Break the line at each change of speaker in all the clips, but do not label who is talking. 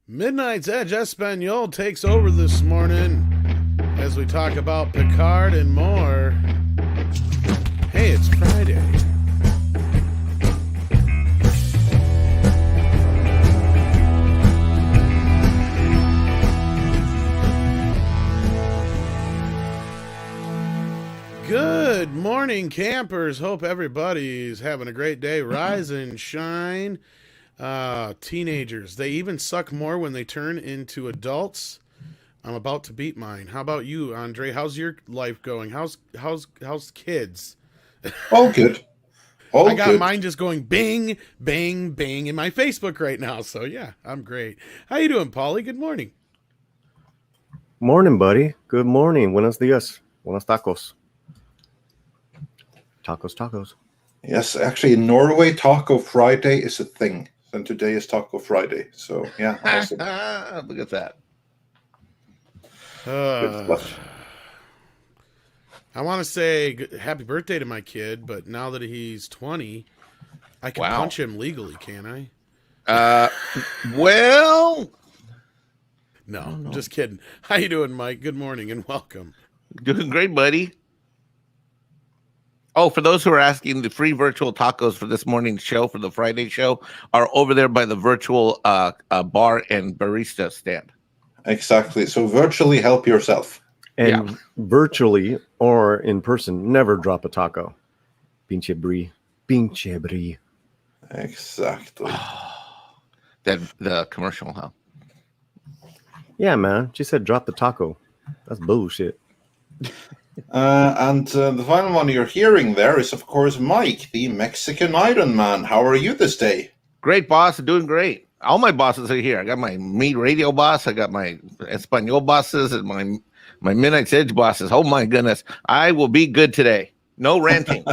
Midnight's Edge Espanol takes over this morning as we talk about Picard and more. Hey, it's Friday. Good morning, campers. Hope everybody's having a great day. Rise and shine. Teenagers, they even suck more when they turn into adults. I'm about to beat mine. How about you, Andre? How's your life going? How's kids?
All good.
I got mine just going bing, bang, bang in my Facebook right now. So yeah, I'm great. How you doing, Paulie? Good morning.
Morning, buddy. Good morning. Buenos dias. Buenos tacos. Tacos.
Yes, actually, in Norway, Taco Friday is a thing. And today is Taco Friday. So, yeah, awesome.
Look at that.
I want to say happy birthday to my kid, but now that he's 20, I can punch him legally, can't
I? Well...
No, I'm just kidding. How you doing, Mike? Good morning and welcome.
Doing great, buddy. Oh, for those who are asking, the free virtual tacos for this morning's show, for the Friday show, are over there by the virtual bar and barista stand.
Exactly. So virtually help yourself.
And virtually or in person, never drop a taco. Pinche brie.
Exactly.
The commercial, huh?
Yeah, man. She said drop the taco. That's bullshit.
And the final one you're hearing there is, of course, Mike, the Mexican Iron Man. How are you this day?
Great, boss. Doing great. All my bosses are here. I got my Meat Radio boss. I got my Espanol bosses and my Midnight's Edge bosses. Oh, my goodness. I will be good today. No ranting.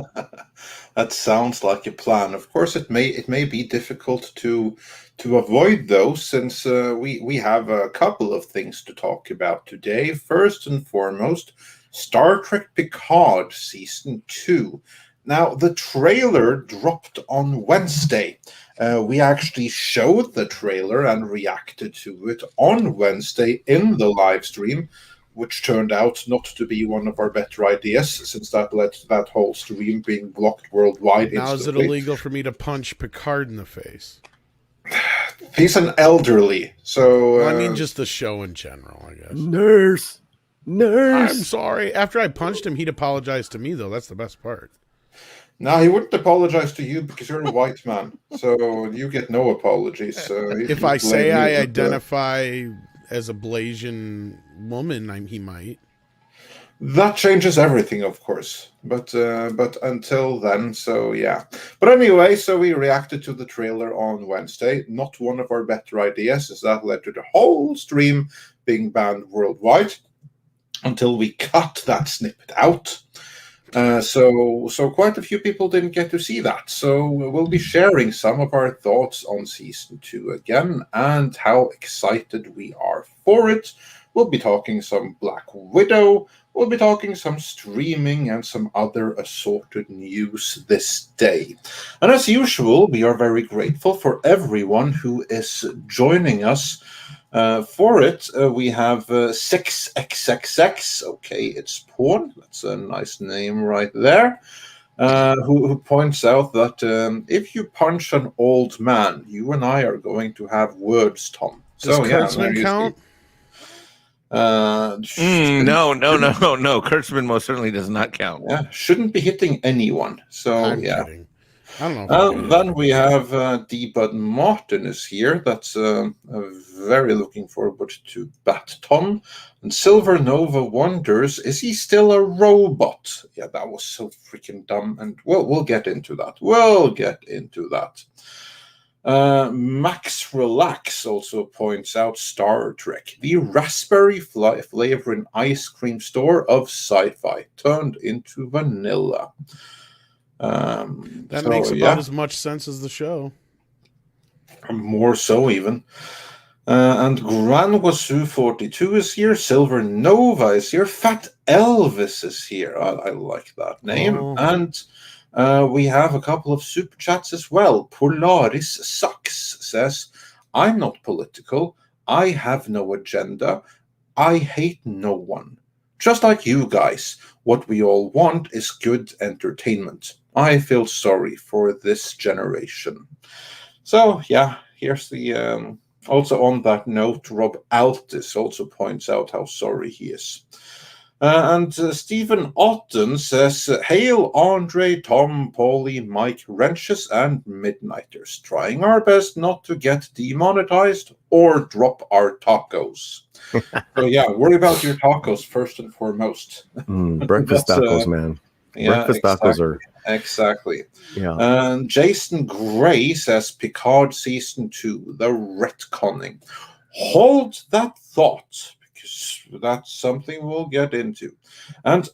That sounds like a plan. Of course, it may be difficult to avoid those, since we have a couple of things to talk about today. First and foremost, Star Trek Picard Season 2. Now, the trailer dropped on Wednesday. We actually showed the trailer and reacted to it on Wednesday in the live stream, which turned out not to be one of our better ideas, since that led to that whole stream being blocked worldwide.
Now, is it illegal for me to punch Picard in the face?
He's an elderly, so...
Well, I mean, just the show in general, I guess.
Nurse!
I'm sorry. After I punched him, he'd apologize to me, though. That's the best part.
No, he wouldn't apologize to you because you're a white man, so you get no apologies.
If I say I identify as a Blasian woman, he might.
That changes everything, of course. But until then, so yeah. But anyway, so we reacted to the trailer on Wednesday. Not one of our better ideas, as that led to the whole stream being banned worldwide until we cut that snippet out. So quite a few people didn't get to see that. So we'll be sharing some of our thoughts on Season 2 again and how excited we are for it. We'll be talking some Black Widow. We'll be talking some streaming and some other assorted news this day. And as usual, we are very grateful for everyone who is joining us for it. We have 6XXX. Okay, it's porn. That's a nice name right there. Who points out that if you punch an old man, you and I are going to have words, Tom.
Does Kurtzman count?
No. Kurtzman most certainly does not count.
Yeah, shouldn't be hitting anyone. So
I'm
yeah.
kidding. I don't know.
Then we have D. Bud Martin is here. That's very looking forward to Bat Tom. And Silver Nova wonders, is he still a robot? Yeah, that was so freaking dumb. And we'll get into that. Max Relax also points out Star Trek, the raspberry flavoring ice cream store of sci-fi turned into vanilla.
That makes about as much sense as the show.
More so, even. And Gran Wasu 42 is here. Silver Nova is here. Fat Elvis is here. I like that name.
Oh.
And we have a couple of super chats as well. Polaris Sucks says, I'm not political. I have no agenda. I hate no one. Just like you guys, what we all want is good entertainment. I feel sorry for this generation. So, yeah, here's the... also on that note, Rob Altis also points out how sorry he is. And Stephen Otten says, Hail Andre, Tom, Paulie, Mike, Wrenches, and Midnighters. Trying our best not to get demonetized or drop our tacos. So yeah, worry about your tacos first and foremost.
Breakfast tacos, man.
Yeah,
Breakfast tacos are...
Exactly.
Yeah.
And Jason Gray says, Picard Season 2, the retconning. Hold that thought, because that's something we'll get into. And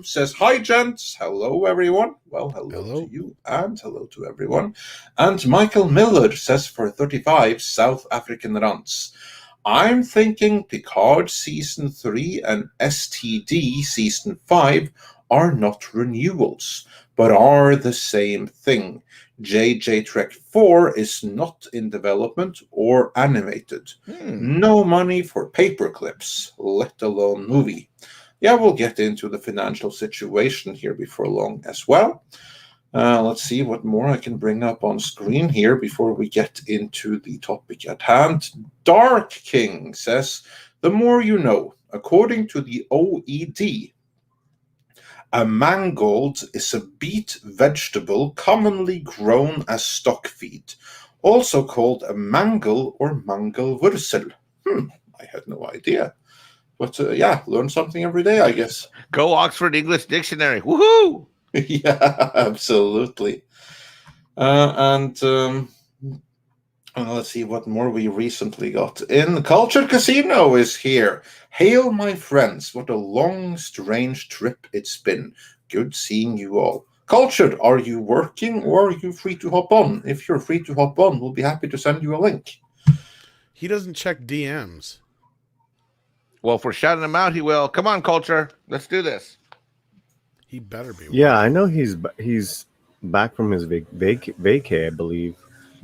says, Hi, gents. Hello, everyone. Well, hello to you, and hello to everyone. And Michael Miller says, for 35 South African rands, I'm thinking Picard Season 3 and STD Season 5 are not renewals, but are the same thing. JJ Trek 4 is not in development or animated. No money for paper clips, let alone movie. Yeah, we'll get into the financial situation here before long as well. Let's see what more I can bring up on screen here before we get into the topic at hand. Dark King says, the more you know, according to the OED, a mangold is a beet vegetable commonly grown as stock feed, also called a mangle or mangelwurzel. I had no idea. But yeah, learn something every day, I guess.
Go Oxford English Dictionary. Woohoo!
Yeah, absolutely. Let's see what more we recently got in. Culture Casino is here. Hail, my friends. What a long, strange trip it's been. Good seeing you all. Cultured, are you working or are you free to hop on? If you're free to hop on, we'll be happy to send you a link.
He doesn't check DMs.
Well, if we're shouting him out, he will. Come on, Culture. Let's do this.
He better be.
Yeah, I know he's back from his vacay, I believe.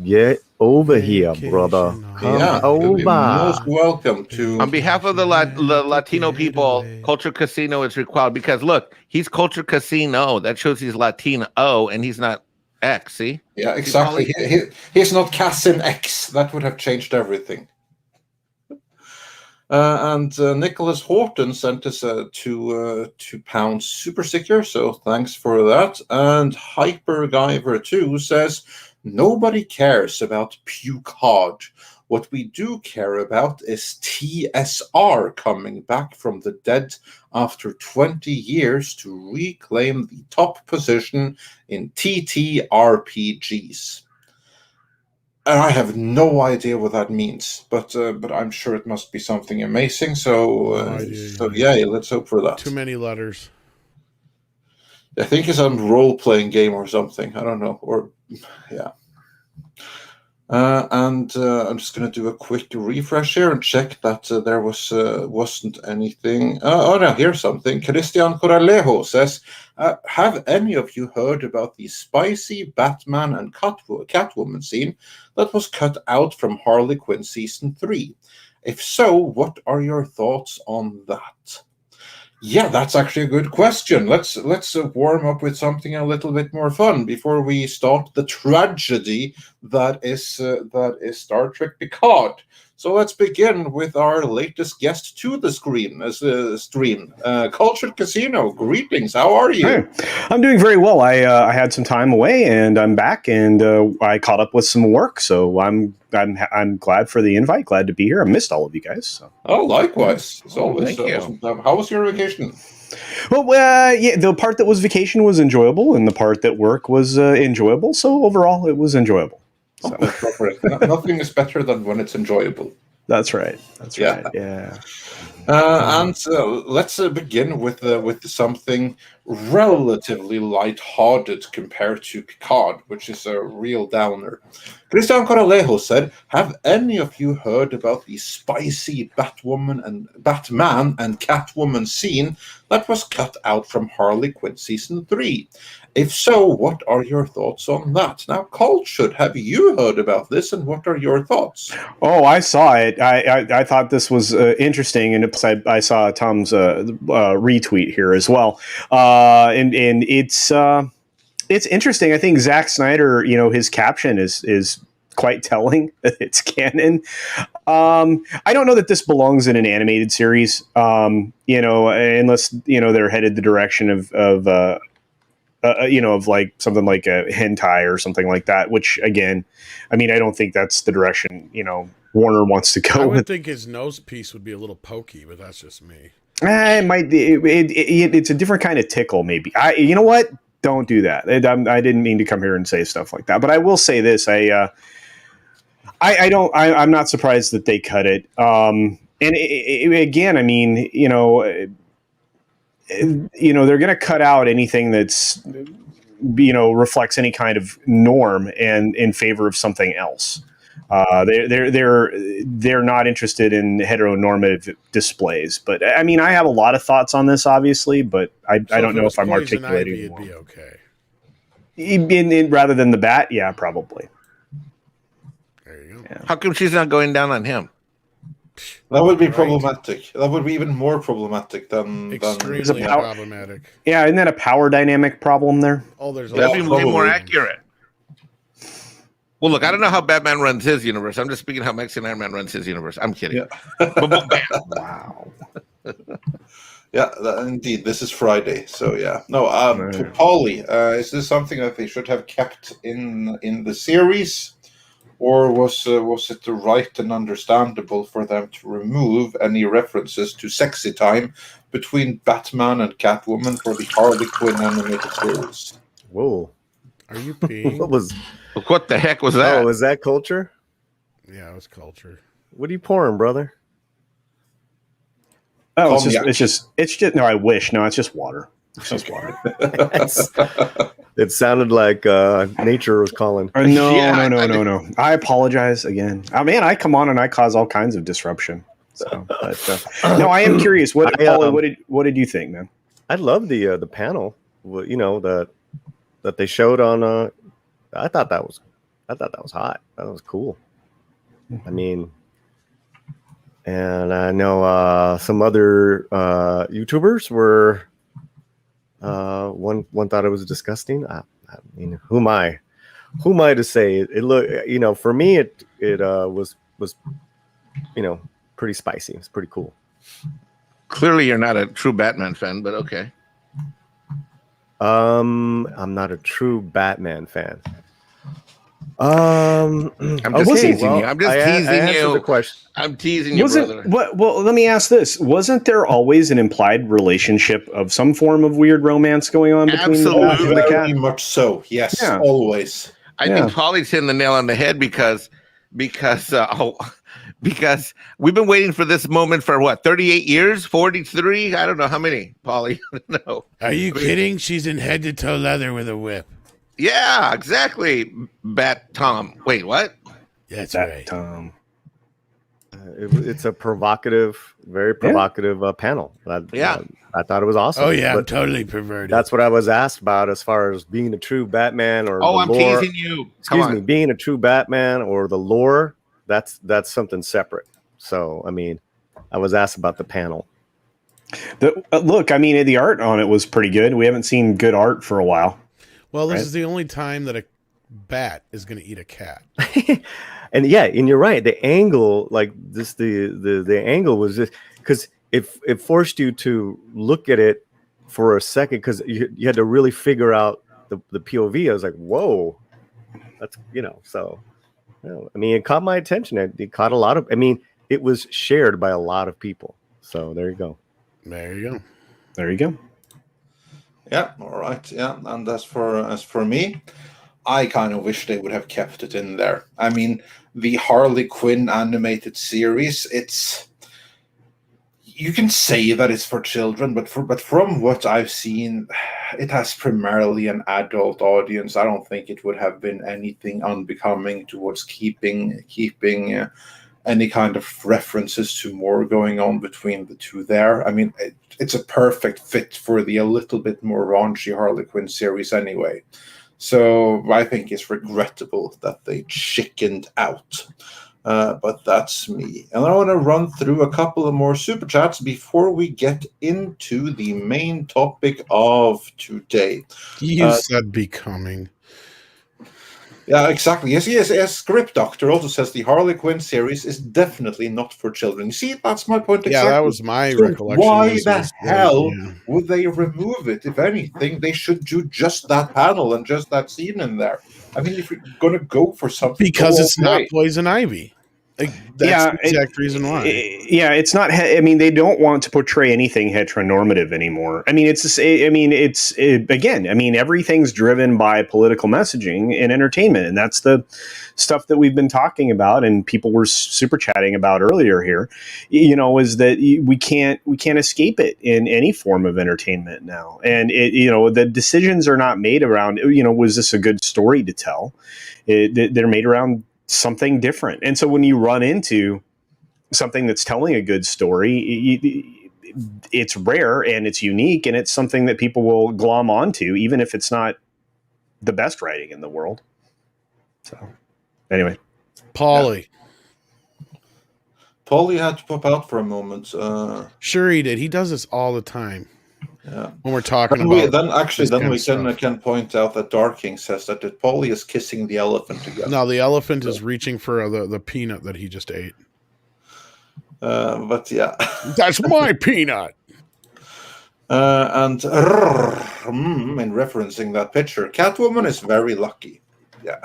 Get over here, brother. Come over.
Most welcome to.
On behalf of the Latino people, Culture Casino is required because look, he's Culture Casino. That shows he's Latino, and he's not X. See?
Yeah, exactly. He's not Cassin X. That would have changed everything. And Nicholas Horton sent us a £2 super sticker, so thanks for that. And Hypergiver2 says, nobody cares about Picard. What we do care about is TSR coming back from the dead after 20 years to reclaim the top position in TTRPGs. And I have no idea what that means, but I'm sure it must be something amazing. So yeah, let's hope for that.
Too many letters.
I think it's some role-playing game or something. I don't know. Or yeah. And I'm just going to do a quick refresh here and check that there wasn't anything. Oh no, here's something. Christian Coralejo says, have any of you heard about the spicy Batman and Catwoman scene that was cut out from Harley Quinn Season 3? If so, what are your thoughts on that? Yeah, that's actually a good question. Let's warm up with something a little bit more fun before we start the tragedy that is Star Trek Picard. So let's begin with our latest guest to the stream. Cultured Casino, greetings. How are you?
Hey, I'm doing very well. I had some time away and I'm back, and I caught up with some work. So I'm glad for the invite. Glad to be here. I missed all of you guys. So.
Oh, likewise. It's always
thank you.
Awesome. How was your vacation?
Well, yeah, the part that was vacation was enjoyable, and the part that work was enjoyable. So overall, it was enjoyable. So.
Nothing is better than when it's enjoyable.
That's right. That's right. Yeah.
And let's begin with something relatively light-hearted compared to Picard, which is a real downer. Christian Coralejo said, "Have any of you heard about the spicy Batman and Catwoman scene that was cut out from Harley Quinn season 3? If so, what are your thoughts on that?" Now, Cultured, have you heard about this, and what are your thoughts?
Oh, I saw it. I thought this was interesting, and I saw Tom's retweet here as well. And it's interesting. I think Zack Snyder, his caption is quite telling. It's canon. I don't know that this belongs in an animated series. Unless they're headed the direction of like something like a hentai or something like that. Which again, I don't think that's the direction Warner wants to go.
I
with.
would think his nose piece would be a little pokey, but that's just me.
It might be. It's a different kind of tickle, maybe. You know what? Don't do that. I didn't mean to come here and say stuff like that. But I will say this: I'm not surprised that they cut it. Again, they're going to cut out anything that's reflects any kind of norm and in favor of something else. They're not interested in heteronormative displays, but I have a lot of thoughts on this, obviously, but I don't know if I'm articulating.
It'd be okay.
Rather than the bat, yeah, probably.
There you go.
Yeah.
How come she's not going down on him?
That would be problematic. That would be even more problematic than
Extremely problematic.
Yeah, isn't that a power dynamic problem there?
Oh, there's
That'd be way
probably
more accurate. Well, look, I don't know how Batman runs his universe. I'm just speaking how Mexican Iron Man runs his universe. I'm kidding.
Yeah.
Wow.
Yeah, indeed. This is Friday, so yeah. No, Polly, is this something that they should have kept in the series, or was it right and understandable for them to remove any references to sexy time between Batman and Catwoman for the Harley Quinn animated series?
Whoa.
Are you peeing?
What the heck was that?
Oh, was that culture?
Yeah, it was culture.
What are you pouring, brother?
Oh, it's just no, I wish. No, it's just water. It's just water.
It sounded like nature was calling.
No. I apologize again. I come on and I cause all kinds of disruption. So, but, no, I am curious. Polly, what did you think, man?
I love the panel. That they showed on. I thought that was hot. That was cool. And I know some other YouTubers were. One thought it was disgusting. Who am I to say it? It looked, for me, it was pretty spicy. It's pretty cool.
Clearly, you're not a true Batman fan, but okay.
I'm not a true Batman fan.
I'm just teasing you. I'm just teasing you.
The question.
I'm teasing you, brother.
Well, let me ask this: wasn't there always an implied relationship of some form of weird romance going on between the Bat and the Cat?
Very much so. Yes, always.
I think Polly's hitting the nail on the head because we've been waiting for this moment for what, 38 years, 43? I don't know how many, Polly. No.
Are you kidding? She's in head to toe leather with a whip.
Yeah, exactly. Bat Tom. Wait, what?
That's
Bat
right.
Tom.
It's a very provocative panel. I thought it was awesome.
Oh yeah, I'm totally perverted.
That's what I was asked about as far as being a true Batman or.
Oh, I'm teasing you.
Excuse me, being a true Batman or the lore. That's something separate. So I was asked about the panel.
Look, the art on it was pretty good. We haven't seen good art for a while.
Well, this is the only time that a bat is going to eat a cat.
And you're right. The angle, like this, the angle was just because it forced you to look at it for a second because you had to really figure out the POV. I was like, whoa, that's so. It caught my attention. It caught a lot of. It was shared by a lot of people. So there you go.
There you go.
There you go.
Yeah. All right. Yeah. And as for me, I kind of wish they would have kept it in there. The Harley Quinn animated series. You can say that it's for children, but from what I've seen, it has primarily an adult audience. I don't think it would have been anything unbecoming towards keeping any kind of references to more going on between the two there. I mean, it's a perfect fit for the a little bit more raunchy Harley Quinn series anyway. So I think it's regrettable that they chickened out. But that's me. And I want to run through a couple of more super chats before we get into the main topic of today.
You said becoming.
Yeah, exactly. Yes. Script Doctor also says the Harley Quinn series is definitely not for children. You see, that's my point.
Yeah,
exactly.
that was my
So
recollection.
why
is
the hell
yeah.
would they remove it? If anything, they should do just that panel and just that scene in there. I mean, if you're going to go for something,
Because it's not Poison Ivy. Like, that's the exact reason why.
It's not. I mean, they don't want to portray anything heteronormative anymore. I mean, again. I mean, everything's driven by political messaging and entertainment, and that's the stuff that we've been talking about, and people were super chatting about earlier here. You know, is that we can't escape it in any form of entertainment now, and the decisions are not made around. Was this a good story to tell? They're made around something different. And so when you run into something that's telling a good story, it's rare and it's unique, and it's something that people will glom onto, even if it's not the best writing in the world. So anyway,
Paulie
had to pop out for a moment.
Sure he did. He does this all the time.
Yeah.
When we're talking about
then we can point out that Dark King says that Paulie is kissing the elephant together.
No, the elephant is reaching for the peanut that he just ate.
But yeah,
that's my peanut.
And in referencing that picture, Catwoman is very lucky. Yeah.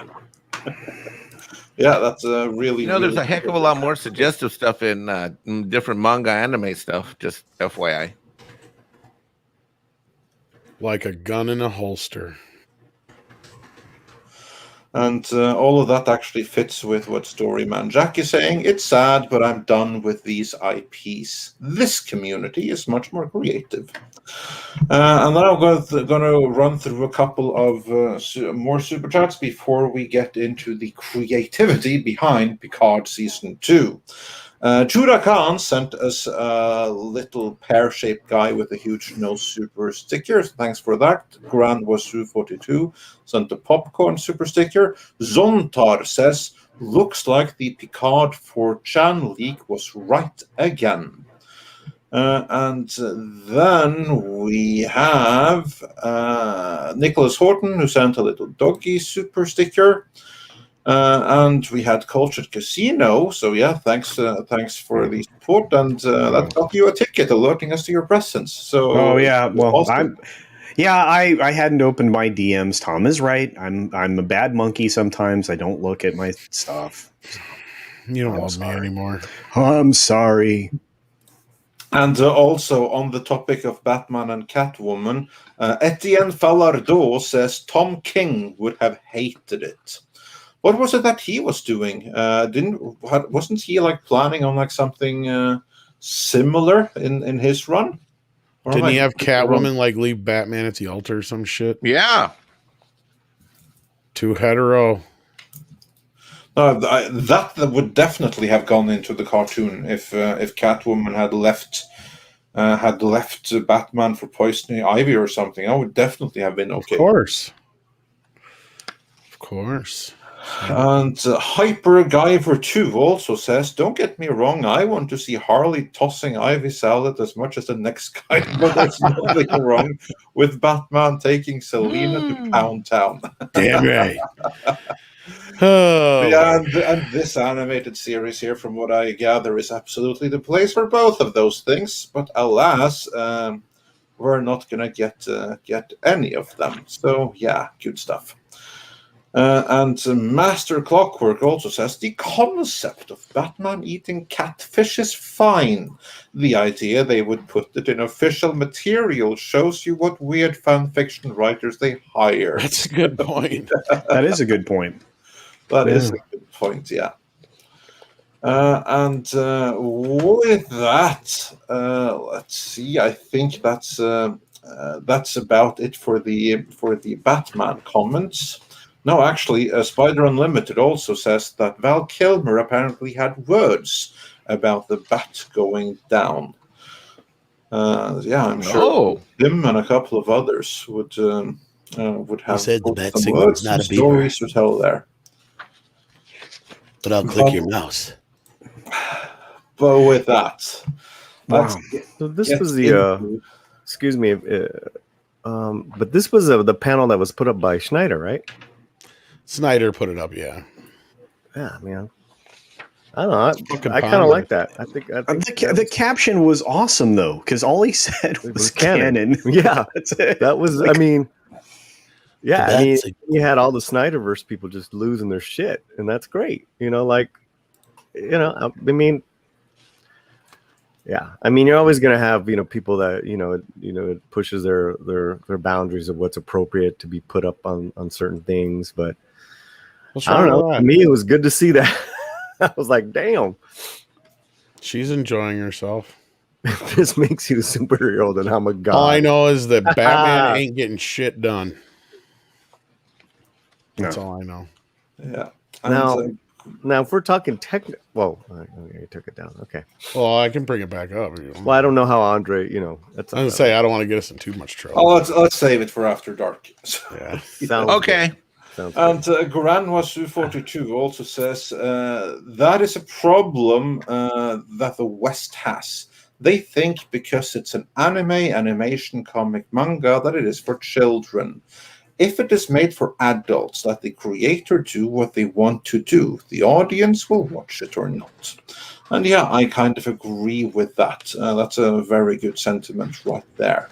Yeah, that's really.
There's a heck of a lot more suggestive stuff in different manga anime stuff. Just FYI.
Like a gun in a holster.
And all of that actually fits with what Storyman Jack is saying. It's sad, but I'm done with these IPs. This community is much more creative. And then I'm going to run through a couple of more super chats before we get into the creativity behind Picard Season 2. Judah Khan sent us a little pear-shaped guy with a huge no super sticker. Thanks for that. Grand was 242 sent a popcorn super sticker. Zontar says, looks like the Picard 4chan leak was right again. And then we have Nicholas Horton, who sent a little doggy super sticker. And we had Cultured Casino. So yeah, thanks for the support, and that got you a ticket, alerting us to your presence. So
yeah, well,
awesome.
I hadn't opened my DMs. Tom is right. I'm a bad monkey sometimes. I don't look at my stuff.
You don't love me anymore.
I'm sorry.
And also on the topic of Batman and Catwoman, Etienne Falardeau says Tom King would have hated it. What was it that he was doing? Wasn't he like planning on like something similar in his run? Or
didn't he have Catwoman like leave Batman at the altar or some shit?
Yeah.
Too hetero.
That would definitely have gone into the cartoon if Catwoman had left Batman for poisoning Ivy or something. I would definitely have been okay.
Of course.
And Hyper Guyver 2 also says, don't get me wrong, I want to see Harley tossing Ivy salad as much as the next guy, but there's nothing wrong with Batman taking Selena to Pound Town.
Damn right. Oh.
Yeah, and this animated series here, from what I gather, is absolutely the place for both of those things. But alas, we're not going to get any of them. So yeah, good stuff. And Master Clockwork also says, the concept of Batman eating catfish is fine. The idea they would put it in official material shows you what weird fan fiction writers they hire.
That's a good point.
That is a good point.
That is a good point, yeah. And with that, let's see, I think that's that's about it for the Batman comments. No, actually, Spider Unlimited also says that Val Kilmer apparently had words about the bat going down. I'm sure him and a couple of others would have
said the bat
some
signal
words
is not
and
a beeper.
stories to tell there.
But I'll click your mouse.
But with that,
Wow.
So this was the excuse me, but this was the panel that was put up by Schneider, right?
Snyder put it up, yeah.
Yeah, man. I don't know. I kind
ponder.
of like that. I think
The caption was awesome though, because all he said was canon.
Yeah,
That's it.
that was. I mean, yeah.
The
I mean,
bat signal.
you had all the Snyderverse people just losing their shit, and that's great. I mean, yeah. I mean, you're always gonna have people that it pushes their boundaries of what's appropriate to be put up on certain things, but
What's
I don't
wrong
know.
with
To
that?
me, it was good to see that. I was like, damn.
She's enjoying herself.
This makes you a superhero, then I'm a god.
All I know is that Batman ain't getting shit done. That's all I know.
Yeah.
Now, if we're talking well, you took it down. Okay.
Well, I can bring it back up.
Well, I don't know how Andre, that's
I was gonna say I don't want to get us in too much trouble.
Let's save it for after dark.
Yeah.
Sounds
Okay.
good. Sounds
And
good.
Granwasu42 also says that is a problem that the West has. They think because it's an animation, comic, manga, that it is for children. If it is made for adults, let the creator do what they want to do. The audience will watch it or not. And yeah, I kind of agree with that. That's a very good sentiment right there.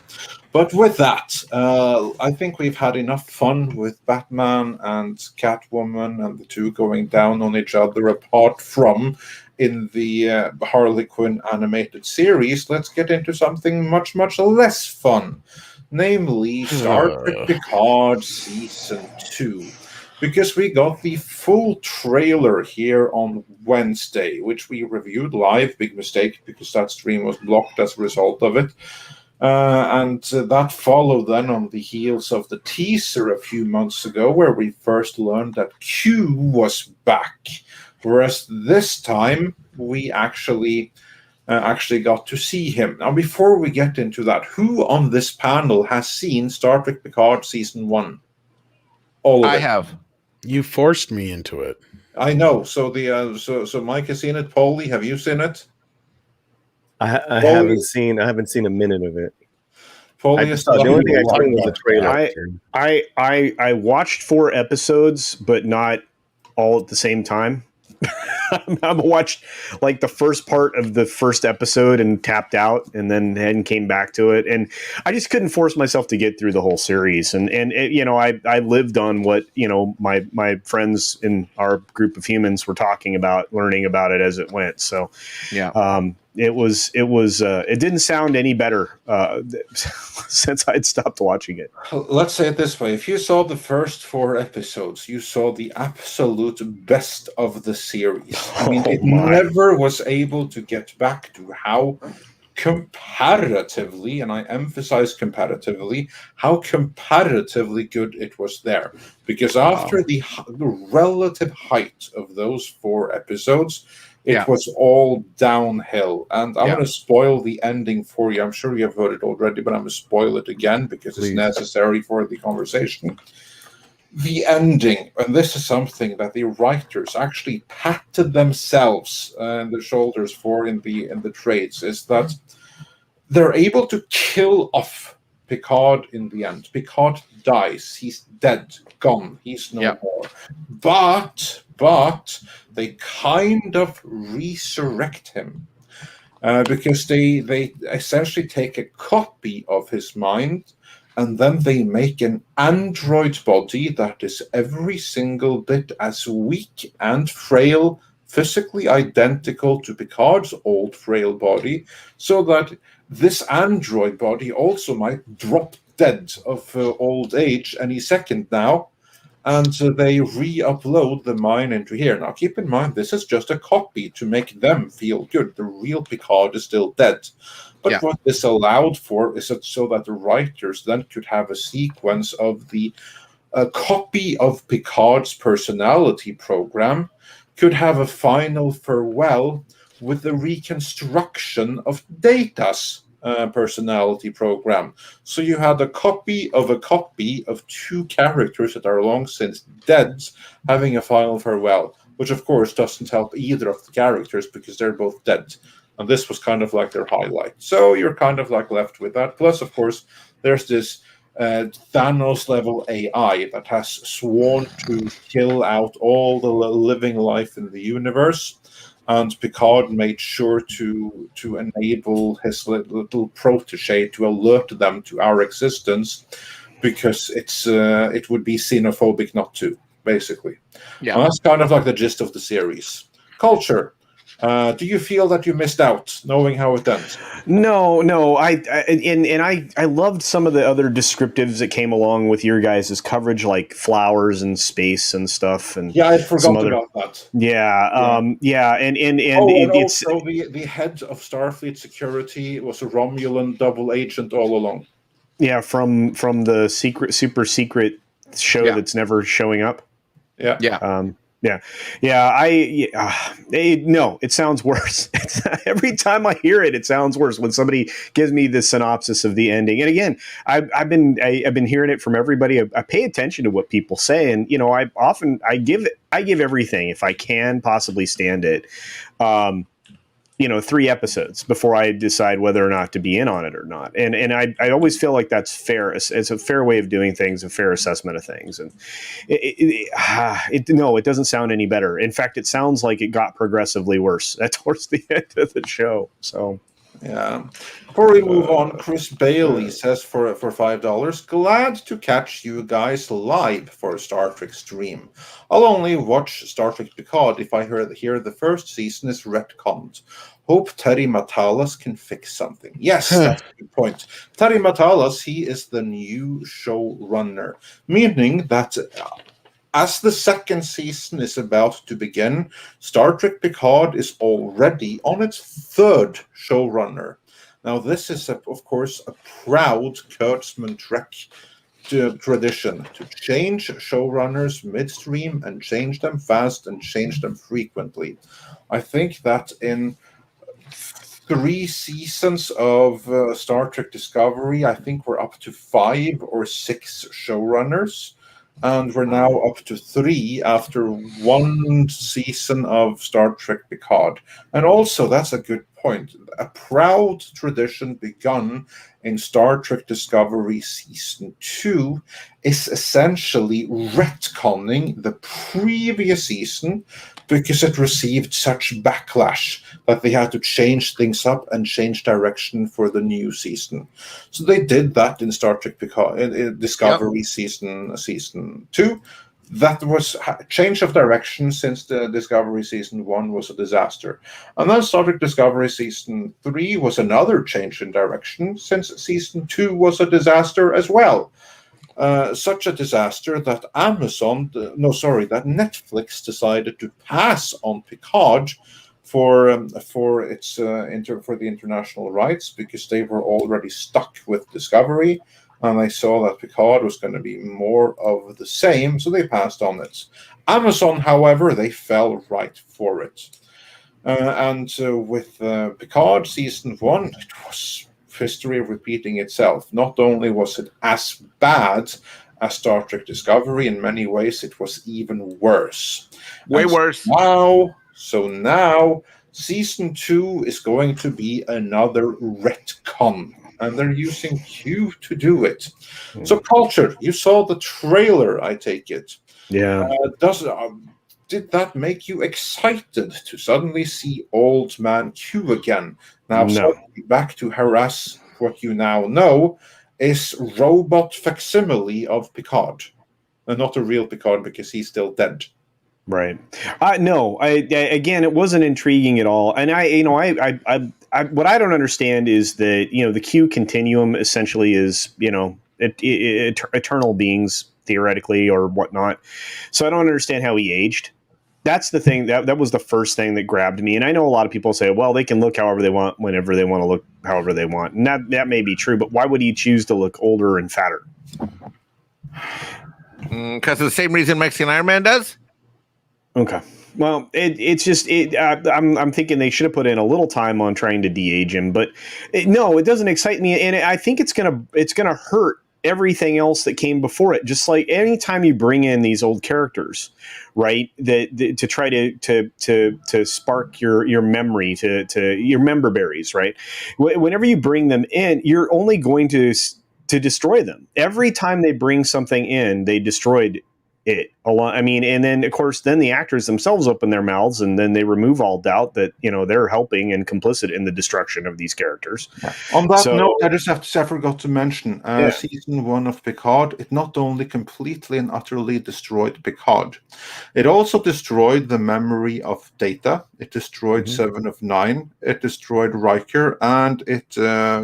But with that, I think we've had enough fun with Batman and Catwoman and the two going down on each other, apart from in the Harley Quinn animated series. Let's get into something much, much less fun, namely Star Trek Picard Season 2. Because we got the full trailer here on Wednesday, which we reviewed live. Big mistake, because that stream was blocked as a result of it. And that followed then on the heels of the teaser a few months ago, where we first learned that Q was back. Whereas this time, we actually got to see him. Now, before we get into that, who on this panel has seen Star Trek Picard Season 1? All of it.
I have.
You forced me into it.
I know. So so Mike has seen it. Paulie, have you seen it?
I haven't seen a minute of it.
Paulie
The only thing I seen was the trailer.
I watched 4 episodes, but not all at the same time. I watched like the first part of the first episode and tapped out, and then came back to it, and I just couldn't force myself to get through the whole series. And it, I lived on what my friends in our group of humans were talking about, learning about it as it went. So
Yeah.
It didn't sound any better since I'd stopped watching it.
Let's say it this way. If you saw the first 4 episodes, you saw the absolute best of the series. I mean, it never was able to get back to how comparatively, and I emphasize comparatively, how comparatively good it was there. Because after the relative height of those 4 episodes, it was all downhill. And I'm going to spoil the ending for you. I'm sure you have heard it already, but I'm going to spoil it again because it's necessary for the conversation. The ending, and this is something that the writers actually patted themselves on the shoulders for in the trades, is that they're able to kill off Picard in the end. Picard dies. He's dead, gone. He's no more. But they kind of resurrect him because they essentially take a copy of his mind, and then they make an android body that is every single bit as weak and frail, physically identical to Picard's old frail body, so that this android body also might drop dead of old age any second now. And they re-upload the mine into here. Now, keep in mind, this is just a copy to make them feel good. The real Picard is still dead. But
Yeah.
what this allowed for is that so that the writers then could have a sequence of the copy of Picard's personality program could have a final farewell with the reconstruction of Data's personality program. So you had a copy of two characters that are long since dead having a final farewell, which of course doesn't help either of the characters because they're both dead. And this was kind of like their highlight. So you're kind of like left with that. Plus, of course, there's this Thanos level AI that has sworn to kill out all the living life in the universe, and Picard made sure to enable his little protege to alert them to our existence, because it would be xenophobic not to, basically.
Yeah.
And that's kind of like the gist of the series. Culture. Do you feel that you missed out knowing how it ends?
No. I loved some of the other descriptives that came along with your guys' coverage, like flowers and space and stuff. And
Yeah, I forgot about that.
and it's
also the head of Starfleet security was a Romulan double agent all along.
Yeah, from the super secret show that's never showing up.
Yeah.
It sounds worse. Every time I hear it, it sounds worse when somebody gives me the synopsis of the ending. And again, I've been hearing it from everybody. I pay attention to what people say, and I give everything if I can possibly stand it. 3 episodes before I decide whether or not to be in on it or not. And I always feel like that's fair. It's a fair way of doing things, a fair assessment of things. And it doesn't sound any better. In fact, it sounds like it got progressively worse towards the end of the show. So,
yeah. Before we move on, Chris Bailey says for $5, glad to catch you guys live for a Star Trek stream. I'll only watch Star Trek Picard if I hear the first season is retconned. Hope Terry Matalas can fix something. Yes, that's a good point. Terry Matalas, he is the new showrunner, meaning that as the second season is about to begin, Star Trek Picard is already on its third showrunner. Now, this is, of course, a proud Kurtzman Trek tradition to change showrunners midstream and change them fast and change them frequently. I think that in 3 seasons of Star Trek Discovery, I think we're up to 5 or 6 showrunners. And we're now up to 3 after 1 season of Star Trek Picard. And also, that's a good point. A proud tradition begun in Star Trek Discovery Season 2 is essentially retconning the previous season because it received such backlash that they had to change things up and change direction for the new season. So they did that in Star Trek Picard, in Discovery Season 2. That was a change of direction since the Discovery Season 1 was a disaster. And then Star Trek Discovery Season 3 was another change in direction since Season 2 was a disaster as well. Such a disaster that that Netflix decided to pass on Picard for the international rights because they were already stuck with Discovery. And they saw that Picard was going to be more of the same, so they passed on it. Amazon, however, they fell right for it. With Picard Season 1, it was history repeating itself. Not only was it as bad as Star Trek Discovery, in many ways it was even worse.
Way worse.
So now, Season 2 is going to be another retcon. And they're using Q to do it. So, Culture, you saw the trailer, I take it.
Yeah.
Did that make you excited to suddenly see Old Man Q again? Now, suddenly back to harass what you now know is robot facsimile of Picard. And not a real Picard because he's still dead.
Right. No, again, it wasn't intriguing at all. And what I don't understand is that, the Q continuum essentially is, eternal beings theoretically or whatnot. So I don't understand how he aged. That's the thing that was the first thing that grabbed me. And I know a lot of people say, well, they can look however they want, whenever they want to look however they want. And that may be true, but why would he choose to look older and fatter?
Because of the same reason Mexican Iron Man does.
Okay. Well, I'm thinking they should have put in a little time on trying to de-age him, but no, it doesn't excite me. And I think it's gonna hurt everything else that came before it. Just like anytime you bring in these old characters, right, that to try to spark your memory, to your member berries, right? Whenever you bring them in, you're only going to destroy them. Every time they bring something in, they destroyed it a lot. I mean, and then of course, then the actors themselves open their mouths, and then they remove all doubt that they're helping and complicit in the destruction of these characters.
Yeah. On that note, I just have to say, I forgot to mention season 1 of Picard. It not only completely and utterly destroyed Picard, it also destroyed the memory of Data. It destroyed 7 of 9. It destroyed Riker, and it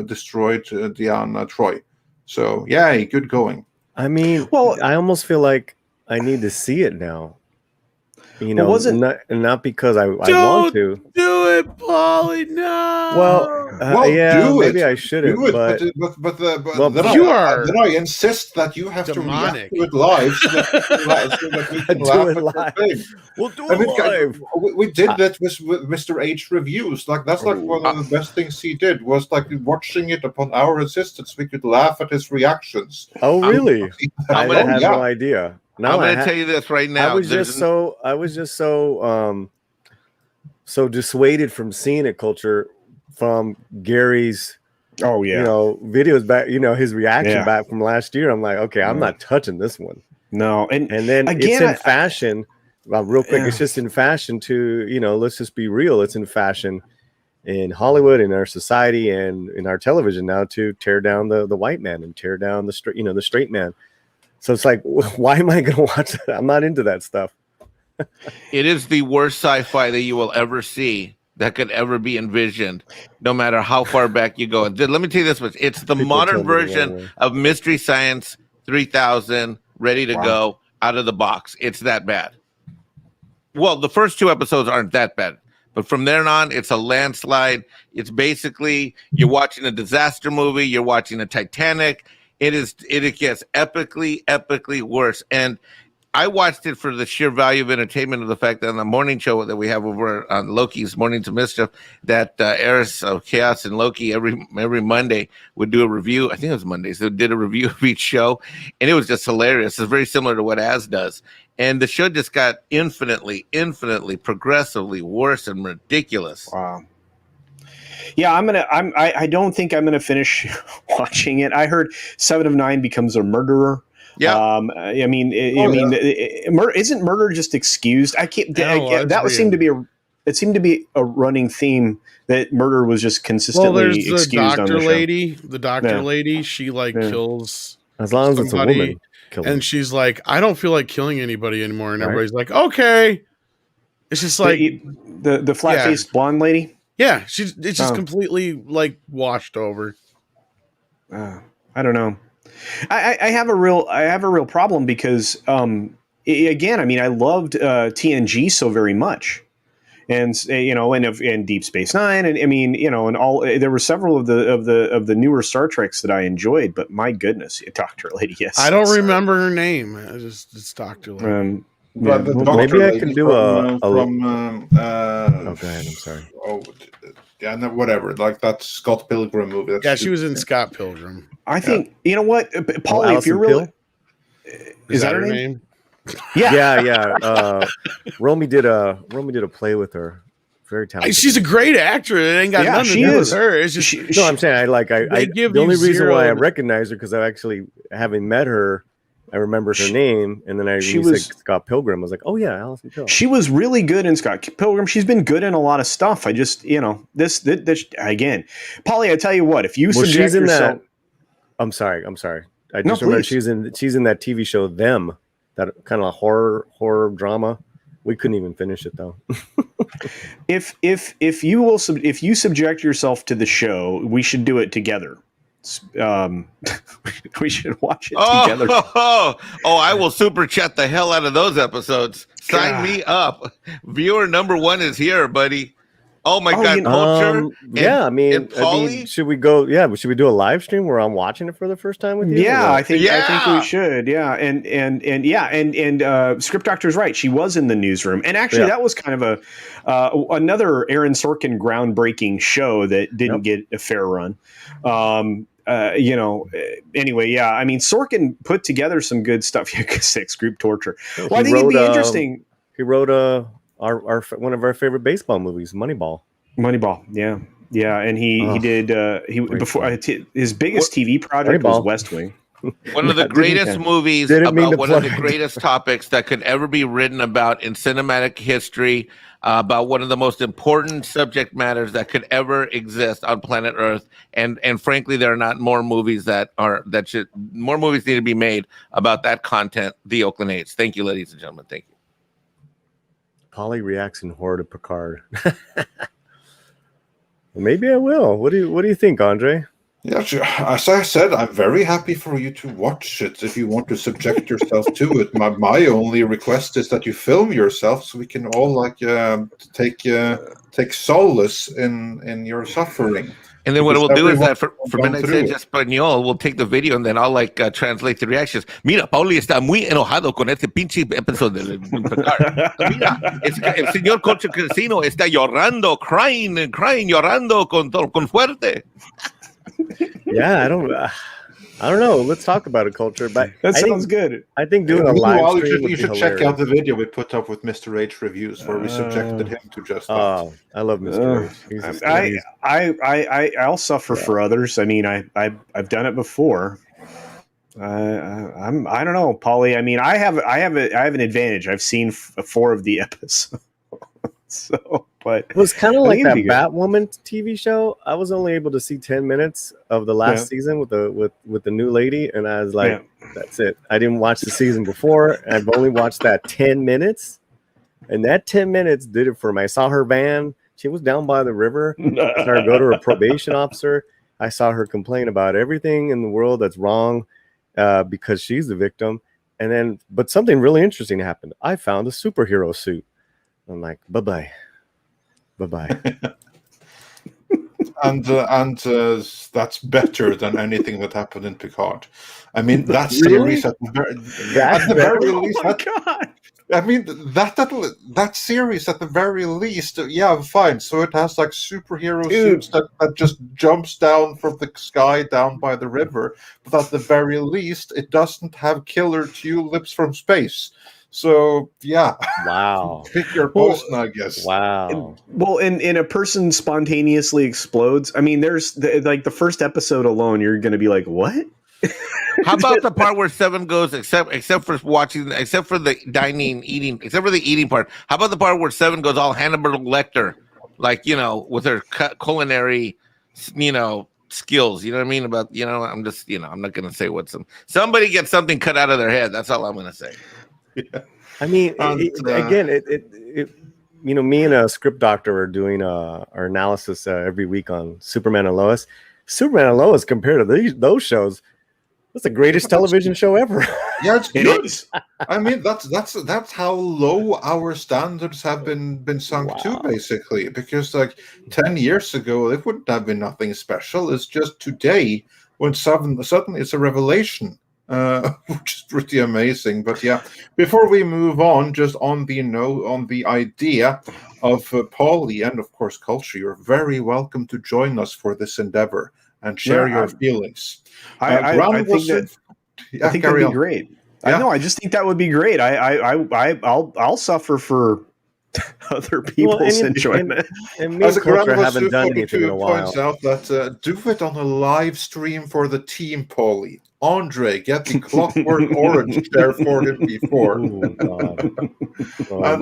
destroyed Deanna Troi. So yay, good going.
I mean, well, I almost feel like I need to see it now. Not because I want to.
Do it, Paulie. No.
Well, yeah, maybe I shouldn't. But
then I insist that you have
demonic.
To react to it live, so that we can laugh at
live.
Thing.
We'll do it live.
We did that with Mr. H reviews. That's like one of the best things he did, was like watching it upon our insistence. We could laugh at his reactions.
Oh, really? I had no idea. No,
I'm going to tell you this right now.
I was just so dissuaded from seeing it, culture, from Gary's videos back, his reaction back from last year. I'm like, okay, I'm not touching this one.
No, and
then again, it's in fashion. Real quick, it's just in fashion to let's just be real. It's in fashion in Hollywood, in our society, and in our television now to tear down the white man and tear down the straight man. So it's like, why am I going to watch that? I'm not into that stuff.
It is the worst sci-fi that you will ever see that could ever be envisioned, no matter how far back you go. And let me tell you this much. It's the modern version of Mystery Science 3000, ready to go, out of the box. It's that bad. Well, the first 2 episodes aren't that bad. But from there on, it's a landslide. It's basically, you're watching a disaster movie. You're watching a Titanic. It gets epically worse. And I watched it for the sheer value of entertainment, of the fact that on the morning show that we have over on Loki's Mornings of Mischief, that airs of Chaos and Loki every Monday, would do a review. I think it was Mondays. They did a review of each show, and it was just hilarious. It's very similar to what Az does. And the show just got infinitely, progressively worse and ridiculous.
Wow. Yeah, I don't think I'm gonna finish watching it. I heard 7 of 9 becomes a murderer.
Yeah.
Isn't murder just excused? I can't. That seemed to be a running theme, that murder was just consistently excused.
The doctor lady. She kills
as long as it's a woman.
And she's like, I don't feel like killing anybody anymore. And everybody's like, okay. It's just like
the flat-faced blonde lady.
Yeah, it's just completely washed over.
I don't know. I have a real problem because again, I mean, I loved TNG so very much, and and Deep Space Nine, and I mean, and all. There were several of the newer Star Treks that I enjoyed, but my goodness, Doctor Lady, yes,
I don't remember her name. It's Doctor Lady.
But
maybe I can do
oh,
go ahead. I'm sorry.
Yeah, no, whatever. Like that Scott Pilgrim movie.
She was in Scott Pilgrim.
I think you know what, Paulie. If you're really,
is that her name?
Yeah. Romy did a play with her. Very talented.
She's a great actress. It ain't got nothing to do with her. It's just
I'm saying the only reason why I recognize her, because I actually, having met her, I remembered her name, and then she was Scott Pilgrim. I was like, "Oh yeah, Alison Pill."
She was really good in Scott Pilgrim. She's been good in a lot of stuff. I just, this again, Paulie. I tell you what, if you subject yourself,
I'm sorry. I just remember she's in that TV show Them, that kind of horror drama. We couldn't even finish it though. If
you subject yourself to the show, we should do it together. we should watch it
Oh,
together.
I will super chat the hell out of those episodes. Sign
God.
me up. Viewer number 1 is here, buddy. Oh my God,
you know-
culture.
Yeah,
and,
I mean,
and Pauly?
should we go? Yeah, should we do a live stream where I'm watching it for the first time with you?
Yeah, I think
Yeah.
we should. Yeah, and Script Doctor's right. She was in the newsroom, and actually, that was kind of another Aaron Sorkin groundbreaking show that didn't get a fair run. Anyway, yeah, I mean, Sorkin put together some good stuff. Six group torture. Well, I think it'd be interesting.
He wrote our one of our favorite baseball movies, Moneyball.
Yeah, and he did his biggest TV project was West Wing.
One of the greatest movies about one of the greatest topics that could ever be written about in cinematic history, about one of the most important subject matters that could ever exist on planet Earth. And frankly, there are not more movies more movies need to be made about that content. The Oakland A's. Thank you, ladies and gentlemen. Thank you.
Polly reacts in horror to Picard. Maybe I will. What do you think, Andre?
Yeah, sure. As I said, I'm very happy for you to watch it if you want to subject yourself to it. My only request is that you film yourself so we can all take solace in your suffering.
And then what we'll do is that for Midnight Sage Espanol, we'll take the video and then I'll translate the reactions. Mira, Pauli está muy enojado con este pinche episode de Picard. Mira, el señor Coche Crescino está llorando, crying, llorando con fuerte.
Yeah, I don't know. Let's talk about it, culture. But
that sounds good.
I think doing a live stream
you should check out the video we put up with Mr. H reviews where we subjected him to just that.
Oh, I love Mr.
H. I'll suffer for others. I mean, I've done it before. I don't know, Paulie. I mean, I have an advantage. I've seen 4 of the episodes. But
it was kind of like that Batwoman TV show. I was only able to see 10 minutes of the last season with the new lady, and I was like, that's it. I didn't watch the season before. I've only watched that 10 minutes, and that 10 minutes did it for me. I saw her van. She was down by the river. I saw her go to her probation officer. I saw her complain about everything in the world that's wrong because she's the victim. And then, but something really interesting happened. I found a superhero suit. I'm like, bye-bye.
and that's better than anything that happened in Picard. I mean, that series at the very least. I mean, that series at the very least, yeah, fine. So it has like superhero suits that just jumps down from the sky down by the river, but at the very least, it doesn't have killer tulips from space. So yeah,
wow.
Pick your poison, I guess.
Wow.
And a person spontaneously explodes. I mean, there's the first episode alone, you're going to be like, what?
How about the part where Seven goes, except for the eating part? How about the part where Seven goes all Hannibal Lecter, with her culinary, skills? You know what I mean? About I'm just I'm not going to say what somebody gets something cut out of their head. That's all I'm going to say.
Yeah.
I mean, me and a script doctor are doing our analysis every week on Superman and Lois. Superman and Lois, compared to those shows, that's the greatest television show ever.
Yeah, it's good. I mean, that's how low our standards have been sunk to, basically. Because 10 years ago, it wouldn't have been nothing special. It's just today when suddenly it's a revelation. Which is pretty amazing. But yeah, before we move on, just on the idea of Paulie and of course culture, you're very welcome to join us for this endeavor and share your feelings.
I think that'd be great. Yeah. I just think that would be great. I'll suffer for other people's enjoyment.
And me and Culture haven't done anything in a while.
Points out that do it on a live stream for the team, Paulie. Andre, get the Clockwork Orange chair for him before. And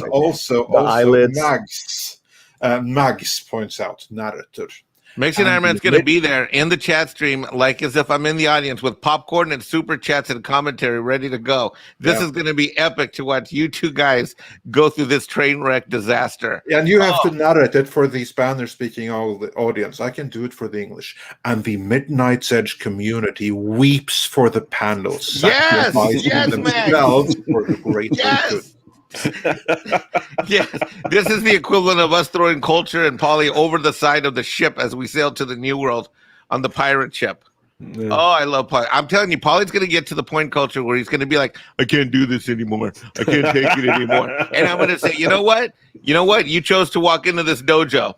also
eyelids.
Mags points out, narrator.
Mason Ironman's going to be there in the chat stream, like as if I'm in the audience with popcorn and super chats and commentary ready to go. This is going to be epic to watch you two guys go through this train wreck disaster.
And you have to narrate it for the Spanish-speaking audience. I can do it for the English. And the Midnight's Edge community weeps for the panels.
Yes,
themselves for the greater good.
Yes, this is the equivalent of us throwing Culture and Polly over the side of the ship as we sail to the New World on the pirate ship. Yeah. Oh, I love Polly. I'm telling you, Polly's going to get to the point, Culture, where he's going to be like, I can't do this anymore. I can't take it anymore. And I'm going to say, you know what? You chose to walk into this dojo.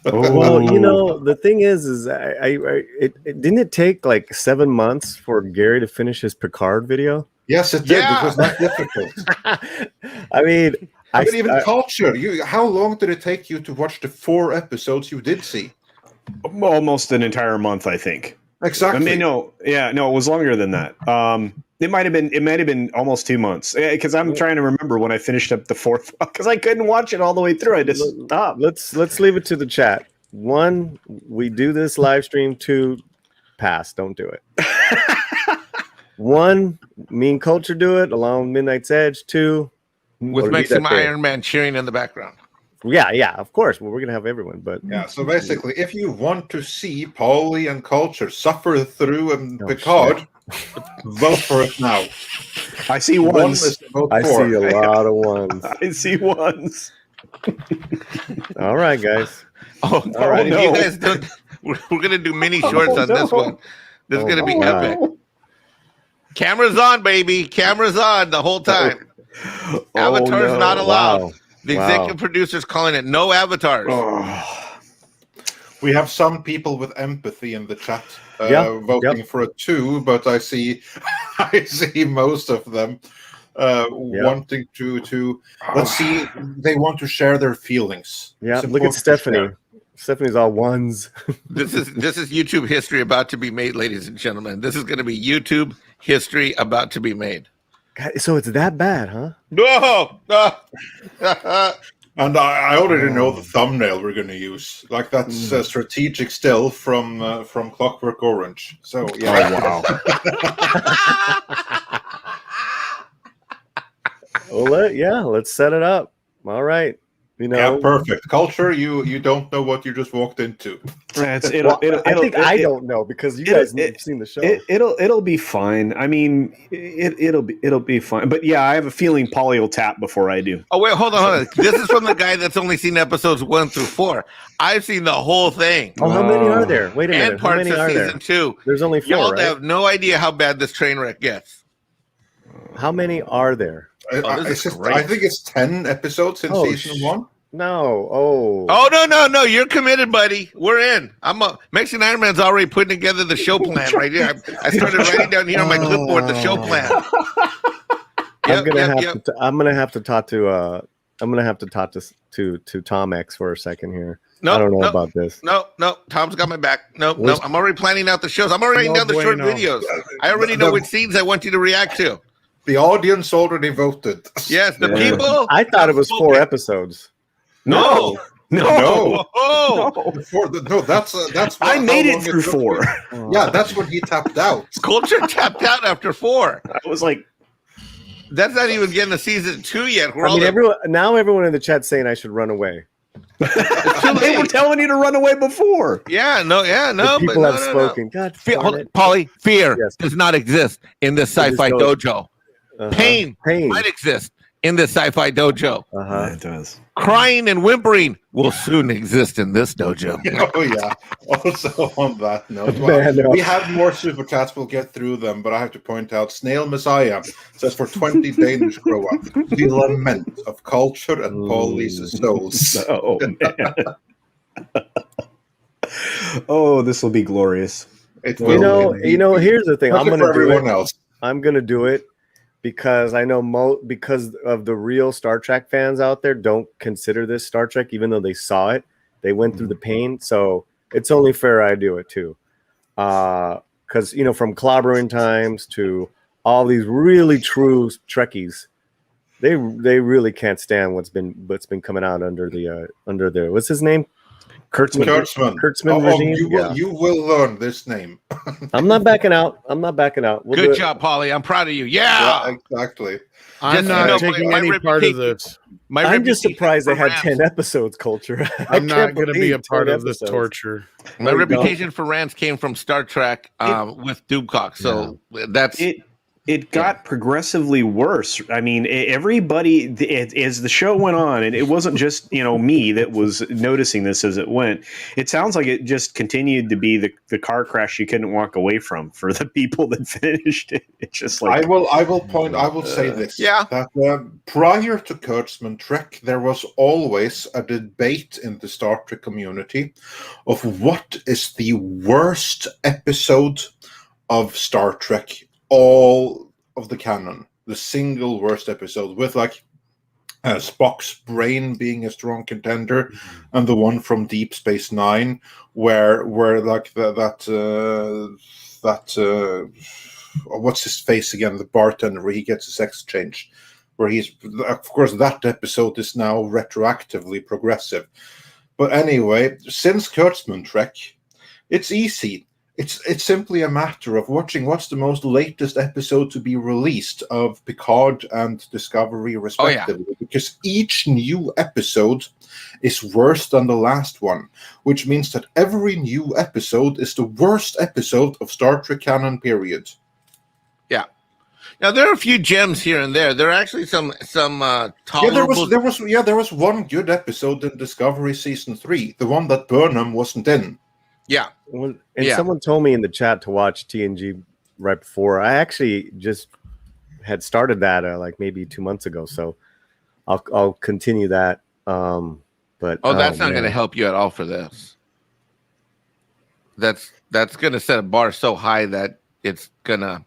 Well, the thing is didn't it take like 7 months for Gary to finish his Picard video?
Yes, it did. It was not difficult.
I mean,
even Culture. How long did it take you to watch the 4 episodes you did see?
Almost an entire month, I think.
Exactly.
I mean, it was longer than that. It might have been almost 2 months, because I'm trying to remember when I finished up the 4th, because I couldn't watch it all the way through. I just stopped.
Let's leave it to the chat. 1, we do this live stream. 2, pass. Don't do it. 1, me and Culture do it along with Midnight's Edge. 2,
with Maxim Iron Man cheering in the background.
Yeah, of course. Well, we're gonna have everyone, but
yeah. So basically, if you want to see Polly and Culture suffer through Picard, vote for it now.
I see ones.
I see a lot of ones.
I see ones.
All right, guys.
All right. If you guys don't, we're gonna do mini shorts on this one. This is gonna be epic. Cameras on, baby. Cameras on the whole time. Avatars not allowed. Wow. The executive producer's calling it no avatars.
We have some people with empathy in the chat voting for a 2, but I see most of them wanting to let's see. They want to share their feelings.
Yeah, look at Stephanie. Stephanie's all ones.
This is YouTube history about to be made, ladies and gentlemen. This is going to be YouTube history about to be made.
God, so it's that bad, huh?
No.
And I already know the thumbnail we're going to use. Like that's strategic still from Clockwork Orange. So yeah.
Oh, wow. Well, let's set it up. All right.
Yeah, perfect. Culture, you don't know what you just walked into.
I don't know because you guys have seen the show.
It'll be fine. I mean, it'll be fine. But yeah, I have a feeling Polly will tap before I do.
Oh wait, hold on. This is from the guy that's only seen episodes 1 through 4. I've seen the whole thing.
Oh, how many are there? Wait a minute.
And parts of season 2.
There's only 4.
Y'all
right?
have no idea how bad this train wreck gets.
How many are there?
I think it's 10 episodes in season 1.
No.
No. You're committed, buddy. We're in. Mexican Iron Man's already putting together the show plan right here. I started writing down here on my clipboard the show plan.
I'm gonna have to talk to Tom X for a second here. I don't know about this.
No. Tom's got my back. No. I'm already planning out the shows. I'm already writing down the short videos. I already know which scenes I want you to react to.
The audience already voted.
Yes, the people.
I thought it was 4 episodes.
No.
Oh.
That's.
I made it through 4.
Yeah, that's when he tapped out.
Culture tapped out after 4.
I was like,
that's not even getting to season 2 yet.
Everyone in the chat saying I should run away.
They were telling you to run away before.
No.
People have spoken. God,
Polly, fear does not exist in this sci-fi dojo. Pain might exist in this sci-fi dojo.
It does.
Crying and whimpering will soon exist in this dojo.
Oh yeah. Also on that note, we have more super chats. We'll get through them, but I have to point out Snail Messiah says for 20 Danish grow up, the lament of Culture and Polly's souls.
Oh man. Oh, this will be glorious.
It will. Here's the thing. I'm going to do it.
Else.
I'm going to do it. Because I know because of the real Star Trek fans out there don't consider this Star Trek, even though they saw it. They went through the pain. So it's only fair I do it too. Because, from clobbering times to all these really true Trekkies, they really can't stand what's been coming out under the what's his name? Kurtzman
Oh,
regime.
you will learn this name.
I'm not backing out. We'll
Good job, Polly. I'm proud of you. Yeah.
Exactly.
I'm
Just so you
not
know,
taking
my
any part of
reputation-
this.
My
I'm just
reputation
surprised they
for
had
rants-
10 episodes, Culture.
I'm not going to be a part of this torture.
My
No, you
reputation for rants came from Star Trek with Dubcock. So that's
It got progressively worse. I mean, everybody, as the show went on, and it wasn't just me that was noticing this as it went. It sounds like it just continued to be the car crash you couldn't walk away from for the people that finished it. It's just like
I will say this.
Yeah.
That prior to Kurtzman Trek, there was always a debate in the Star Trek community of what is the worst episode of Star Trek. All of the canon, the single worst episode, with like Spock's brain being a strong contender, and the one from Deep Space Nine, where like that what's his face again, the bartender, where he gets his sex change, where he's, of course, that episode is now retroactively progressive. But anyway, since Kurtzman Trek, it's easy. It's simply a matter of watching what's the most latest episode to be released of Picard and Discovery, respectively, because each new episode is worse than the last one, which means that every new episode is the worst episode of Star Trek canon, period.
yeah. Now there are a few gems here and there. There are actually some tolerable.
There was one good episode in Discovery season 3, the one that Burnham wasn't in.
Yeah.
Well, and someone told me in the chat to watch TNG right before. I actually just had started that like maybe 2 months ago, so I'll continue that. But
that's not going to help you at all for this. That's going to set a bar so high that it's gonna.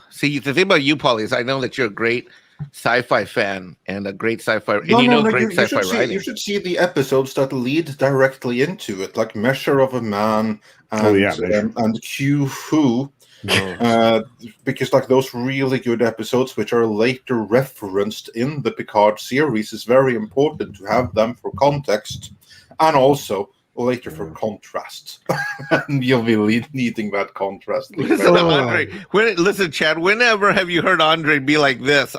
See, the thing about you, Paulie, is I know that you're a great sci-fi fan and a great sci-fi, great sci-fi writing.
You should see the episodes that lead directly into it, like Measure of a Man and Q Who, because like those really good episodes, which are later referenced in the Picard series, is very important to have them for context, and also later for contrast. And you'll be needing that contrast.
Listen, Chad, whenever have you heard Andre be like this?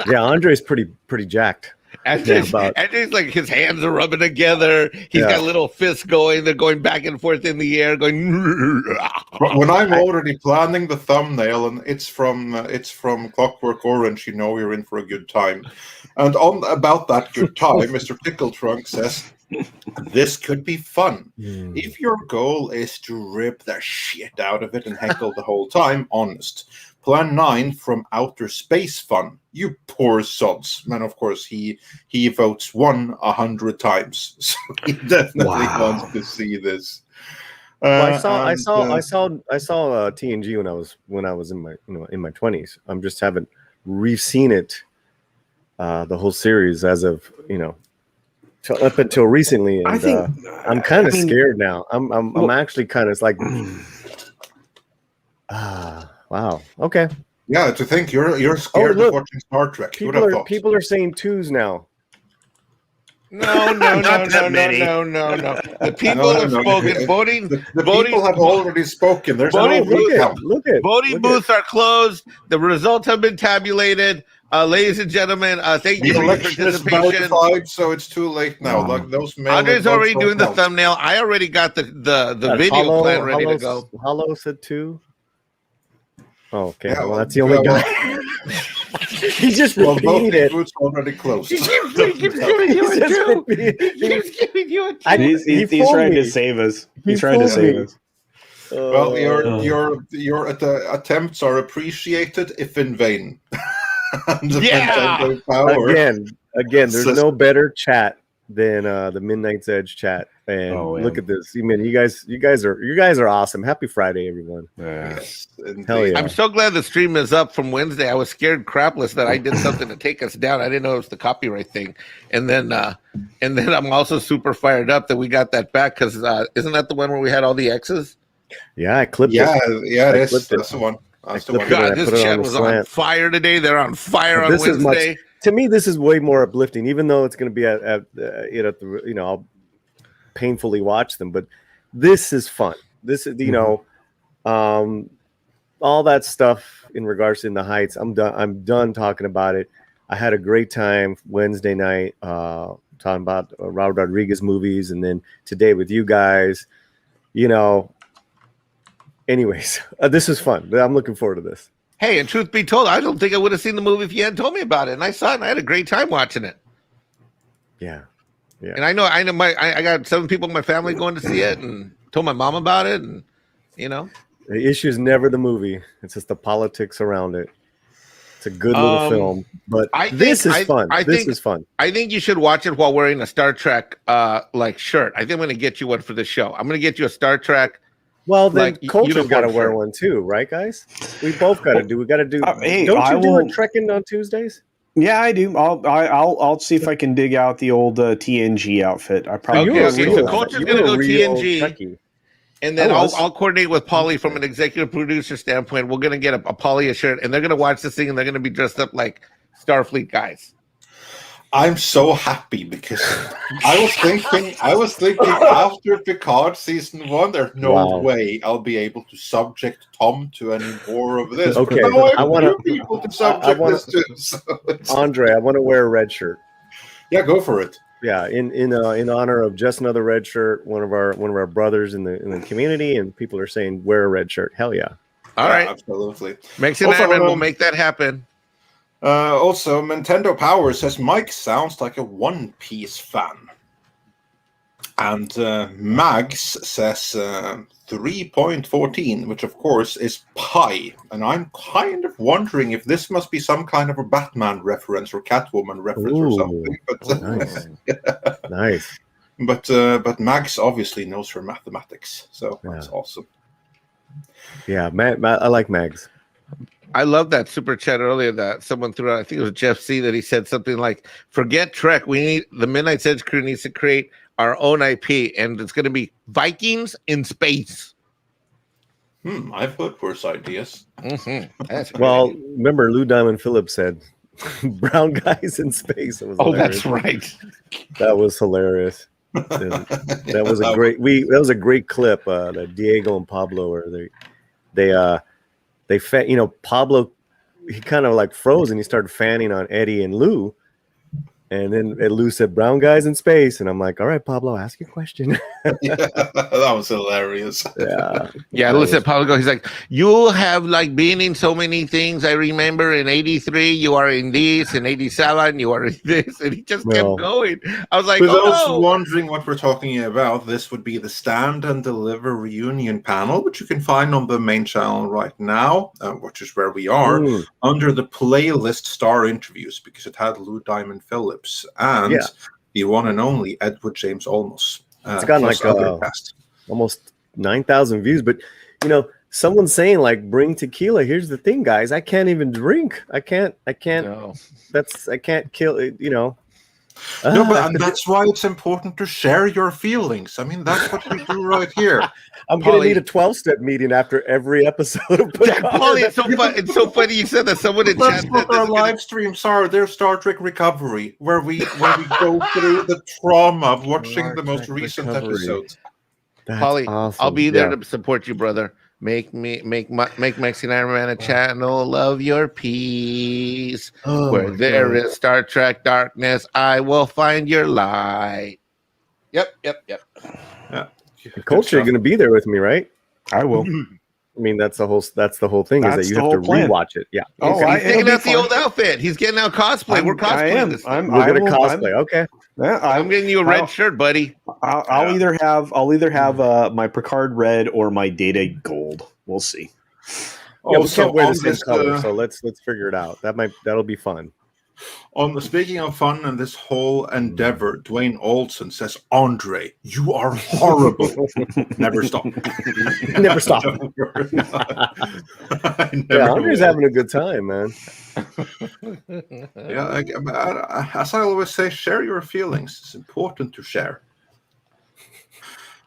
Yeah, Andre's pretty jacked.
Andre's like, his hands are rubbing together. He's got little fists going. They're going back and forth in the air, going.
When I'm already planning the thumbnail, and it's from Clockwork Orange, you're in for a good time. And on about that good time, Mr. Pickle Trunk says, this could be fun. If your goal is to rip the shit out of it and heckle the whole time, honest. Plan 9 from Outer Space fun. You poor sods. And of course, he votes 100 times. So he definitely wants to see this.
Well, I saw TNG when I was in my 20s. I'm just haven't re-seen it, the whole series as of up until recently, and I think I'm kind of scared now. I'm actually kind of like, wow, okay.
Yeah, to think you're scared of watching Star Trek.
People are saying 2s now.
No. The people have spoken.
The people have already spoken. There's
voting booths are closed. The results have been tabulated. Ladies and gentlemen, thank you for your participation.
So it's too late now. Like those
Andre's already doing the thumbnail. I already got the video plan ready to go.
Hollow said 2. Oh, okay. Yeah, well, that's the only guy. He just repeated it.
Boots already closed.
He keeps giving you a 2. He keeps giving you a 2.
He's trying to save us. He's trying to save us.
Well, your attempts are appreciated, if in vain.
Again, there's no better chat than the Midnight's Edge chat. And look at this. I mean, you guys are awesome. Happy Friday, everyone.
Yes,
hell yeah.
I'm so glad the stream is up from Wednesday. I was scared crapless that I did something to take us down. I didn't know it was the copyright thing. And then I'm also super fired up that we got that back, because isn't that the one where we had all the X's?
Yeah, I clipped it.
Yeah, it is. That's the one.
God, this chat was on fire today. They're on fire on Wednesday.
To me, this is way more uplifting, even though it's going to be at the painfully watch them. But this is fun. This is, you know, all that stuff in regards to In the Heights. I'm done talking about it. I had a great time Wednesday night talking about Robert Rodriguez movies, and then today with you guys. You know, anyways, this is fun. I'm looking forward to this.
Hey, and truth be told, I don't think I would have seen the movie if you hadn't told me about it. And I saw it, and I had a great time watching it.
Yeah.
And I know, I got 7 people in my family going to see it, and told my mom about it, and you know,
the issue is never the movie; it's just the politics around it. It's a good little film, but this is fun. This is fun.
I think you should watch it while wearing a Star Trek like shirt. I think I'm going to get you one for the show. I'm going to get you a Star Trek.
Well, then Culture's got to wear one too, right, guys? We both got to do. We got to do.
Hey,
don't you do a trekking on Tuesdays?
Yeah, I do. I'll see if I can dig out the old TNG outfit. I probably
okay. So Culture's going to go TNG.
Trekkie.
And then I'll coordinate with Polly from an executive producer standpoint. We're going to get a Polly a shirt, and they're going to watch this thing, and they're going to be dressed up like Starfleet guys.
I'm so happy because I was thinking after Picard season 1, there's no way I'll be able to subject Tom to any more of this.
Okay,
I want people to subject this to. So
Andre, I want to wear a red shirt.
Yeah, go for it.
Yeah, in honor of Just Another Red Shirt, one of our brothers in the community, and people are saying wear a red shirt. Hell yeah!
All right,
absolutely.
Makes it happen. We'll make that happen.
Also, Nintendo Power says Mike sounds like a One Piece fan, and Mags says 3.14, which of course is pi. And I'm kind of wondering if this must be some kind of a Batman reference or Catwoman reference or something. But
nice.
But Mags obviously knows her mathematics, so that's awesome.
Yeah, I like Mags.
I love that super chat earlier that someone threw out. I think it was Jeff C. that he said something like, "Forget Trek. We need the Midnight Edge crew needs to create our own IP, and it's going to be Vikings in space."
I've heard worse ideas.
Well, remember Lou Diamond Phillips said, "Brown guys in space."
That's right.
That was hilarious. That was a great. That was a great clip. That Diego and Pablo, or they Pablo, he kind of like froze and he started fanning on Eddie and Lou. And then Lou said, "Brown guys in space." And I'm like, "All right, Pablo, ask your question."
That was hilarious.
Yeah. Listen, Pablo, he's like, "You have like been in so many things. I remember in 83, you are in this, in 87, you are in this." And he just kept going. I was like,
for those wondering what we're talking about, this would be the Stand and Deliver reunion panel, which you can find on the main channel right now, which is where we are, under the playlist star interviews, because it had Lou Diamond Phillips and the one and only Edward James Olmos.
It's gotten like almost 9,000 views, but someone's saying like, "Bring tequila." Here's the thing, guys, I can't even drink. I can't I can't kill it, No,
but that's why it's important to share your feelings. I mean, that's what we do right here.
I'm going to need a 12-step meeting after every episode of
Paulie, it's so funny you said that. Someone in
That's
chat
what our live streams are. They're Star Trek Recovery, where we go through the trauma of watching the most recent episodes.
Paulie,
awesome.
I'll be there to support you, brother. Make Mexican Iron Man a channel of your peace. Where there is Star Trek darkness, I will find your light. Yep.
Yeah.
Culture, you're going to be there with me, right?
I will.
I mean, that's the whole thing, is that you have to rewatch it. Yeah.
He's taking out the old outfit. He's getting out cosplay. We're cosplaying this.
We're going to cosplay. Okay.
Yeah,
I'm getting you a red shirt, buddy.
I'll either have my Picard red or my Data gold. We'll see.
Yeah, we can't wear the same color, so let's figure it out. That'll be fun.
Speaking of fun and this whole endeavor, Dwayne Olson says, "Andre, you are horrible." Never stop.
Never stop. Andre's having a good time, man.
As I always say, share your feelings. It's important to share.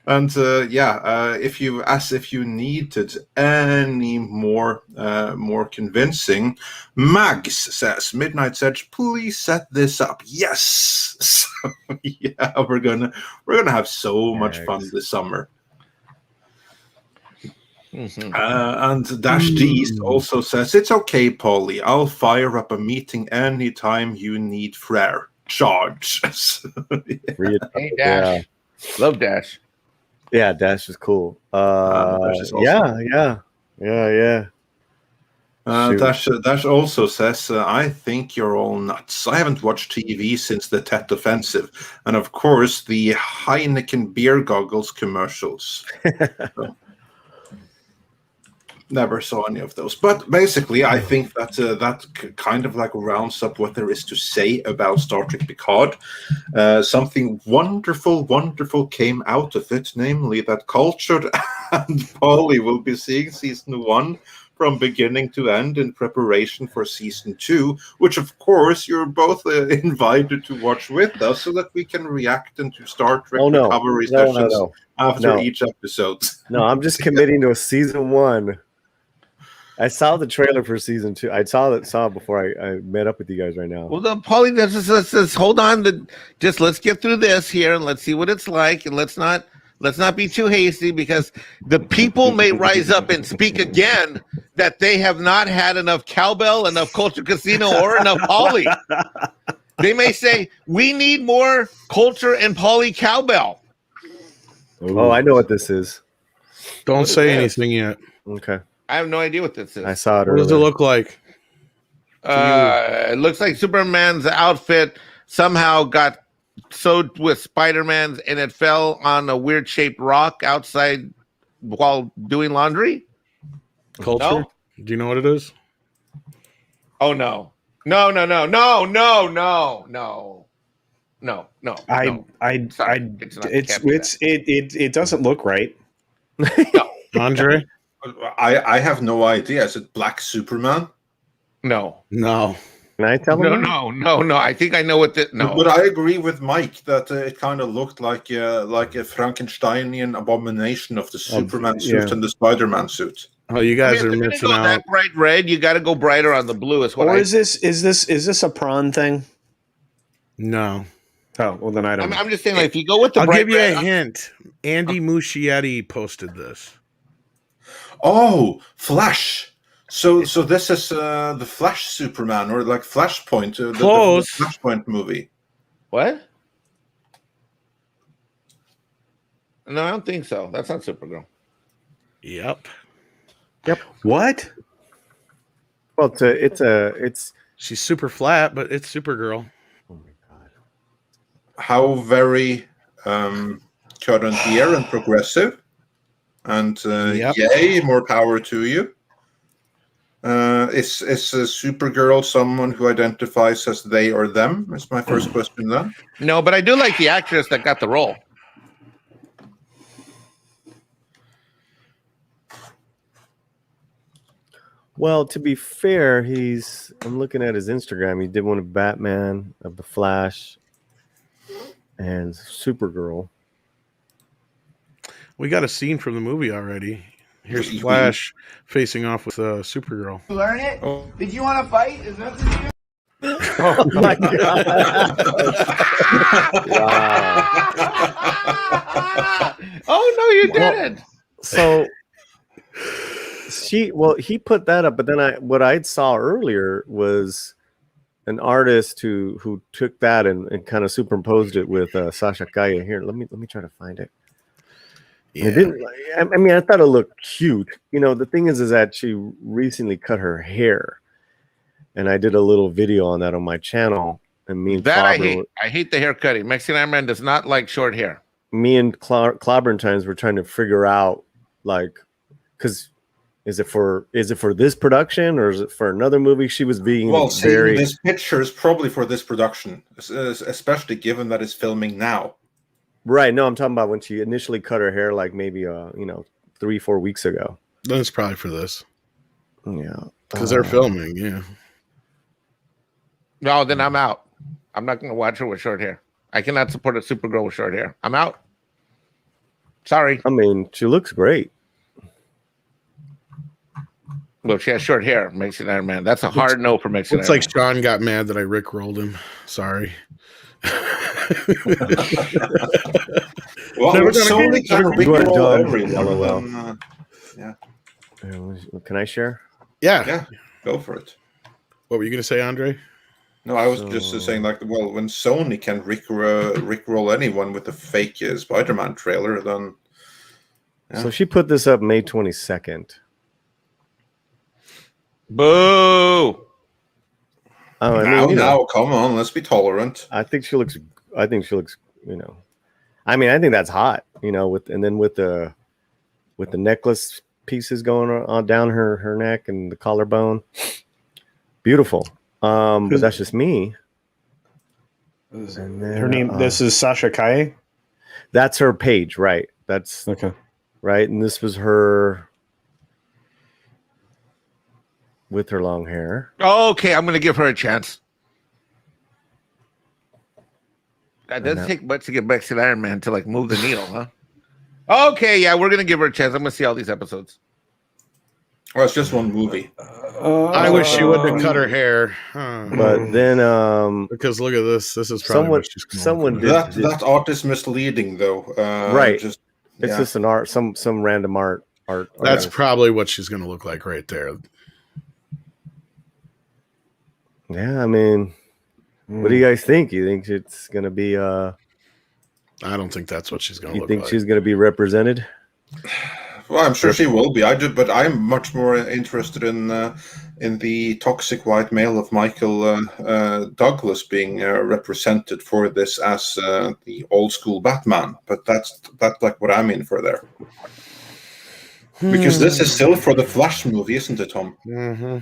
And if you needed any more convincing, Mags says, Midnight's Edge, please set this up. Yes. So, yeah, we're gonna have so much fun this summer.
Mhm.
And Dash D's also says, it's okay, Polly. I'll fire up a meeting anytime you need Frere. Charge.
Hey, Dash. Love Dash.
Yeah, Dash is cool.
Dash is awesome.
Yeah.
Dash also says, I think you're all nuts. I haven't watched TV since the Tet Offensive. And of course, the Heineken beer goggles commercials. So, never saw any of those. But basically, I think that kind of like rounds up what there is to say about Star Trek Picard. Something wonderful came out of it, namely that Cultured and Polly will be seeing season 1 from beginning to end in preparation for season 2, which of course you're both invited to watch with us so that we can react into Star Trek recovery sessions after each episode.
No, I'm just committing to a season 1. I saw the trailer for season 2. I saw it before I met up with you guys right now.
Well, Paulie, let's hold on. Let's get through this here and let's see what it's like, and let's not be too hasty, because the people may rise up and speak again that they have not had enough cowbell, enough Culture Casino, or enough Paulie. They may say we need more Culture and Paulie cowbell.
Oh, I know what this is.
Don't say anything yet.
Okay.
I have no idea what this is.
I saw it.
What does it look like?
It looks like Superman's outfit somehow got sewed with Spider-Man's, and it fell on a weird shaped rock outside while doing laundry.
Culture?
No?
Do you know what it is?
Oh no.
It doesn't look right.
No.
Andre?
I have no idea. Is it Black Superman?
No.
No.
Can I tell him?
No. I think I know what this. No.
But I agree with Mike that it kind of looked like a Frankensteinian abomination of the Superman suit and the Spider-Man suit.
Oh, you guys are missing out.
That bright red, you got to go brighter on the blue.
Is this a prawn thing?
No.
Oh, well then I don't.
I'm just saying, like, if you go with the
I'll
bright
give you
red,
a hint. Andy Muschietti posted this.
Oh, Flash. So this is the Flash Superman, or like Flashpoint, the Flashpoint movie.
What? No, I don't think so. That's not Supergirl.
Yep.
What?
Well, it's
she's super flat, but it's Supergirl.
Oh my god!
How very current year and progressive, and yay, more power to you. Is Supergirl someone who identifies as they or them? Is my first question then.
No, but I do like the actress that got the role.
Well, to be fair, I'm looking at his Instagram. He did one of Batman, of the Flash, and Supergirl.
We got a scene from the movie already. Here's Flash facing off with Supergirl.
Learn it? Oh. Did you want to fight? Is that the deal?
Oh my god!
Wow! Oh no, you didn't.
So he put that up, but then what I saw earlier was an artist who took that and kind of superimposed it with Sasha Kaya. Here, let me try to find it. Yeah. I thought it looked cute. You know, the thing is that she recently cut her hair, and I did a little video on that on my channel. And me and
I hate the hair cutting. Mexican Iron Man does not like short hair.
Me and Clobbertimes were trying to figure out, like, because is it for this production or is it for another movie? She was being
this picture is probably for this production, especially given that it's filming now.
Right. No, I'm talking about when she initially cut her hair, like maybe 3-4 weeks ago.
That's probably for this.
Yeah,
because they're filming. Yeah.
No, then I'm out. I'm not going to watch her with short hair. I cannot support a Supergirl with short hair. I'm out. Sorry.
I mean, she looks great.
Well, she has short hair. Makes it Iron Man. That's a hard no for Mexican
Looks
Iron
like Sean got mad that I rickrolled him. Sorry.
Well,
Never
it's
gonna
only
get it.
kind of
Go ahead,
rickroll
Tom.
everyone.
LOL.
then, yeah,
Can I share?
Yeah.
yeah, go for it.
What were you going to say, Andre?
No, I was just saying, like, well, when Sony can rickroll anyone with a fake Spider-Man trailer, then
So she put this up May 22nd.
Boo!
Oh, I mean,
now, come on, let's be tolerant.
I think she looks. I mean, I think that's hot. With the necklace pieces going on down her neck and the collarbone, beautiful. But that's just me. And then,
Her name. This is Sasha Kaye.
That's her page, right? That's
Okay.
right. And this was her with her long hair.
Okay, I'm going to give her a chance. That doesn't take much to get Mexican Iron Man to like move the needle, huh? Okay, yeah, we're going to give her a chance. I'm going to see all these episodes.
Well, it's just one movie.
I wish she wouldn't have cut her hair.
But then,
because look at this. This is probably what she's
someone did
That art is misleading, though.
right. It's just an art, some random art.
That's probably what she's going to look like right there.
Yeah, I mean, what do you guys think? You think it's going to be?
I don't think that's what she's going to look
like. You think she's going to be represented?
Well, I'm sure she will be. But I'm much more interested in the toxic white male of Michael Douglas being represented for this as the old school Batman. But that's like what I'm in for there. Because this is still for the Flash movie, isn't it, Tom?
Mm-hmm.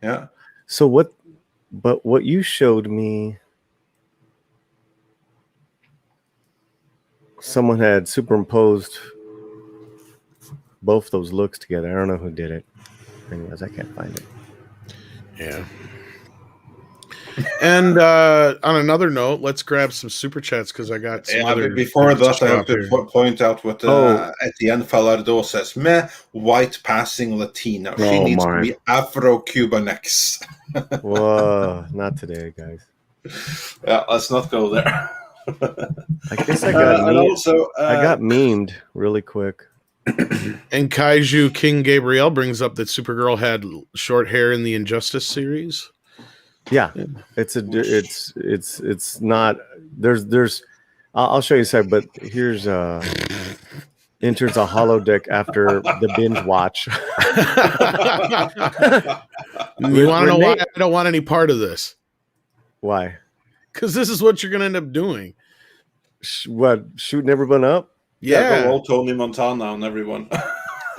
Yeah.
So what? But what you showed me, someone had superimposed both those looks together. I don't know who did it. Anyways, I can't find it.
Yeah. And on another note, let's grab some super chats because I got some other.
Before that, I have to point out what Etienne Falardeau says. Meh, white passing Latino. She needs to be Afro-Cubanex.
Whoa, not today, guys.
Yeah, let's not go there.
I guess I got I got memed really quick.
And Kaiju King Gabriel brings up that Supergirl had short hair in the Injustice series.
Yeah, it's not. There's. I'll show you a sec, but here's enters a holodeck after the binge watch.
You want to know why I don't want any part of this?
Why?
Because this is what you're going to end up doing.
What, shooting everyone up?
Yeah, go all Tony Montana on everyone.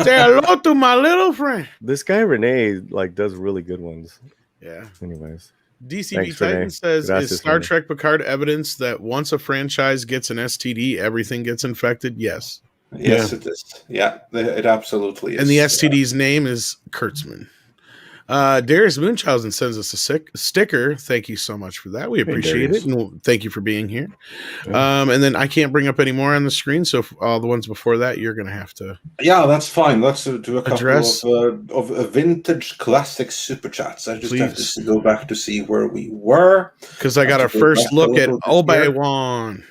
Say hello to my little friend.
This guy Renee does really good ones.
Yeah.
Anyways.
DCB Titan says, is Star Trek Picard evidence that once a franchise gets an STD, everything gets infected? Yes.
Yes, it is. Yeah, it absolutely is.
And the STD's name is Kurtzman. Darius Munchausen sends us a sticker. Thank you so much for that. We appreciate it. And thank you for being here. And then I can't bring up any more on the screen. So all the ones before that, you're going to have to.
Yeah, that's fine. Let's do a couple of vintage classic super chats. I just have to go back to see where we were.
Because I got a first look at Obi-Wan.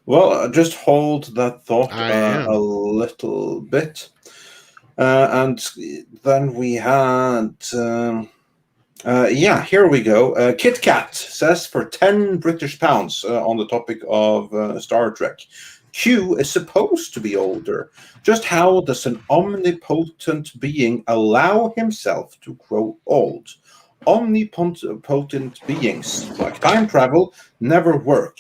Well, just hold that thought a little bit. And then we had, here we go. Kit Kat says for 10 British pounds on the topic of Star Trek. Q is supposed to be older. Just how does an omnipotent being allow himself to grow old? Omnipotent beings, like time travel, never work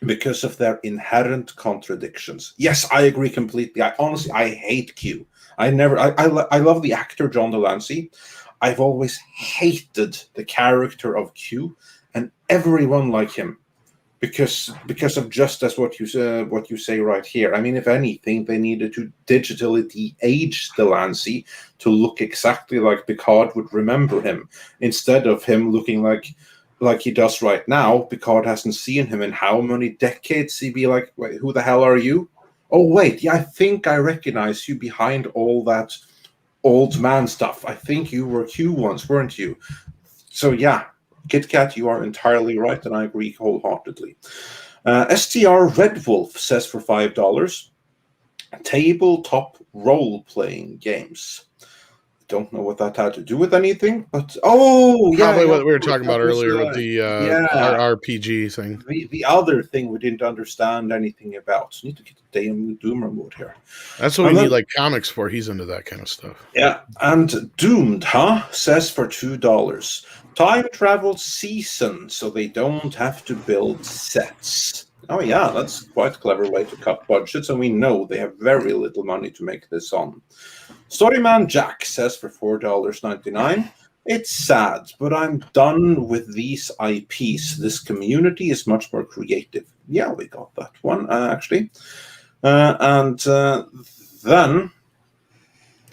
because of their inherent contradictions. Yes, I agree completely. I hate Q. I love the actor John Delancey. I've always hated the character of Q and everyone like him because of just as what you say right here. I mean, if anything, they needed to digitally de-age Delancey to look exactly like Picard would remember him, instead of him looking like he does right now. Picard hasn't seen him in how many decades? He'd be like, wait, who the hell are you? Oh, wait, yeah, I think I recognize you behind all that old man stuff. I think you were Q once, weren't you? So, yeah, Kit Kat, you are entirely right, and I agree wholeheartedly. STR Red Wolf says for $5, tabletop role-playing games. Don't know what that had to do with anything, but
Probably what we were
of course,
talking about
that was,
earlier with the RPG thing.
the other thing we didn't understand anything about. Need to get the damn Doomer mode here.
That's what we need like comics for. He's into that kind of stuff.
Yeah, and Doomed, says for $2. Time travel season, so they don't have to build sets. Oh yeah, that's quite a clever way to cut budgets, and we know they have very little money to make this on. Storyman Jack says for $4.99, it's sad, but I'm done with these IPs. This community is much more creative. Yeah, we got that one, actually. And then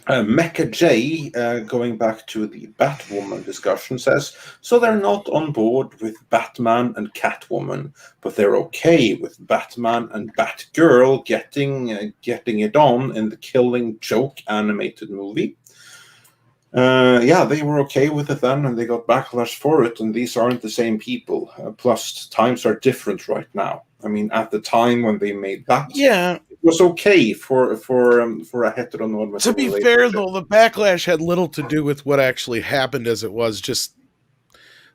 Mecha J, going back to the Batwoman discussion, says, so they're not on board with Batman and Catwoman, but they're okay with Batman and Batgirl getting it on in the Killing Joke animated movie. Yeah, they were okay with it then, and they got backlash for it, and these aren't the same people. Plus, times are different right now. I mean, at the time when they made that,
yeah,
it was okay for a heteronormative.
To be fair, though, the backlash had little to do with what actually happened, as it was just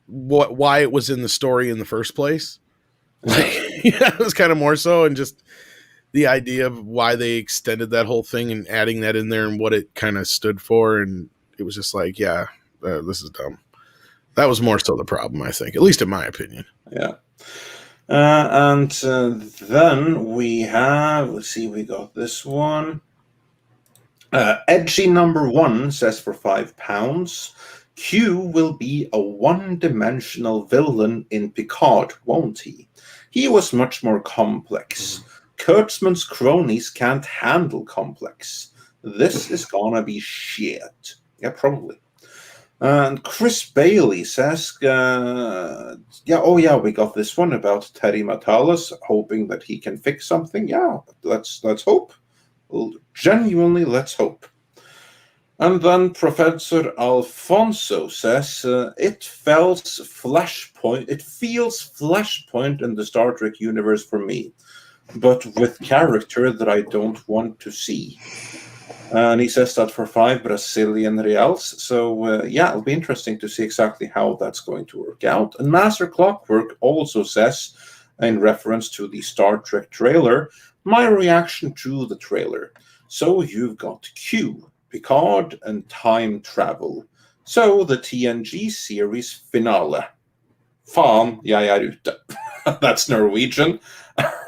why it was in the story in the first place. Like, yeah, it was kind of more so, and just the idea of why they extended that whole thing and adding that in there and what it kind of stood for, and it was just like, yeah, this is dumb. That was more so the problem, I think, at least in my opinion.
Yeah. And then we have, let's see, we got this one. Edgy number 1 says for £5, Q will be a one-dimensional villain in Picard, won't he? He was much more complex. Kurtzman's cronies can't handle complex. This is gonna be shit. Yeah, probably. And Chris Bailey says, we got this one about Terry Matalas, hoping that he can fix something. Yeah, let's hope. Genuinely, let's hope. And then Professor Alfonso says, it feels Flashpoint in the Star Trek universe for me, but with character that I don't want to see. And he says that for 5 Brazilian reals. So, it'll be interesting to see exactly how that's going to work out. And Master Clockwork also says, in reference to the Star Trek trailer, my reaction to the trailer. So you've got Q, Picard, and time travel. So the TNG series finale. Fan, jeg ute. That's Norwegian.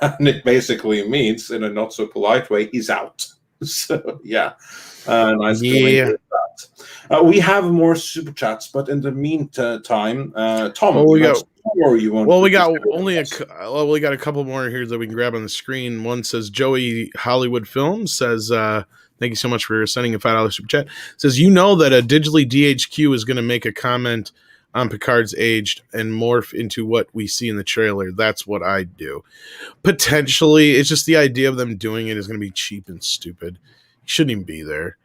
And it basically means, in a not so polite way, he's out. So, yeah. Nice
yeah.
That. We have more super chats, but in the meantime, Tom,
we got a couple more here that we can grab on the screen. One says Joey Hollywood Films says, thank you so much for sending a $5 super chat. Says, you know that a digitally DHQ is going to make a comment on Picard's aged and morph into what we see in the trailer. That's what I'd do. Potentially, it's just the idea of them doing it is going to be cheap and stupid. He shouldn't even be there.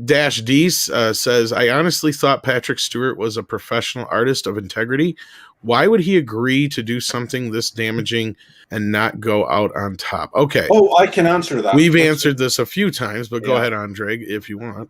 Dash D says, I honestly thought Patrick Stewart was a professional artist of integrity. Why would he agree to do something this damaging and not go out on top? Okay.
Oh, I can answer that.
We've answered this a few times, but go ahead, Andre, if you want.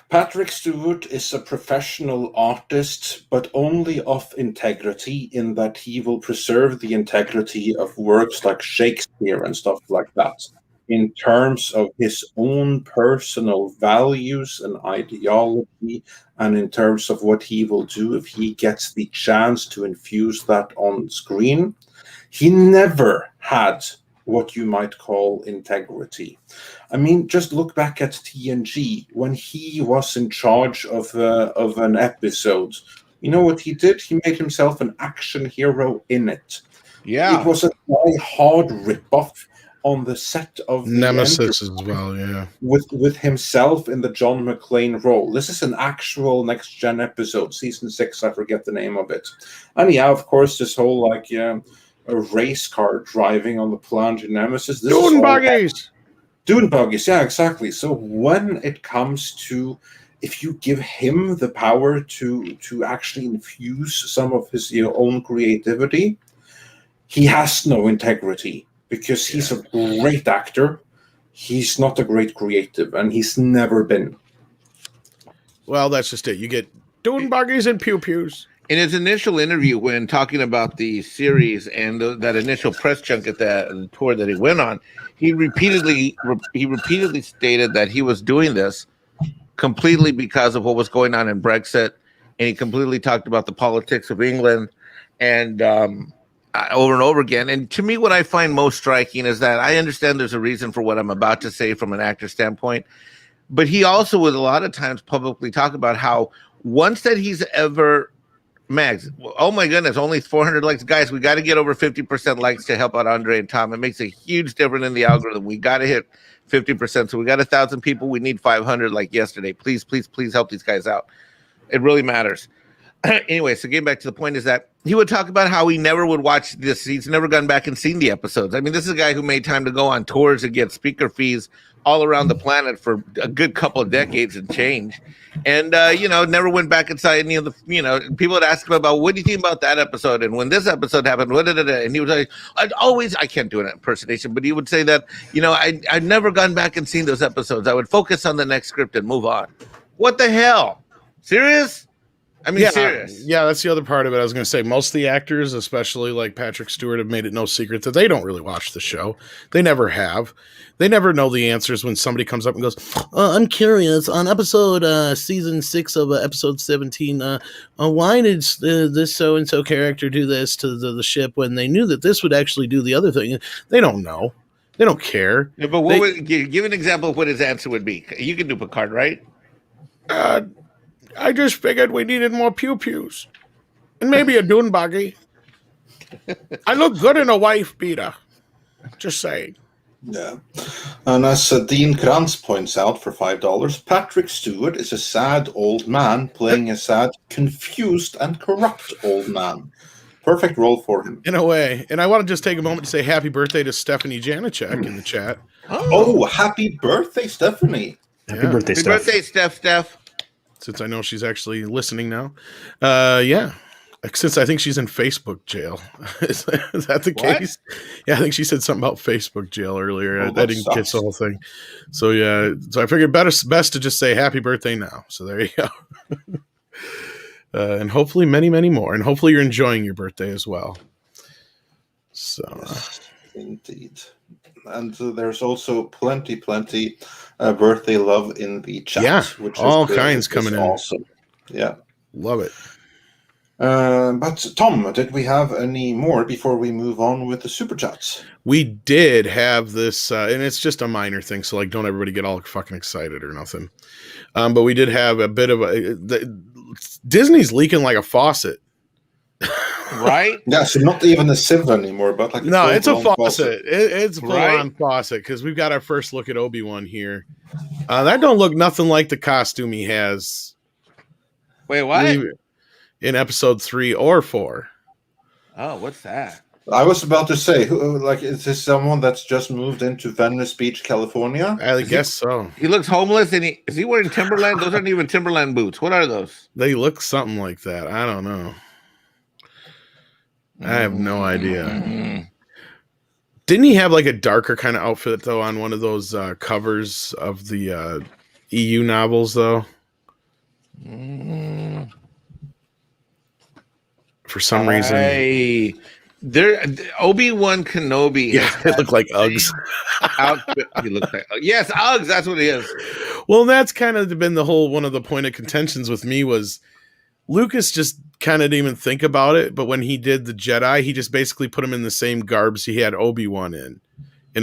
Patrick Stewart is a professional artist, but only of integrity, in that he will preserve the integrity of works like Shakespeare and stuff like that. In terms of his own personal values and ideology, and in terms of what he will do if he gets the chance to infuse that on screen, he never had what you might call integrity. I mean, just look back at TNG when he was in charge of an episode. You know what he did? He made himself an action hero in it.
Yeah,
it was a hard ripoff on the set of
Nemesis as well. Yeah,
with himself in the John McClane role. This is an actual Next Gen episode, season 6. I forget the name of it. And yeah, of course, this whole a race car driving on the planet Nemesis. This
Dune
is all
buggies.
Dune buggies, yeah, exactly. So when it comes to, if you give him the power to actually infuse some of his own creativity, he has no integrity because he's a great actor. He's not a great creative, and he's never been.
Well, that's just it. You get Dune buggies and pew pews.
In his initial interview, when talking about the series and that initial press chunk at the tour that he went on, he repeatedly stated that he was doing this completely because of what was going on in Brexit, and he completely talked about the politics of England, and over and over again. And to me, what I find most striking is that I understand there's a reason for what I'm about to say from an actor standpoint, but he also would a lot of times publicly talk about how once that he's ever Mags, oh my goodness, only 400 likes. Guys, we got to get over 50% likes to help out Andre and Tom. It makes a huge difference in the algorithm. We got to hit 50%. So we got 1,000 people. We need 500 like yesterday. Please, please, please help these guys out. It really matters. Anyway, so getting back to the point is that he would talk about how he never would watch this. He's never gone back and seen the episodes. I mean, this is a guy who made time to go on tours and get speaker fees all around the planet for a good couple of decades and change. And, never went back inside any of the, people would ask him about, what do you think about that episode? And when this episode happened, and he was like, I can't do an impersonation, but he would say that, I'd never gone back and seen those episodes. I would focus on the next script and move on. What the hell? Serious? I mean, serious.
Yeah, that's the other part of it. I was going to say, most of the actors, especially like Patrick Stewart, have made it no secret that they don't really watch the show. They never have. They never know the answers when somebody comes up and goes, I'm curious, on season 6 of episode 17, why did this so-and-so character do this to the ship when they knew that this would actually do the other thing? They don't know. They don't care.
Yeah, but give an example of what his answer would be. You can do Picard, right?
I just figured we needed more pew-pews. And maybe a dune buggy. I look good in a wife beater. Just saying.
Yeah. And as Dean Krantz points out for $5, Patrick Stewart is a sad old man playing a sad, confused, and corrupt old man. Perfect role for him.
In a way. And I want to just take a moment to say happy birthday to Stephanie Janicek in the chat.
Oh, happy birthday, Stephanie.
Happy birthday,
Happy
Steph.
birthday, Steph.
Since I know she's actually listening now. Yeah. Since I think she's in Facebook jail. Is that the case? Yeah, I think she said something about Facebook jail earlier. I didn't get the whole thing. So, yeah. So I figured best to just say happy birthday now. So there you go. And hopefully many, many more. And hopefully you're enjoying your birthday as well. So.
Yes, indeed. And there's also plenty birthday love in the chat.
Yeah,
which
all kinds coming in.
Awesome. Yeah.
Love it.
But Tom, did we have any more before we move on with the super chats?
We did have this, and it's just a minor thing, so like don't everybody get all fucking excited or nothing. But we did have a bit of Disney's leaking like a faucet.
Right?
Yeah, so not even a sieve anymore, but like
it's a faucet. It's full on faucet because we've got our first look at Obi-Wan here. That don't look nothing like the costume he has.
Wait, what?
In episode 3 or 4.
Oh, what's that?
I was about to say, is this someone that's just moved into Venice Beach, California?
I guess so.
He looks homeless, and is he wearing Timberland? Those aren't even Timberland boots. What are those?
They look something like that. I don't know. I have no idea.
Mm-hmm.
Didn't he have like a darker kind of outfit though on one of those covers of the EU novels though? For some reason,
Obi-Wan Kenobi.
Yeah, they look like Uggs.
Outfit. He looks like yes, Uggs. That's what he is.
Well, that's kind of been the whole one of the point of contentions with me was Lucas just kind of didn't even think about it, but when he did the Jedi, he just basically put him in the same garbs he had Obi-Wan in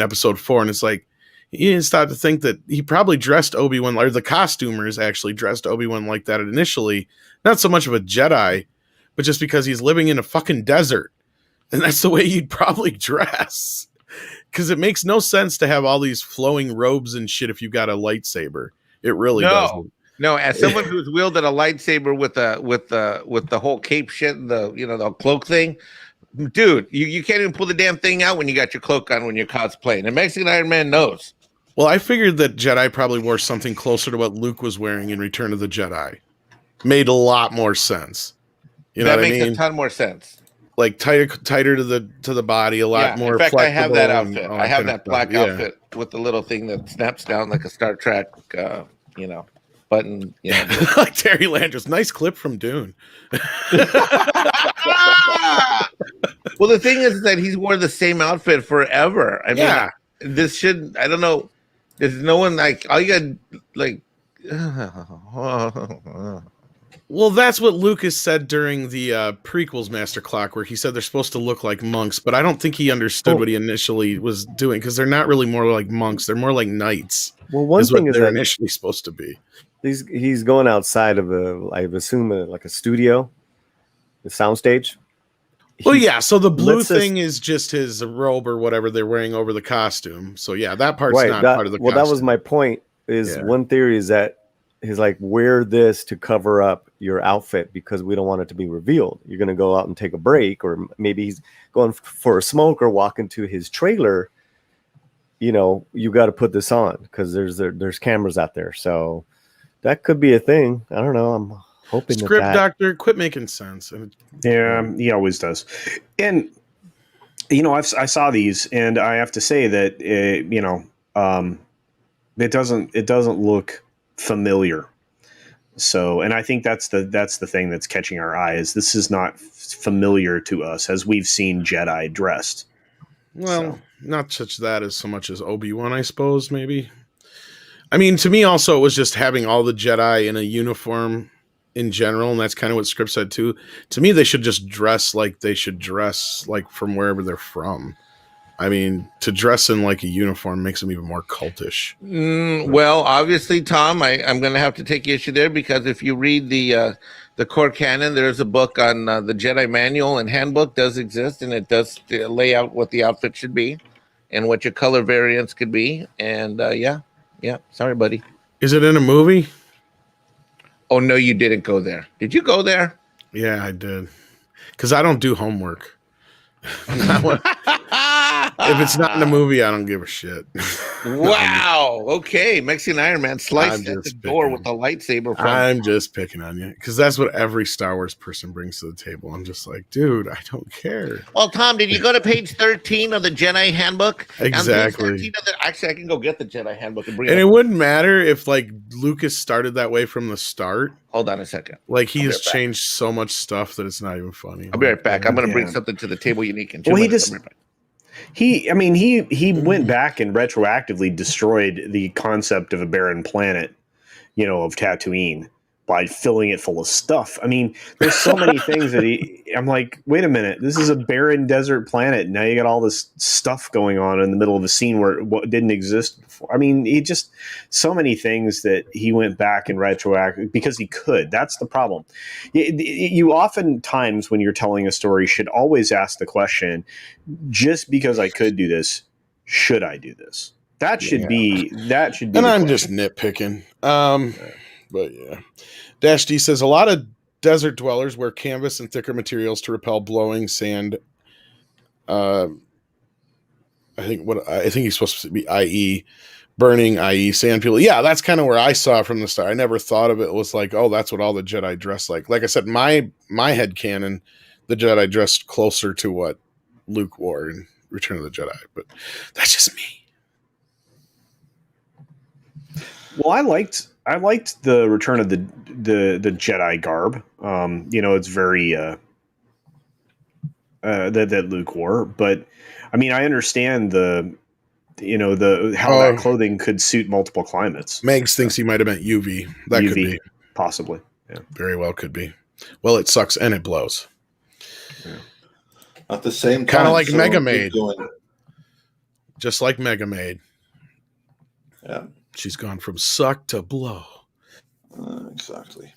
episode 4, and it's like he didn't start to think that he probably dressed Obi-Wan, or the costumers actually dressed Obi-Wan like that initially, not so much of a Jedi, but just because he's living in a fucking desert, and that's the way you'd probably dress, because it makes no sense to have all these flowing robes and shit if you've got a lightsaber. It really doesn't.
No, as someone who's wielded a lightsaber with the whole cape shit, the cloak thing, dude, you can't even pull the damn thing out when you got your cloak on when you're cosplaying. And Mexican Iron Man knows.
Well, I figured that Jedi probably wore something closer to what Luke was wearing in Return of the Jedi. Made a lot more sense. You know
that
what
makes
I mean?
a ton more sense.
Like tighter to the body, a lot more.
In fact, I have that
flexible
outfit.
and all
I have
kind of
that
stuff.
black
Yeah.
outfit with the little thing that snaps down like a Star Trek, button.
Like Terry Landris. Nice clip from Dune.
Well, the thing is that he's worn the same outfit forever. I
Yeah.
mean, this should. I don't know. There's no one like all you got like.
Well, that's what Lucas said during the prequels, Master Clockwork. He said they're supposed to look like monks, but I don't think he understood what he initially was doing because they're not really more like monks. They're more like knights.
Well, one thing is
they're
that
initially supposed to be.
he's going outside of I assume like a studio, the soundstage.
Well, yeah. So the blue
Let's just-
thing is just his robe or whatever they're wearing over the costume. So yeah, that part's
Right.
not part of the
Well,
costume.
that was my point. Is
Yeah.
one theory is that he's like, wear this to cover up your outfit because we don't want it to be revealed. You're going to go out and take a break, or maybe he's going for a smoke or walk into his trailer. You got to put this on because there's cameras out there. So that could be a thing. I don't know. I'm hoping
Script
that.
doctor, quit making sense. And
Yeah, he always does. And I saw these, and I have to say that it doesn't look familiar. So, and I think that's the thing that's catching our eye is this is not familiar to us as we've seen Jedi dressed.
well, not such that as so much as Obi-Wan, I suppose, maybe. I mean, to me also, it was just having all the Jedi in a uniform in general, and that's kind of what Script said too. To me, they should just dress like they should dress like from wherever they're from. I mean, to dress in like a uniform makes them even more cultish.
Well, obviously, Tom, I'm going to have to take issue there because if you read the core canon, there's a book on the Jedi manual and handbook does exist, and it does lay out what the outfit should be and what your color variants could be. And yeah, sorry, buddy.
Is it in a movie?
Oh, no, you didn't go there. Did you go there?
Yeah, I did. Because I don't do homework. If it's not in a movie, I don't give a shit.
Wow. Okay. Mexican Iron Man sliced
I'm
at the
just
door
picking.
with a lightsaber.
I'm just picking on you because that's what every Star Wars person brings to the table. I'm just like, dude, I don't care.
Well, Tom, did you go to page 13 of the Jedi handbook?
Exactly.
On page 13 of actually, I can go get the Jedi handbook and bring
And
it
it
up.
wouldn't matter if like Lucas started that way from the start.
Hold on a second.
Like he
I'll be
has
right back.
changed so much stuff that it's not even funny.
I'll be right back. I'm going to bring
Yeah.
something to the table unique in 2
Well, he
minutes.
just-
I'll be right back.
He went back and retroactively destroyed the concept of a barren planet, of Tatooine by filling it full of stuff. I mean, there's so many things that I'm like, wait a minute, this is a barren desert planet. Now you got all this stuff going on in the middle of a scene where what didn't exist before. I mean, he just so many things that he went back and retroactive because he could. That's the problem. You oftentimes, when you're telling a story, should always ask the question, just because I could do this, should I do this? That should be.
And
the
I'm
question.
just nitpicking. But yeah. Dash D says a lot of desert dwellers wear canvas and thicker materials to repel blowing sand. I think he's supposed to be i.e. burning, i.e. sand people. Yeah, that's kind of where I saw it from the start. I never thought of it was like, oh, that's what all the Jedi dress like. Like I said, my head canon, the Jedi dressed closer to what Luke wore in Return of the Jedi, but that's just me.
Well, I liked the return of the Jedi garb. It's very that Luke wore, but I mean, I understand how that clothing could suit multiple climates.
Megs thinks he might have meant UV. That could be.
Possibly. Yeah.
Very well could be. Well, it sucks and it blows.
At the same time,
Kind of like
so
Mega
keep
Maid.
going.
Just like Mega Maid.
Yeah,
She's gone from suck to blow.
exactly.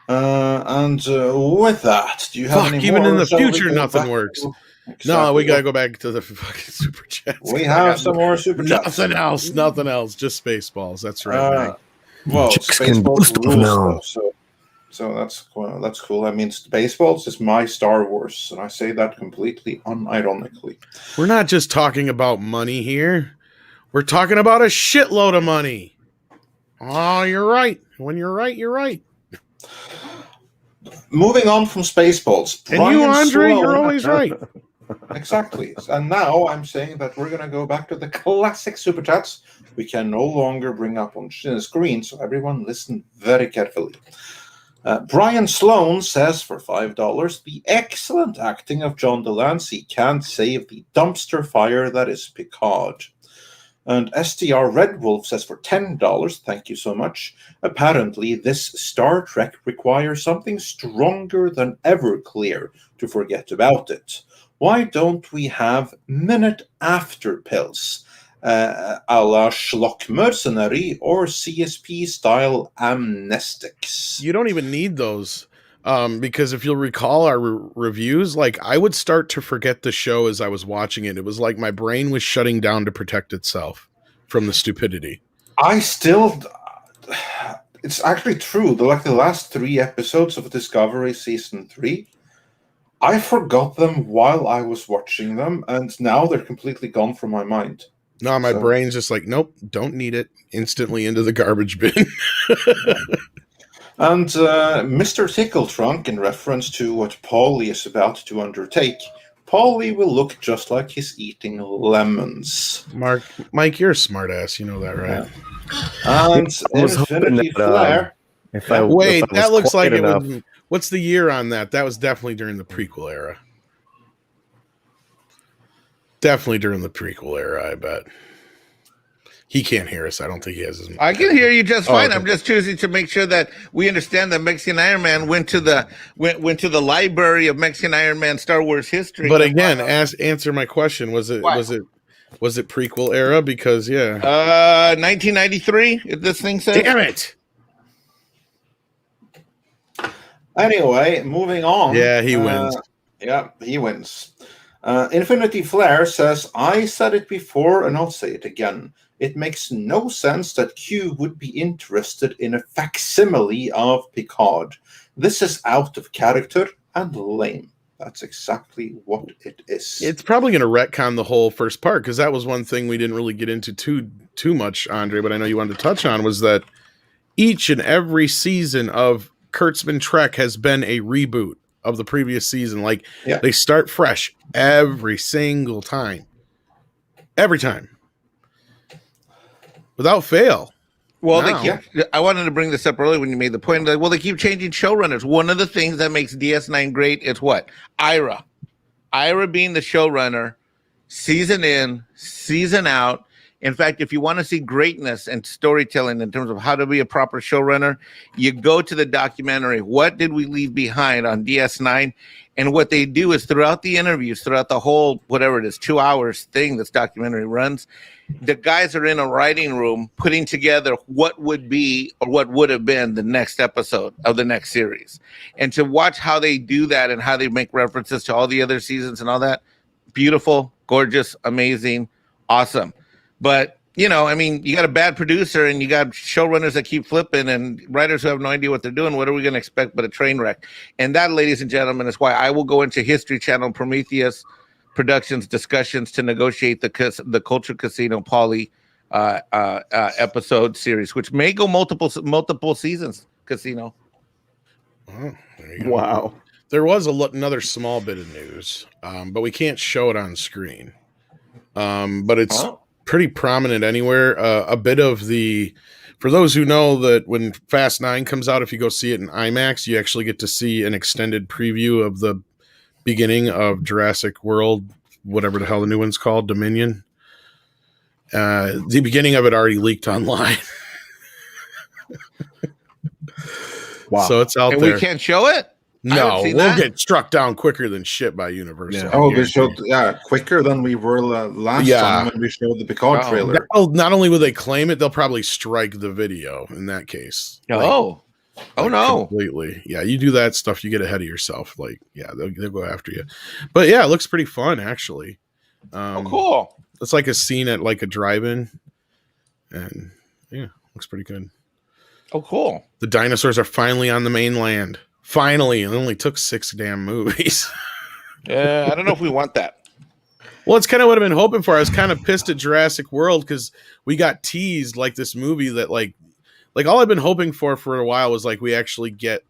And with that, do you have
Fuck,
any
even
more?
in the
Shall we
future,
go
nothing
back
works.
to-
No,
Exactly.
we gotta go back to the fucking super chats.
We have some more super chats.
Nothing else. Just Spaceballs. That's right. Meg.
Well,
Chicks can
Spaceballs
boost them
rules,
now.
though, so So that's cool. That means Baseballs is my Star Wars, and I say that completely unironically.
We're not just talking about money here. We're talking about a shitload of money. Oh, you're right. When you're right, you're right.
Moving on from Spaceballs.
And you, Andre, you're always right.
Exactly. And now I'm saying that we're going to go back to the classic Super Chats we can no longer bring up on the screen, so everyone listen very carefully. Brian Sloan says for $5, the excellent acting of John Delancey can't save the dumpster fire that is Picard. And STR Red Wolf says for $10, thank you so much. Apparently, this Star Trek requires something stronger than Everclear to forget about it. Why don't we have minute after pills? A la Schlock Mercenary or CSP style amnestics.
You don't even need those. Because if you'll recall our reviews, like I would start to forget the show as I was watching it. It was like my brain was shutting down to protect itself from the stupidity.
It's actually true. The last 3 episodes of Discovery Season 3, I forgot them while I was watching them, and now they're completely gone from my mind.
No, my brain's just like, nope, don't need it. Instantly into the garbage bin.
And Mr. Tickletrunk, in reference to what Paulie is about to undertake, Paulie will look just like he's eating lemons.
Mike, you're a smart ass. You know that, right?
Yeah. And Infinity Flare.
That looks like it would. What's the year on that? That was definitely during the prequel era. Definitely during the prequel era, I bet. He can't hear us. I don't think he has his.
I can hear you just fine.
Okay.
I'm just choosing to make sure that we understand that Mexican Iron Man went to the library of Mexican Iron Man Star Wars history.
But again, answer my question. Was it prequel era? Because
1993. This thing says.
Damn it!
Anyway, moving on.
Yeah, he wins.
Yeah, he wins. Infinity Flare says, I said it before and I'll say it again. It makes no sense that Q would be interested in a facsimile of Picard. This is out of character and lame. That's exactly what it is.
It's probably going to retcon the whole first part, because that was one thing we didn't really get into too much, Andre, but I know you wanted to touch on, was that each and every season of Kurtzman Trek has been a reboot of the previous season. Like, They start fresh every single time. Every time. Without fail.
Well, I wanted to bring this up earlier when you made the point. Like, well, they keep changing showrunners. One of the things that makes DS9 great is what? Ira. Ira being the showrunner, season in, season out. In fact, if you want to see greatness and storytelling in terms of how to be a proper showrunner, you go to the documentary, What Did We Leave Behind on DS9? And what they do is throughout the interviews, throughout the whole, whatever it is, 2 hours thing this documentary runs, the guys are in a writing room putting together what would be or what would have been the next episode of the next series. And to watch how they do that and how they make references to all the other seasons and all that, beautiful, gorgeous, amazing, awesome. But, you know, I mean, you got a bad producer and you got showrunners that keep flipping and writers who have no idea what they're doing. What are we going to expect but a train wreck? And that, ladies and gentlemen, is why I will go into History Channel Prometheus Productions discussions to negotiate the Culture Casino Paulie episode series, which may go multiple seasons. Casino.
Oh, there you go.
Wow.
There was another small bit of news, but we can't show it on screen. But it's pretty prominent anywhere. A bit of for those who know that when Fast 9 comes out, if you go see it in IMAX, you actually get to see an extended preview of the beginning of Jurassic World, whatever the hell the new one's called, Dominion. The beginning of it already leaked online.
Wow.
So it's out
and
there.
We can't show it?
No, we'll get struck down quicker than shit by Universal.
Yeah.
Oh, they showed quicker than we were last time when we showed the Picard trailer.
Not only will they claim it, they'll probably strike the video in that case.
No. No.
Completely. Yeah, you do that stuff, you get ahead of yourself. Like, yeah, they'll go after you. But yeah, it looks pretty fun, actually.
Cool.
It's like a scene at like a drive-in. And yeah, looks pretty good.
Oh, cool.
The dinosaurs are finally on the mainland. Finally. It only took 6 damn movies.
Yeah, I don't know if we want that.
Well, it's kind of what I've been hoping for. I was kind of pissed at Jurassic World because we got teased like this movie that like all I've been hoping for a while was like we actually get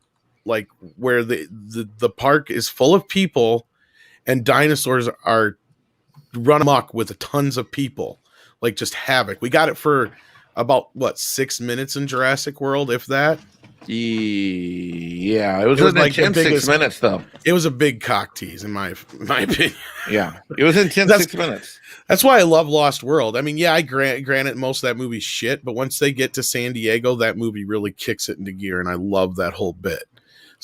like where the park is full of people and dinosaurs are run amok with tons of people, like just havoc. We got it for about 6 minutes in Jurassic World, if that.
Yeah, it was
It was
an
like the
intense
biggest-
6 minutes, though.
It was a big cock tease in my opinion.
Yeah, it was intense
That's-
6 minutes.
That's why I love Lost World. I mean, yeah, I granted most of that movie shit, but once they get to San Diego, that movie really kicks it into gear, and I love that whole bit.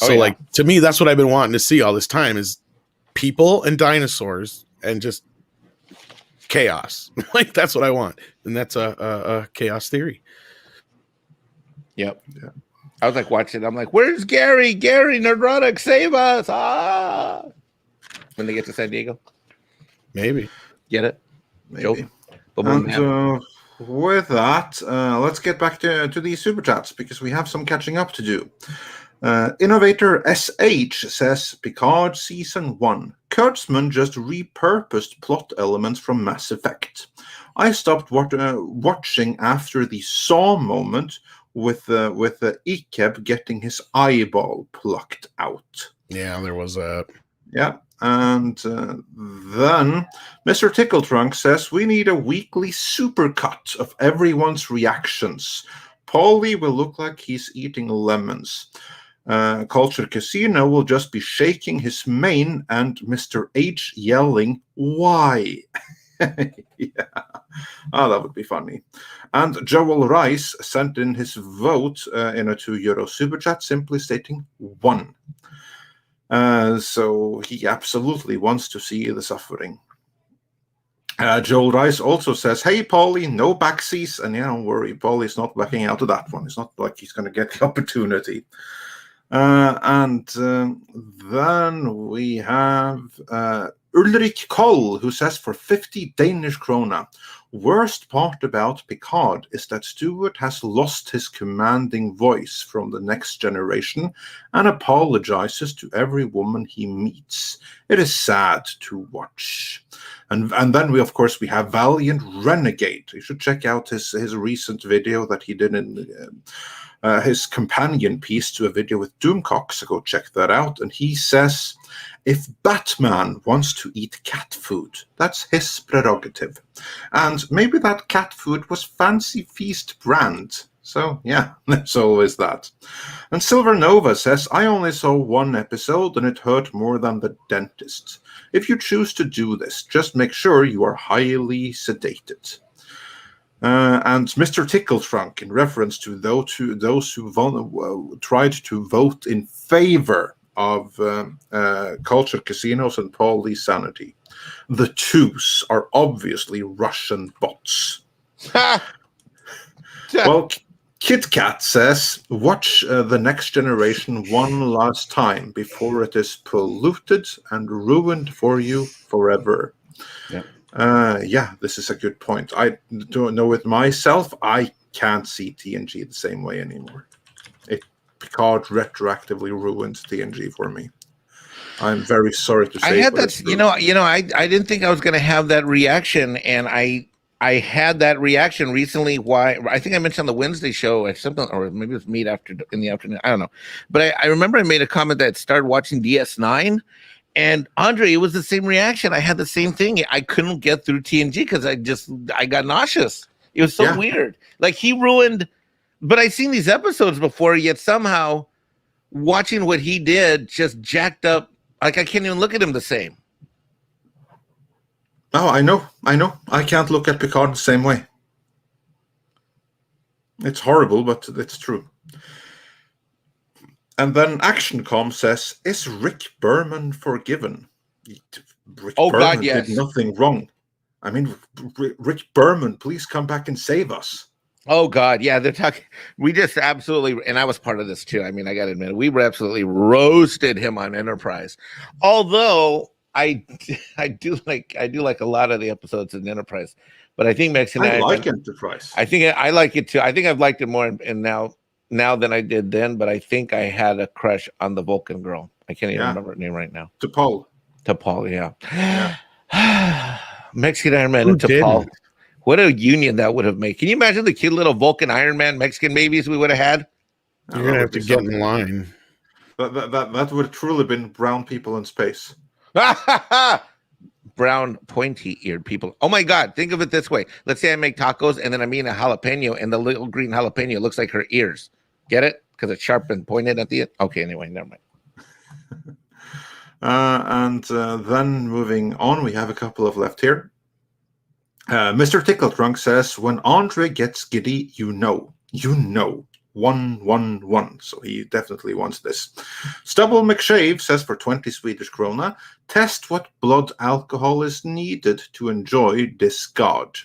Oh,
So,
yeah.
like, to me, that's what I've been wanting to see all this time is people and dinosaurs and just chaos. Like, that's what I want, and that's a chaos theory.
Yep. Yeah. I was like watching. I'm like, "Where's Gary? Gary, Nerdrotic, save us!" When they get to San Diego,
Maybe.
get it?
Maybe.
Joke. Boom,
And with that, let's get back to the super chats because we have some catching up to do. Innovator SH says Picard Season 1. Kurtzman just repurposed plot elements from Mass Effect. I stopped watching after the Saw moment with Ikeb getting his eyeball plucked out.
Yeah, there was that.
Yeah. And then Mr. Tickletrunk says we need a weekly supercut of everyone's reactions. Paulie will look like he's eating lemons. Culture Casino will just be shaking his mane and Mr. H yelling, "Why?" Yeah. Oh, that would be funny. And Joel Rice sent in his vote in a €2 super chat, simply stating 1. So he absolutely wants to see the suffering. Joel Rice also says, "Hey, Paulie, no backsies." And yeah, don't worry, Paulie's not backing out of that one. It's not like he's going to get the opportunity. And then we have Ulrich Koll, who says for 50 Danish krona, worst part about Picard is that Stewart has lost his commanding voice from the next generation and apologizes to every woman he meets. It is sad to watch. And then we have Valiant Renegade. You should check out his recent video that he did in his companion piece to a video with Doomcock, so go check that out. And he says, if Batman wants to eat cat food, that's his prerogative. And maybe that cat food was Fancy Feast brand. So, yeah, there's always that. And Silver Nova says, I only saw one episode and it hurt more than the dentist. If you choose to do this, just make sure you are highly sedated. And Mr. Tickletrunk, in reference to those who tried to vote in favor of Culture Casinos and Paulie's sanity. The twos are obviously Russian bots. Well, Kit Kat says, watch The Next Generation one last time before it is polluted and ruined for you forever.
Yep.
Yeah, this is a good point. I don't know it myself. I can't see TNG the same way anymore. Picard retroactively ruined TNG for me. I'm very sorry to say.
I had that, I didn't think I was going to have that reaction, and I had that reaction recently. Why? I think I mentioned on the Wednesday show or something, or maybe it was Meet in the afternoon. I don't know, but I remember I made a comment that I started watching DS9. And Andre, it was the same reaction. I had the same thing. I couldn't get through TNG because I got nauseous. It was so weird. Like he ruined, but I've seen these episodes before, yet somehow watching what he did just jacked up. Like I can't even look at him the same.
Oh, I know. I can't look at Picard the same way. It's horrible, but it's true. And then ActionCom says, is Rick Berman forgiven? Rick Berman
yes.
did nothing wrong. I mean, Rick Berman, please come back and save us.
Oh, God. Yeah, they're talking. We just absolutely, and I was part of this too. I mean, I got to admit, we were absolutely roasted him on Enterprise. Although I do like a lot of the episodes in Enterprise. But I think Max and
I like Enterprise.
I think I like it too. I think I've liked it more, and now now than I did then, but I think I had a crush on the Vulcan girl. I can't even
Yeah.
remember her name right now.
T'Pol.
T'Pol, yeah.
Yeah.
Mexican Iron Man
Who
and T'Pol.
didn't?
What a union that would have made. Can you imagine the cute little Vulcan Iron Man Mexican babies we would have had?
You're gonna have to get in line.
That would have truly been brown people in space.
Brown pointy-eared people. Oh my God! Think of it this way. Let's say I make tacos and then I'm eating a jalapeno, and the little green jalapeno looks like her ears. Get it? Because it's sharp and pointed at the end. Okay. Anyway, never mind.
And then moving on, we have a couple of left here. Mr. Tickletrunk says, when Andre gets giddy, you know. 111. So he definitely wants this. Stubble McShave says for 20 Swedish krona, test what blood alcohol is needed to enjoy this god.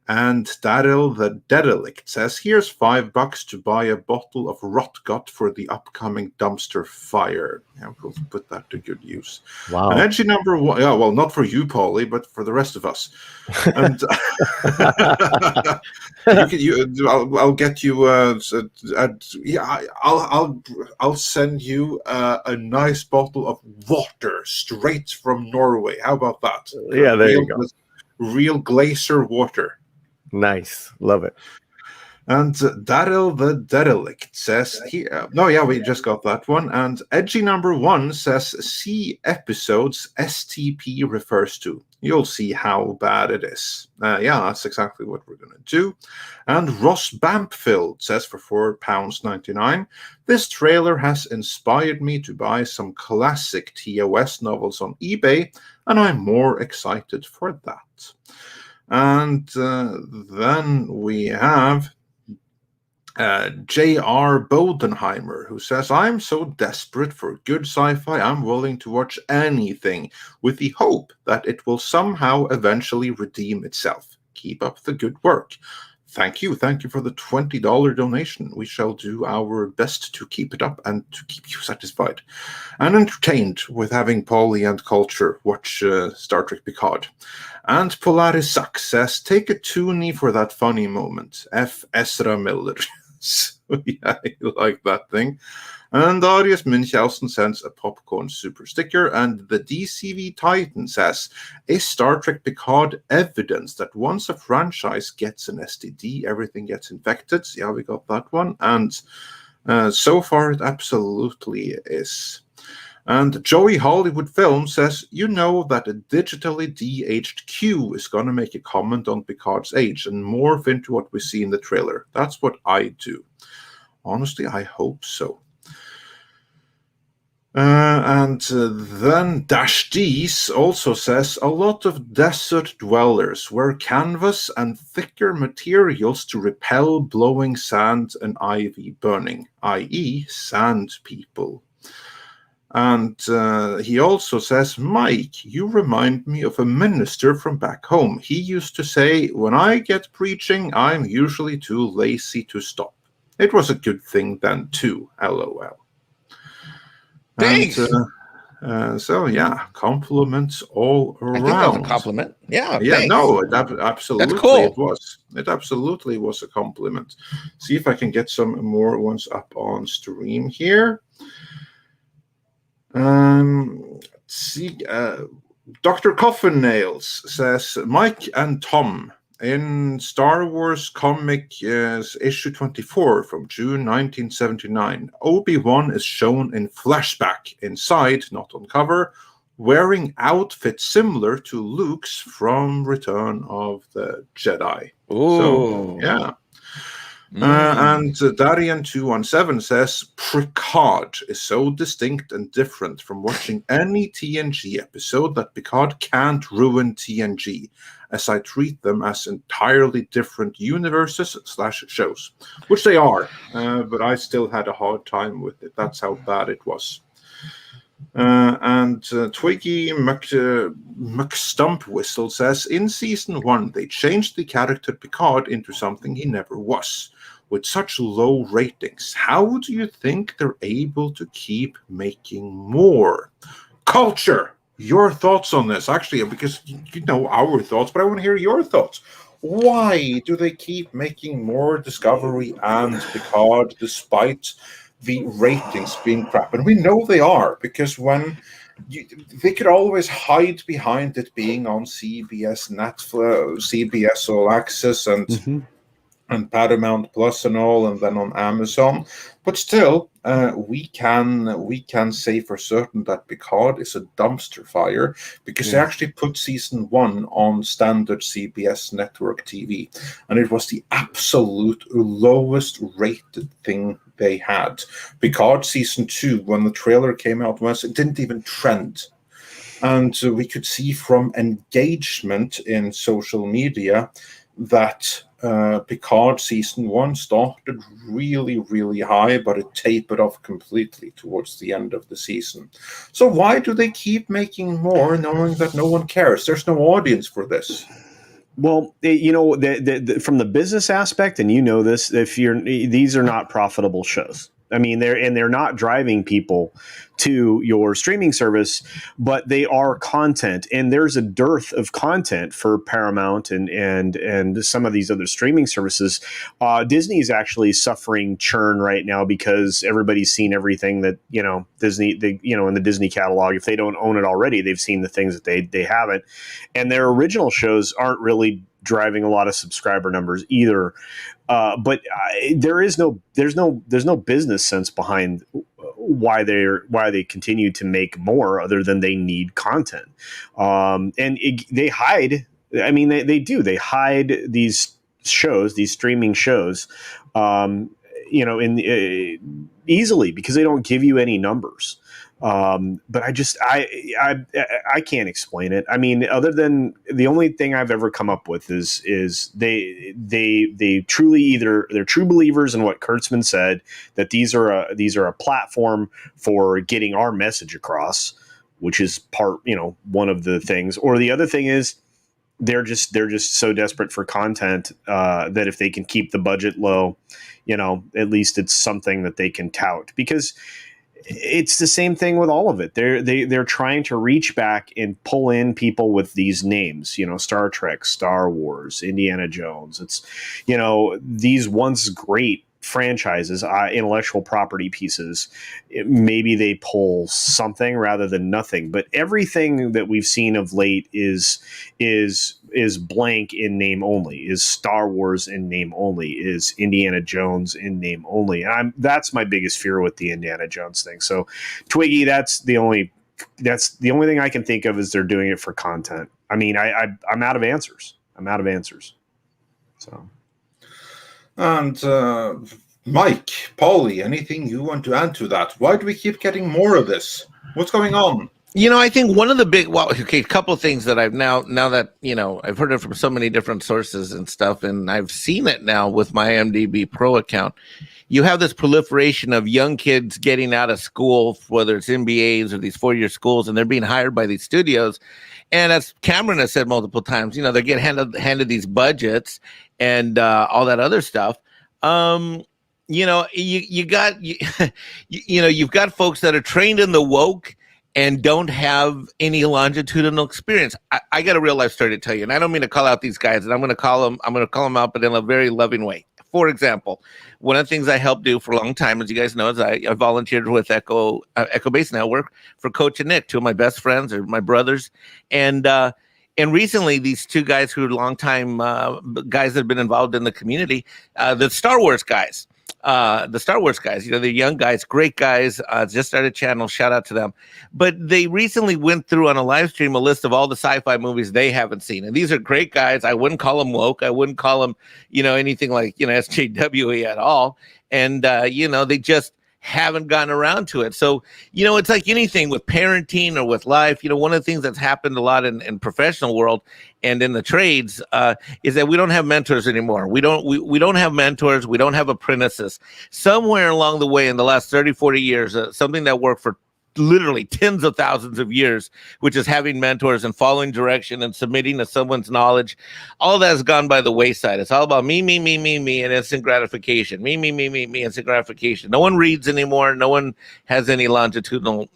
And Daryl the Derelict says, here's $5 to buy a bottle of Rotgut for the upcoming dumpster fire. Yeah, we'll put that to good use.
Wow.
And edgy number one, yeah, well, not for you, Paulie, but for the rest of us. And I'll get you. I'll send you a nice bottle of water straight from Norway. How about that?
Yeah, there you go.
Real glacier water.
Nice. Love it.
And Daryl the Derelict says, we just got that one. And edgy number one says, see episodes STP refers to. You'll see how bad it is. That's exactly what we're going to do. And Ross Bampfield says for £4.99, this trailer has inspired me to buy some classic TOS novels on eBay, and I'm more excited for that. And then we have J.R. Bodenheimer, who says, I'm so desperate for good sci-fi, I'm willing to watch anything with the hope that it will somehow eventually redeem itself. Keep up the good work. Thank you for the $20 donation. We shall do our best to keep it up and to keep you satisfied and entertained with having Paulie and Culture watch Star Trek Picard. And Polaris Sucks says, take a toonie for that funny moment. F. Ezra Miller. So, yeah, I like that thing. And Darius Munchausen sends a popcorn super sticker. And the DCV Titan says, is Star Trek Picard evidence that once a franchise gets an STD, everything gets infected? Yeah, we got that one. And so far, it absolutely is. And Joey Hollywood Film says, you know that a digitally de-aged Q is going to make a comment on Picard's age and morph into what we see in the trailer. That's what I do. Honestly, I hope so. And then Dash D's also says, a lot of desert dwellers wear canvas and thicker materials to repel blowing sand and ivy burning, i.e. sand people. And he also says, Mike, you remind me of a minister from back home. He used to say, when I get preaching, I'm usually too lazy to stop. It was a good thing then, too, LOL.
Thanks.
And, compliments all around.
I think that was a compliment. Yeah, thanks.
No, absolutely.
That's cool.
It was. It absolutely was a compliment. See if I can get some more ones up on stream here. Let's see. Dr. Coffin Nails says, Mike and Tom, in Star Wars comic issue 24 from June 1979, Obi-Wan is shown in flashback, inside, not on cover, wearing outfits similar to Luke's from Return of the Jedi.
Ooh.
So, yeah. And Darian217 says, Picard is so distinct and different from watching any TNG episode that Picard can't ruin TNG, as I treat them as entirely different universes/shows, which they are, but I still had a hard time with it. That's how bad it was. And Twiggy McStumpwhistle says, in season 1, they changed the character Picard into something he never was. With such low ratings, how do you think they're able to keep making more? Culture, your thoughts on this? Actually, because you know our thoughts, but I want to hear your thoughts. Why do they keep making more Discovery and Picard despite the ratings being crap? And we know they are, because they could always hide behind it being on CBS, Netflix, CBS All Access, and Paramount Plus and all, and then on Amazon. But still, we can say for certain that Picard is a dumpster fire, because they actually put season 1 on standard CBS network TV, and it was the absolute lowest rated thing they had. Picard season 2, when the trailer came out, it didn't even trend. And we could see from engagement in social media that Picard season 1 started really, really high, but it tapered off completely towards the end of the season. So why do they keep making more, knowing that no one cares? There's no audience for this.
Well, from the business aspect, and this, these are not profitable shows. I mean, they're not driving people to your streaming service, but they are content, and there's a dearth of content for Paramount and some of these other streaming services. Disney is actually suffering churn right now because everybody's seen everything that Disney, in the Disney catalog. If they don't own it already, they've seen the things that they haven't, and their original shows aren't really driving a lot of subscriber numbers either. But there's no business sense behind why they continue to make more, other than they need content. They hide. I mean, they hide these shows, these streaming shows, easily, because they don't give you any numbers. But I can't explain it. I mean, other than the only thing I've ever come up with is they truly they're true believers in what Kurtzman said, that these are a platform for getting our message across, which is one of the things. Or the other thing is they're just so desperate for content that if they can keep the budget low, at least it's something that they can tout, because it's the same thing with all of it. They're trying to reach back and pull in people with these names, Star Trek, Star Wars, Indiana Jones. It's, these once great franchises, intellectual property pieces. Maybe they pull something rather than nothing, but everything that we've seen of late is blank in name only, is Star Wars in name only, is Indiana Jones in name only. And that's my biggest fear with the Indiana Jones thing. So Twiggy, that's the only thing I can think of, is they're doing it for content. I mean, I'm out of answers. So.
And Mike, Paulie, anything you want to add to that? Why do we keep getting more of this? What's going on?
I think one of the a couple of things that I've now that, I've heard it from so many different sources and stuff, and I've seen it now with my IMDb Pro account. You have this proliferation of young kids getting out of school, whether it's MBAs or these 4-year schools, and they're being hired by these studios. And as Cameron has said multiple times, they get handed these budgets and all that other stuff. You've got folks that are trained in the woke and don't have any longitudinal experience. I got a real life story to tell you, and I don't mean to call out these guys, and I'm going to call them out, but in a very loving way. For example, one of the things I helped do for a long time, as you guys know, is I volunteered with Echo Base Network for Coach and Nick, two of my best friends, or my brothers, and recently these two guys who are longtime guys that have been involved in the community, the Star Wars guys. They're young guys, great guys, just started a channel, shout out to them. But they recently went through on a live stream a list of all the sci-fi movies they haven't seen. And these are great guys. I wouldn't call them woke. I wouldn't call them, anything like, SJWE at all. And, they just haven't gotten around to it. So, it's like anything with parenting or with life. One of the things that's happened a lot in professional world and in the trades is that we don't have mentors anymore. We don't have mentors. We don't have apprentices. Somewhere along the way in the last 30, 40 years, something that worked for literally tens of thousands of years, which is having mentors and following direction and submitting to someone's knowledge. All that has gone by the wayside. It's all about me, and instant gratification. Me, instant gratification. No one reads anymore. No one has any longitudinal,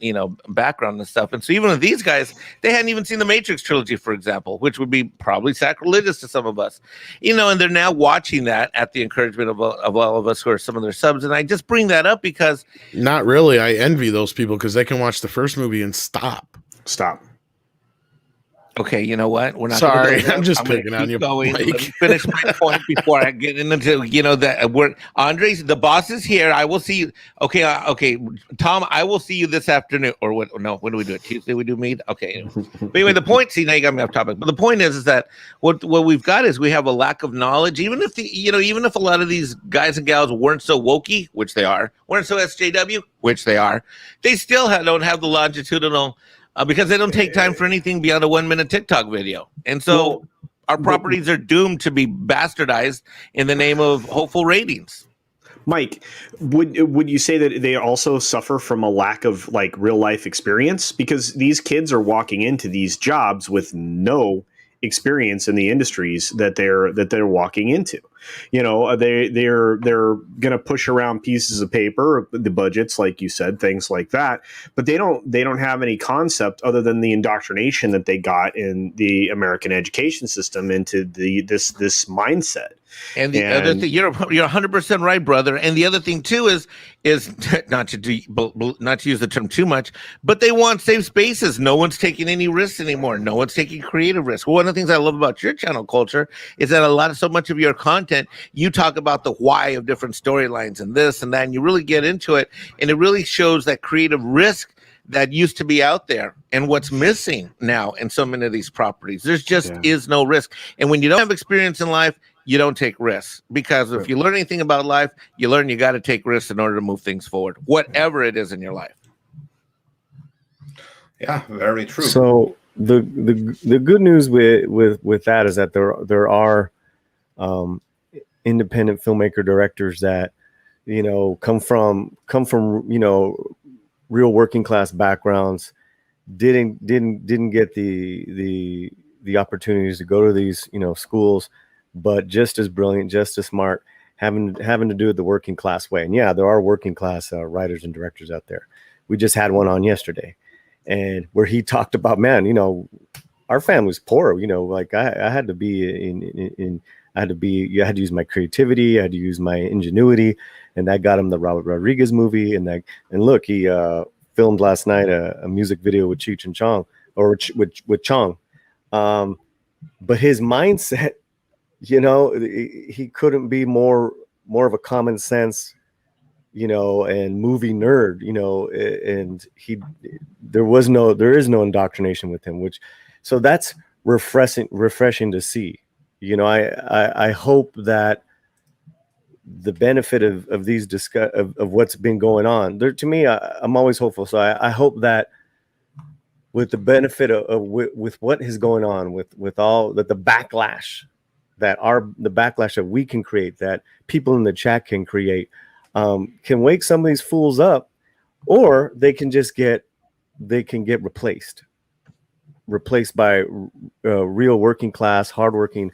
background and stuff. And so even with these guys, they hadn't even seen the Matrix trilogy, for example, which would be probably sacrilegious to some of us, and they're now watching that at the encouragement of all of us who are some of their subs. And I just bring that up because
not really. I envy those people because they can watch the first movie and stop.
Okay, you know what? We're not.
Sorry, I'm just picking on you.
Let me finish my point before I get into that. We're Andres. The boss is here. I will see you. Okay, okay, Tom. I will see you this afternoon. Or what? No, when do we do it? Tuesday we do meet. Okay. But anyway, the point. See, now you got me off topic. But the point is that what we've got is we have a lack of knowledge. Even if even if a lot of these guys and gals weren't so wokey, which they are, weren't so SJW, which they are, they still don't have the longitudinal. Because they don't take time for anything beyond a 1-minute TikTok video. And so our properties are doomed to be bastardized in the name of hopeful ratings.
Mike, would you say that they also suffer from a lack of like real life experience? Because these kids are walking into these jobs with no experience in the industries that they're walking into. They're going to push around pieces of paper, the budgets, like you said, things like that, but they don't have any concept other than the indoctrination that they got in the American education system into this mindset.
And the other thing, you're 100% right, brother. And the other thing too is not to use the term too much, but they want safe spaces. No one's taking any risks anymore. No one's taking creative risks. One of the things I love about your channel culture is that so much of your content, you talk about the why of different storylines and this and that, and you really get into it, and it really shows that creative risk that used to be out there and what's missing now in so many of these properties. There's just is no risk. And when you don't have experience in life, you don't take risks, because if you learn anything about life, you learn you got to take risks in order to move things forward, whatever it is in your life.
Yeah, very true.
So the good news with that is that there are independent filmmaker directors that come from real working class backgrounds, didn't get the opportunities to go to these schools, but just as brilliant, just as smart, having to do it the working class way. And yeah, there are working class writers and directors out there. We just had one on yesterday, and where he talked about, man, our family's poor. Like I had to be you had to use my creativity, I had to use my ingenuity, and that got him the Robert Rodriguez movie. And look, he filmed last night a music video with Cheech and Chong, or with Chong. But his mindset, he couldn't be more of a common sense, and movie nerd, and there is no indoctrination with him, so that's refreshing to see. I hope that the benefit of these of what's been going on there, to me, I'm always hopeful. So I hope that with the benefit with what is going on with all that, the backlash that we can create, that people in the chat can create, can wake some of these fools up, or they can get replaced by real working class, hardworking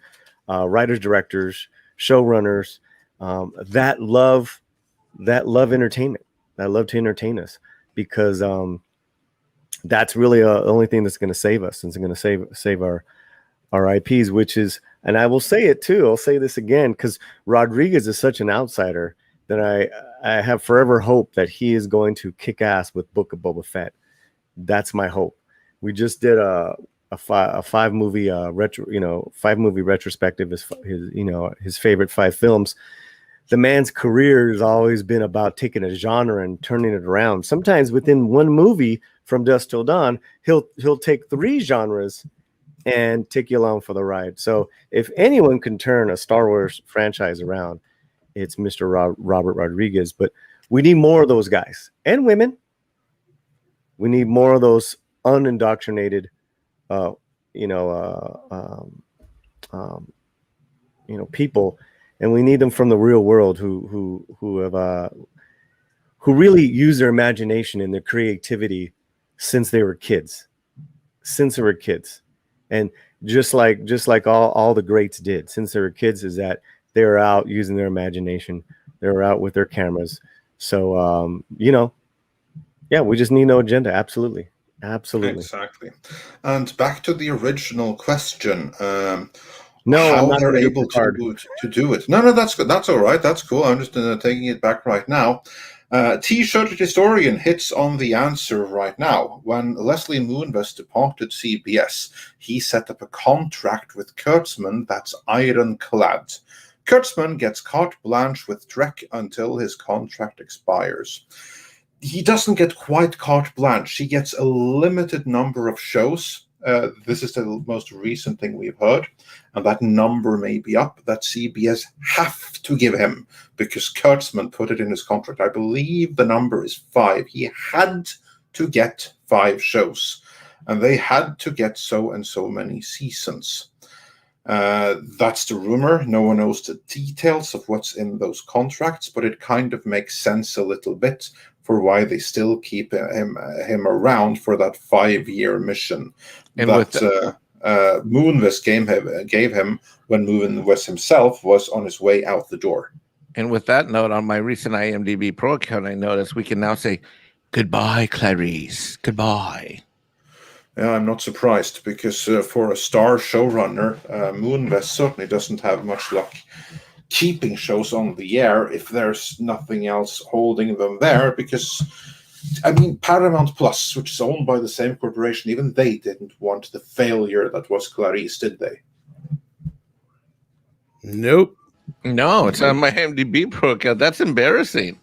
writers, directors, showrunners that love entertainment, that love to entertain us, because that's really the only thing that's going to save us, and it's going to save our IPs, which is, and I will say it too, I'll say this again, because Rodriguez is such an outsider that I have forever hope that he is going to kick ass with Book of Boba Fett. That's my hope. We just did a five movie retrospective, his favorite 5 films. The man's career has always been about taking a genre and turning it around. Sometimes within one movie, From Dusk Till Dawn, he'll take 3 genres and take you along for the ride. So if anyone can turn a Star Wars franchise around, it's Mr. Robert Rodriguez. But we need more of those guys and women. We need more of those unindoctrinated, people, and we need them from the real world who really use their imagination and their creativity since they were kids. And just like all the greats did since they were kids, is that they were out using their imagination. They were out with their cameras. So, yeah, we just need no agenda. Absolutely.
Exactly. And back to the original question.
No,
how
I'm not
they're
gonna do
able
Picard.
to do it. No, that's good. That's all right. That's cool. I'm just taking it back right now. T-shirted historian hits on the answer right now. When Leslie Moonves departed CBS, he set up a contract with Kurtzman that's ironclad. Kurtzman gets carte blanche with Trek until his contract expires. He doesn't get quite carte blanche. He gets a limited number of shows. This is the most recent thing we've heard, and that number may be up that CBS have to give him because Kurtzman put it in his contract. I believe the number is 5. He had to get 5 shows, and they had to get so and so many seasons. That's the rumor. No one knows the details of what's in those contracts, but it kind of makes sense a little bit for why they still keep him around for that 5-year mission. And that Moonves gave him when Moonves himself was on his way out the door.
And with that note, on my recent IMDb Pro account, I noticed we can now say, goodbye, Clarice. Goodbye.
Yeah, I'm not surprised because for a star showrunner, Moonves certainly doesn't have much luck keeping shows on the air if there's nothing else holding them there. Because, I mean, Paramount Plus, which is owned by the same corporation, even they didn't want the failure that was Clarice, did they?
Nope.
No, it's on my IMDb Pro account. That's embarrassing.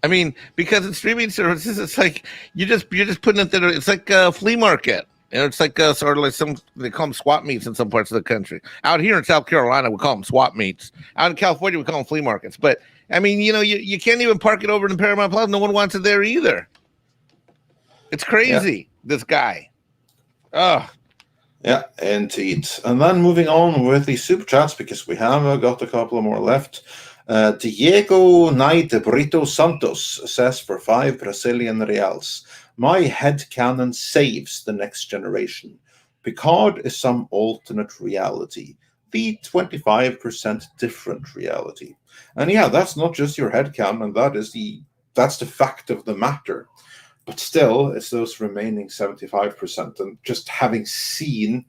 I mean, because in streaming services, it's like you're just putting it there. It's like a flea market. And it's like sort of like they call them swap meets in some parts of the country. Out here in South Carolina, we call them swap meets. Out in California, we call them flea markets. But I mean, you can't even park it over in Paramount Plus. No one wants it there either. It's crazy. This guy. Oh.
Yeah, indeed. And then moving on with the super chats because we have got a couple more left. Diego Nay de Brito Santos says for 5 Brazilian reals, my headcanon saves the next generation. Picard is some alternate reality, the 25% different reality. And yeah, that's not just your headcanon, that's the fact of the matter. But still, it's those remaining 75%. And just having seen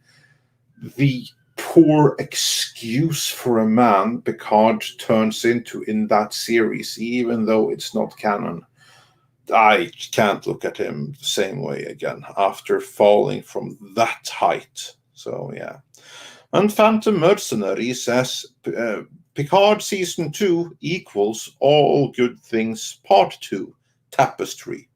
the poor excuse for a man Picard turns into in that series, even though it's not canon, I can't look at him the same way again after falling from that height. So, yeah. And Phantom Mercenary says Picard Season 2 equals All Good Things Part 2, Tapestry.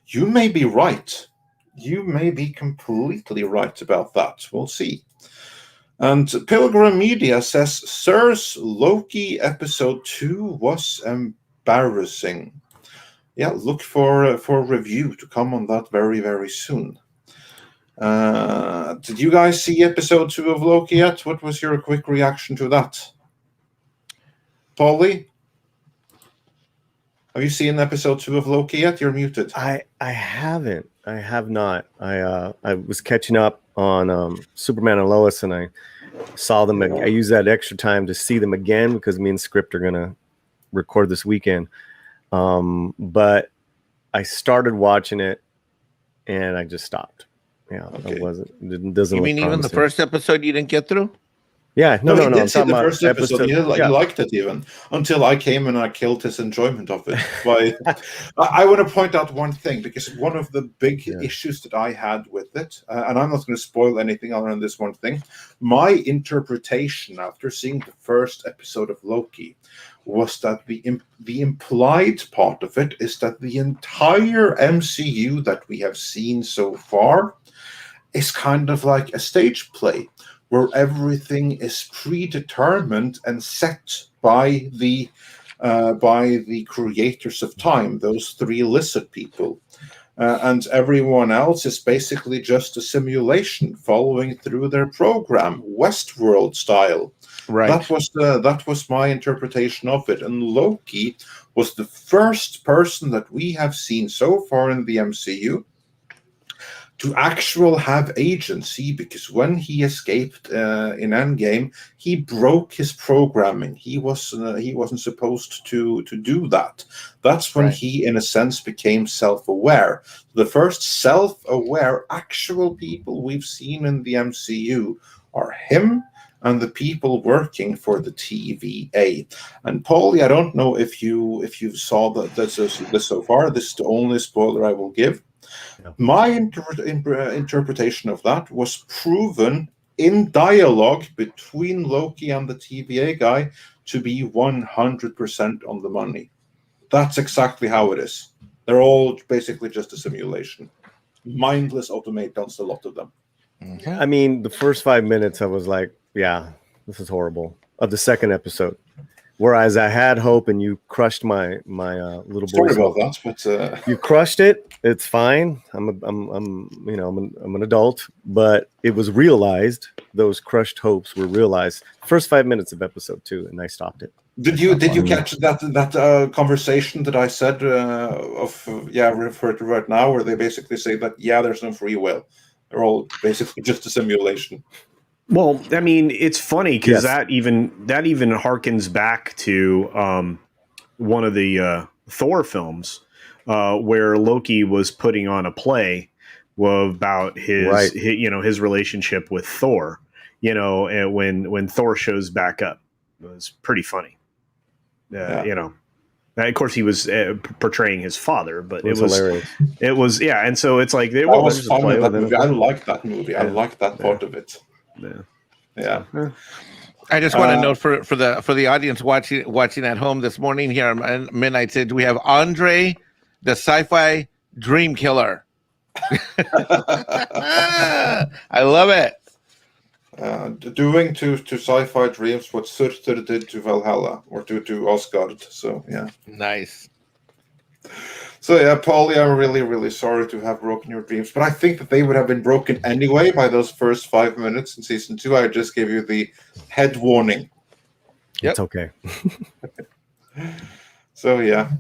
You may be right. You may be completely right about that. We'll see. And Pilgrim Media says, Sirs, Loki Episode 2 was embarrassing. Yeah, look for a review to come on that very, very soon. Did you guys see Episode 2 of Loki yet? What was your quick reaction to that? Polly? Have you seen Episode 2 of Loki yet? You're muted.
I haven't. I have not. I was catching up on Superman and Lois, and I saw them. I used that extra time to see them again because me and Script are gonna record this weekend. But I started watching it, and I just stopped. Yeah, okay. It doesn't.
You mean even the first episode you didn't get through?
Yeah, no.
He did see the first episode. He liked it even until I came and I killed his enjoyment of it. But I want to point out one thing because one of the big issues that I had with it, and I'm not going to spoil anything other than this one thing. My interpretation after seeing the first episode of Loki was that the implied part of it is that the entire MCU that we have seen so far is kind of like a stage play, where everything is predetermined and set by the creators of time, those 3 lizard people. And everyone else is basically just a simulation following through their program, Westworld style.
Right.
That was my interpretation of it. And Loki was the first person that we have seen so far in the MCU to actual have agency, because when he escaped in Endgame, he broke his programming. He wasn't supposed to do that. That's when he, in a sense, became self-aware. The first self-aware actual people we've seen in the MCU are him and the people working for the TVA. And Paulie, I don't know if you saw this so far. This is the only spoiler I will give.
No.
My interpretation of that was proven in dialogue between Loki and the TVA guy to be 100% on the money. That's exactly how it is. They're all basically just a simulation. Mindless automatons, a lot of them.
I mean, the first 5 minutes, I was like, yeah, this is horrible. Of the second episode. Whereas I had hope, and you crushed my little boy.
Sorry about that, but
you crushed it. It's fine. I'm an adult, but it was realized. Those crushed hopes were realized. First 5 minutes of episode 2, and I stopped it.
Did you catch that conversation that I said referred to right now, where they basically say that there's no free will. They're all basically just a simulation.
Well, I mean, it's funny because that even harkens back to one of the Thor films where Loki was putting on a play about his relationship with Thor. And when Thor shows back up, it was pretty funny. Of course, he was portraying his father, but it was hilarious. It was, and so it's like
that was fun in that movie. I like that movie. I like that part of it. Yeah.
I just want to note for the audience watching at home this morning here on Midnight Edge, we have Andre, the sci-fi dream killer. I love it.
Doing to sci-fi dreams what Surtur did to Valhalla, or to Asgard. So yeah,
nice.
So yeah, Paulie, I'm really, really sorry to have broken your dreams, but I think that they would have been broken anyway by those first 5 minutes in season 2. I just gave you the head warning.
Yep. It's okay.
So yeah.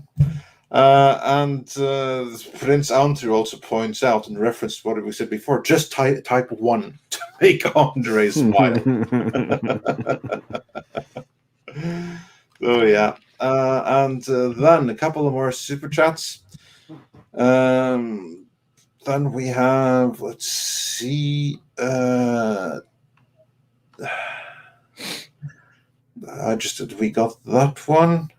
And Prince Andrew also points out, in reference to what we said before, just type 1 to make Andre smile. So yeah. And then a couple of more super chats. Then we have, let's see, we got that one.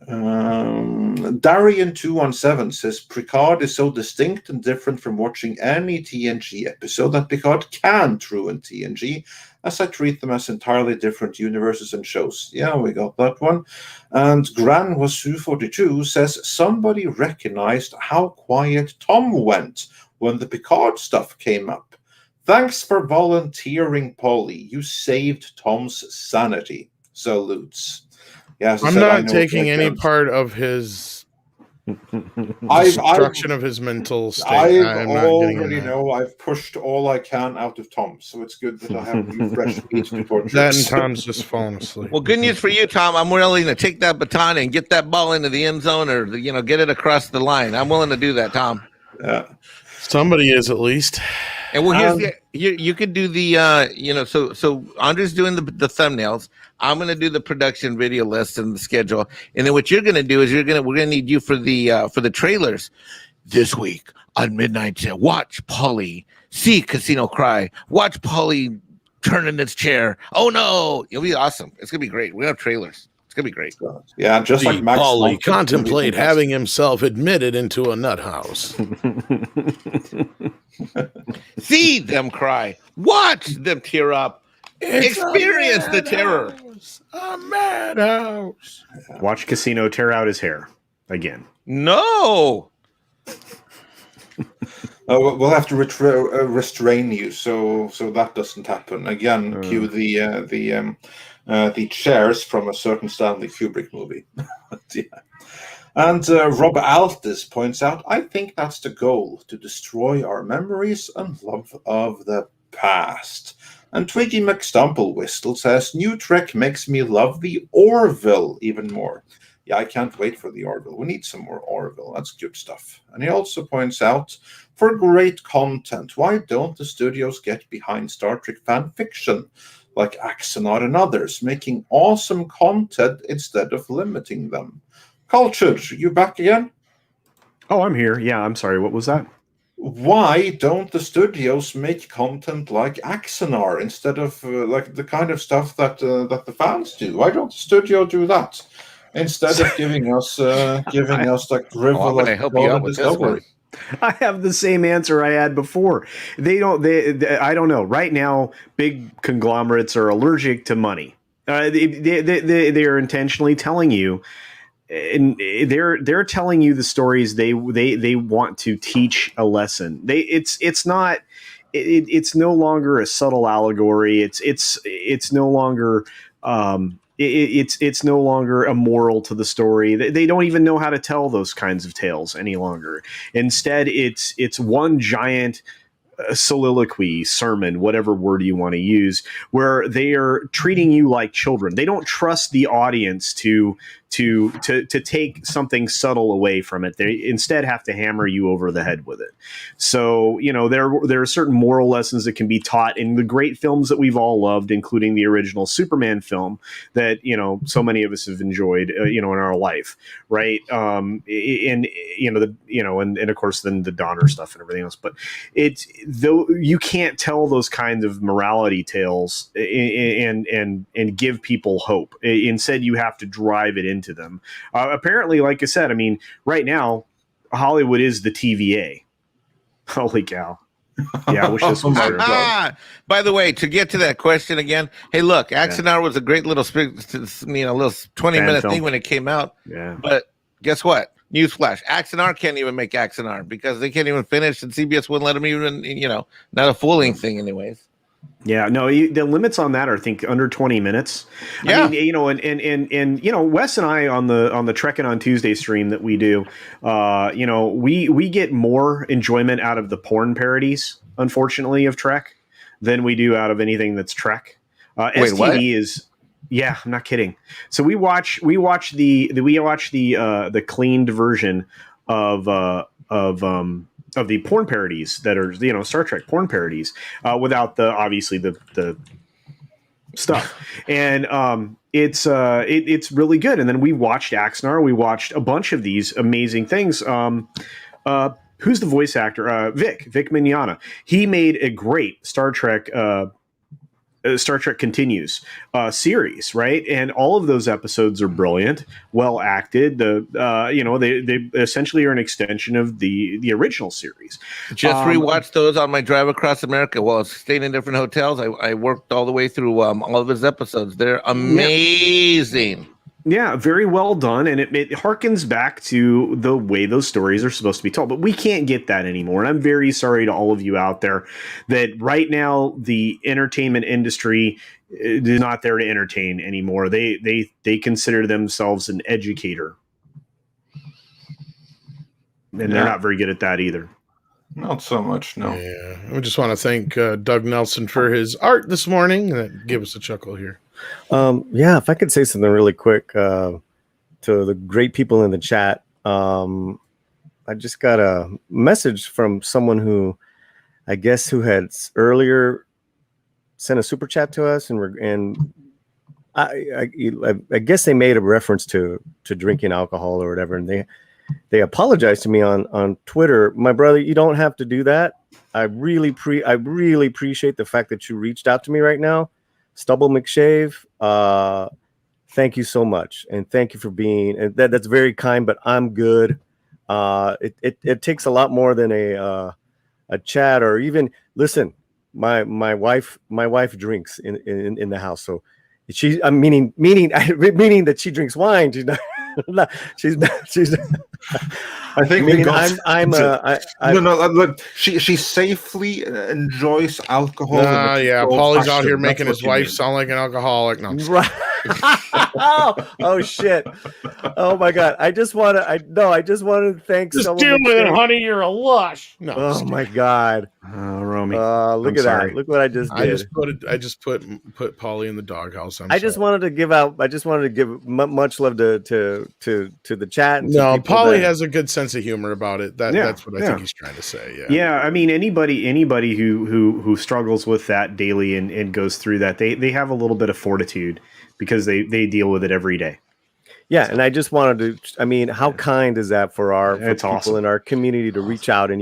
Darian217 says Picard is so distinct and different from watching any TNG episode that Picard can ruin TNG, as I treat them as entirely different universes and shows. Yeah, we got that one. And Gran Wasu42 says somebody recognized how quiet Tom went when the Picard stuff came up. Thanks for volunteering, Paulie. You saved Tom's sanity. Salutes. Yeah,
I'm not taking any part of his destruction of his mental state.
I've pushed all I can out of Tom, so it's good that I have new fresh meat to torture.
That and Tom's just falling asleep.
Well, good news for you, Tom. I'm willing to take that baton and get that ball into the end zone, or get it across the line. I'm willing to do that, Tom.
Yeah,
somebody is at least.
And well, here's you could do the so Andre's doing the thumbnails. I'm going to do the production video list and the schedule, and then what you're going to do is we're going to need you for the trailers this week on Midnight. Watch Paulie see Casino cry. Watch Paulie turn in its chair. Oh no, it'll be awesome. It's going to be great. We have trailers. It's going to be great.
Yeah, just like Max.
Paulie contemplate having himself admitted into a nut house.
See them cry. Watch them tear up. Experience the terror.
A madhouse.
Watch Casino tear out his hair again.
No.
We'll have to restrain you, so that doesn't happen again. Cue the chairs from a certain Stanley Kubrick movie. Yeah. And Rob Altis points out, I think that's the goal, to destroy our memories and love of the past. And Twiggy McStumplewhistle says, New Trek makes me love the Orville even more. Yeah, I can't wait for the Orville. We need some more Orville. That's good stuff. And he also points out, for great content, why don't the studios get behind Star Trek fan fiction, like Axonaut and others, making awesome content instead of limiting them? Cultured, you back again?
Oh, I'm here. Yeah, I'm sorry. What was that?
Why don't the studios make content like Axonar instead of like the kind of stuff that that the fans do? Why don't the studio do that instead of giving us like drivel?
I'm going to help you out with this one.
I have the same answer I had before. They I don't know. Right now, big conglomerates are allergic to money. They are intentionally telling you, and they're telling you the stories they want to teach a lesson. It's no longer a subtle allegory. It's no longer it's no longer a moral to the story. They don't even know how to tell those kinds of tales any longer. Instead, it's one giant soliloquy, sermon, whatever word you want to use, where they are treating you like children. They don't trust the audience to take something subtle away from it. They instead have to hammer you over the head with it. So, there are certain moral lessons that can be taught in the great films that we've all loved, including the original Superman film that, so many of us have enjoyed, in our life. Right. And of course, then the Donner stuff and everything else. But though you can't tell those kinds of morality tales and give people hope. Instead, you have to drive it into them. Apparently, like I said, right now, Hollywood is the TVA. Holy cow. Yeah, I wish this was better.
By the way, to get to that question again, hey, look, Axonar was a great little 20-minute thing when it came out.
Yeah.
But guess what? Newsflash: Axonar can't even make Axonar because they can't even finish, and CBS wouldn't let them even, not a full-length thing anyways.
Yeah, no, the limits on that are, I think, under 20 minutes.
Yeah.
And Wes and I on the Trekking on Tuesday stream that we do, we get more enjoyment out of the porn parodies, unfortunately, of Trek than we do out of anything that's Trek.
Wait,
STD
what?
is. Yeah, I'm not kidding. So we watch the cleaned version of the porn parodies that are Star Trek porn parodies without obviously the stuff, and it's really good. And then we watched Axonar. We watched a bunch of these amazing things. Who's the voice actor? Vic Mignogna. He made a great Star Trek Continues series, right? And all of those episodes are brilliant, well acted. They essentially are an extension of the original series.
Just rewatched those on my drive across America while I was staying in different hotels. I worked all the way through all of his episodes. They're amazing.
Yeah, very well done, and it harkens back to the way those stories are supposed to be told. But we can't get that anymore, and I'm very sorry to all of you out there that right now the entertainment industry is not there to entertain anymore. They consider themselves an educator, and they're not very good at that either.
Not so much, no.
Yeah, I just want to thank Doug Nelson for his art this morning. That gave us a chuckle here.
If I could say something really quick to the great people in the chat. I just got a message from someone who had earlier sent a super chat to us, and I guess they made a reference to drinking alcohol or whatever, and they apologized to me on Twitter. My brother, you don't have to do that. I really appreciate the fact that you reached out to me right now. Stubble McShave, thank you so much, and thank you for being. That's very kind, but I'm good. It takes a lot more than a chat or even listen. My wife drinks in the house, so I'm meaning that she drinks wine. She's
I think
look,
she safely enjoys alcohol.
Paulie's out here making his wife sound like an alcoholic. No,
right. Oh shit! Oh my god! I just want to thank.
Just deal with it, honey. You're a lush. No.
Oh my god!
All right. Romy.
Look
I'm
at
sorry.
that. Look what I just did.
I just put Polly in the doghouse.
I just wanted to give much love to the chat. And to
No,
people
Polly
that-
has a good sense of humor about it. That's what I think he's trying to say. Yeah.
Yeah, I mean anybody who struggles with that daily and goes through that, they have a little bit of fortitude because they deal with it every day.
Yeah, and I just wanted to. I mean, how kind is that for people
awesome.
in our community to reach out and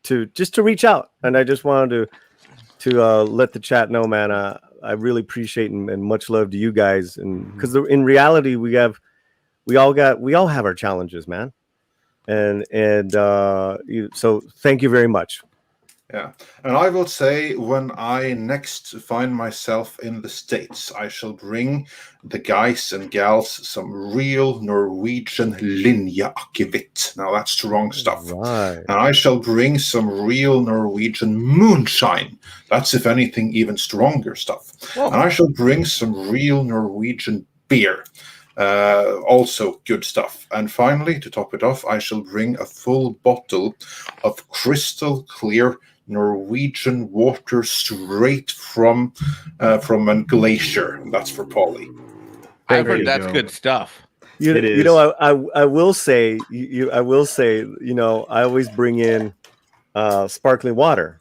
to reach out? And I just wanted to let the chat know, man. I really appreciate and much love to you guys, and because in reality, we all have our challenges, man. So thank you very much.
Yeah, and I will say when I next find myself in the States, I shall bring the guys and gals some real Norwegian linja akevitt. Now that's strong stuff.
Right.
And I shall bring some real Norwegian moonshine. That's, if anything, even stronger stuff.
Whoa.
And I shall bring some real Norwegian beer. Also good stuff. And finally, to top it off, I shall bring a full bottle of crystal clear Norwegian water straight from a glacier. And that's for Polly.
I've
There
heard
you
that's
go.
good stuff.
It is.
I will say, I always bring in sparkling water,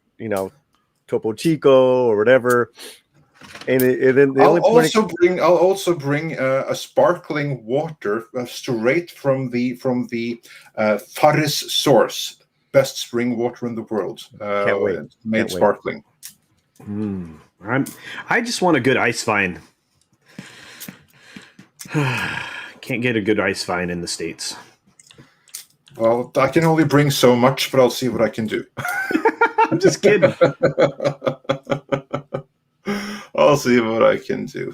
Topo Chico or whatever. And then the
I'll
only point
also bring a sparkling water straight from the Farris source, best spring water in the world.
Can't wait.
Made
Can't wait.
sparkling.
I just want a good ice vine. Can't get a good ice vine in the States.
Well, I can only bring so much, but I'll see what I can do.
I'm just kidding.
I'll see what I can do.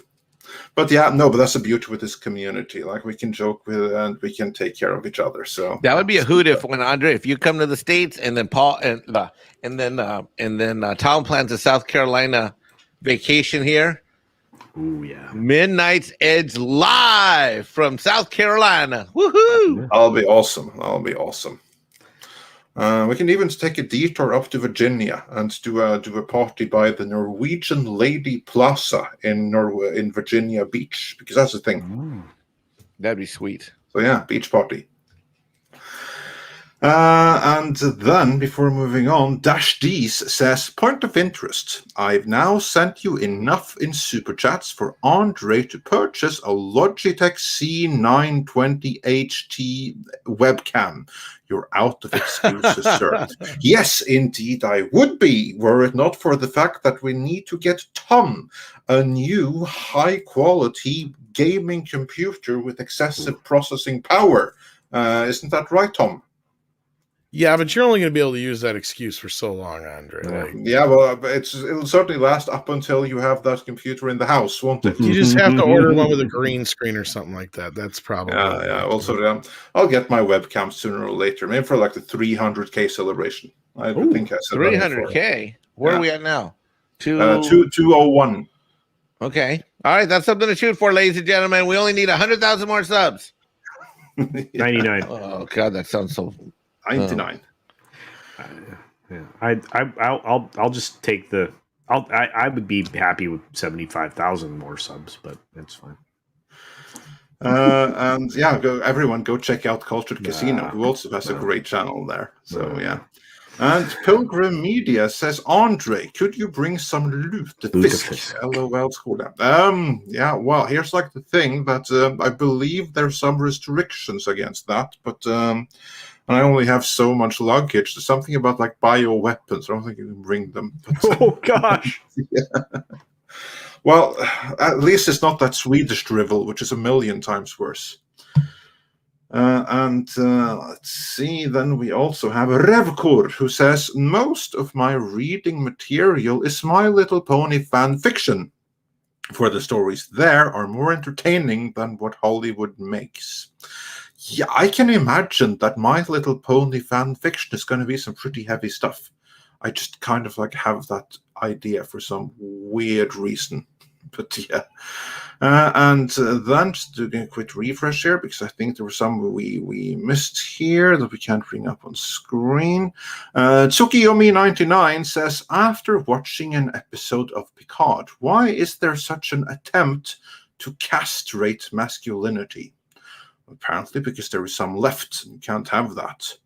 But but that's the beauty with this community. Like, we can joke with and we can take care of each other. So
That would be a hoot if you come to the States and then Paul and then Tom plans a South Carolina vacation here.
Ooh, yeah.
Midnight's Edge live from South Carolina. Woohoo!
that'll be awesome. We can even take a detour up to Virginia and do a party by the Norwegian Lady Plaza in Virginia Beach, because that's the thing.
That'd be sweet.
So yeah, beach party. And then, before moving on, Dash D's says, point of interest. I've now sent you enough in Super Chats for Andre to purchase a Logitech C920 HT webcam. You're out of excuses, sir. Yes, indeed, I would be, were it not for the fact that we need to get Tom a new high-quality gaming computer with excessive processing power. Isn't that right, Tom?
Yeah, but you're only going to be able to use that excuse for so long, Andre. Like,
Yeah, well, it'll certainly last up until you have that computer in the house, won't it?
you just have to order one with a green screen or something like that. That's probably
Yeah. Also, I'll get my webcam sooner or later. Maybe for like the 300K celebration. I think I said
300K. Where are we at now?
201.
Okay. All right. That's something to shoot for, ladies and gentlemen. We only need 100,000 more subs.
99.
Oh God, that sounds so.
99.
Yeah. I'll just take the. I would be happy with 75,000 more subs, but that's fine.
And yeah, everyone go check out Cultured Casino, who also has a great channel there. So yeah. And Pilgrim Media says, Andre, could you bring some lutefisk? LOL school. Yeah, well, here's like the thing that I believe there's some restrictions against that, but I only have so much luggage. There's something about like bioweapons. I don't think you can bring them. But,
Oh gosh.
yeah. Well, at least it's not that Swedish drivel, which is 1,000,000 times worse. And let's see, then we also have Revkur, who says, most of my reading material is My Little Pony fan fiction, for the stories there are more entertaining than what Hollywood makes. Yeah, I can imagine that My Little Pony fan fiction is going to be some pretty heavy stuff. I just kind of like have that idea for some weird reason. But yeah. Then just doing a quick refresh here because I think there were some we missed here that we can't bring up on screen. Tsukiyomi99 says, after watching an episode of Picard, why is there such an attempt to castrate masculinity? Apparently because there is some left and you can't have that.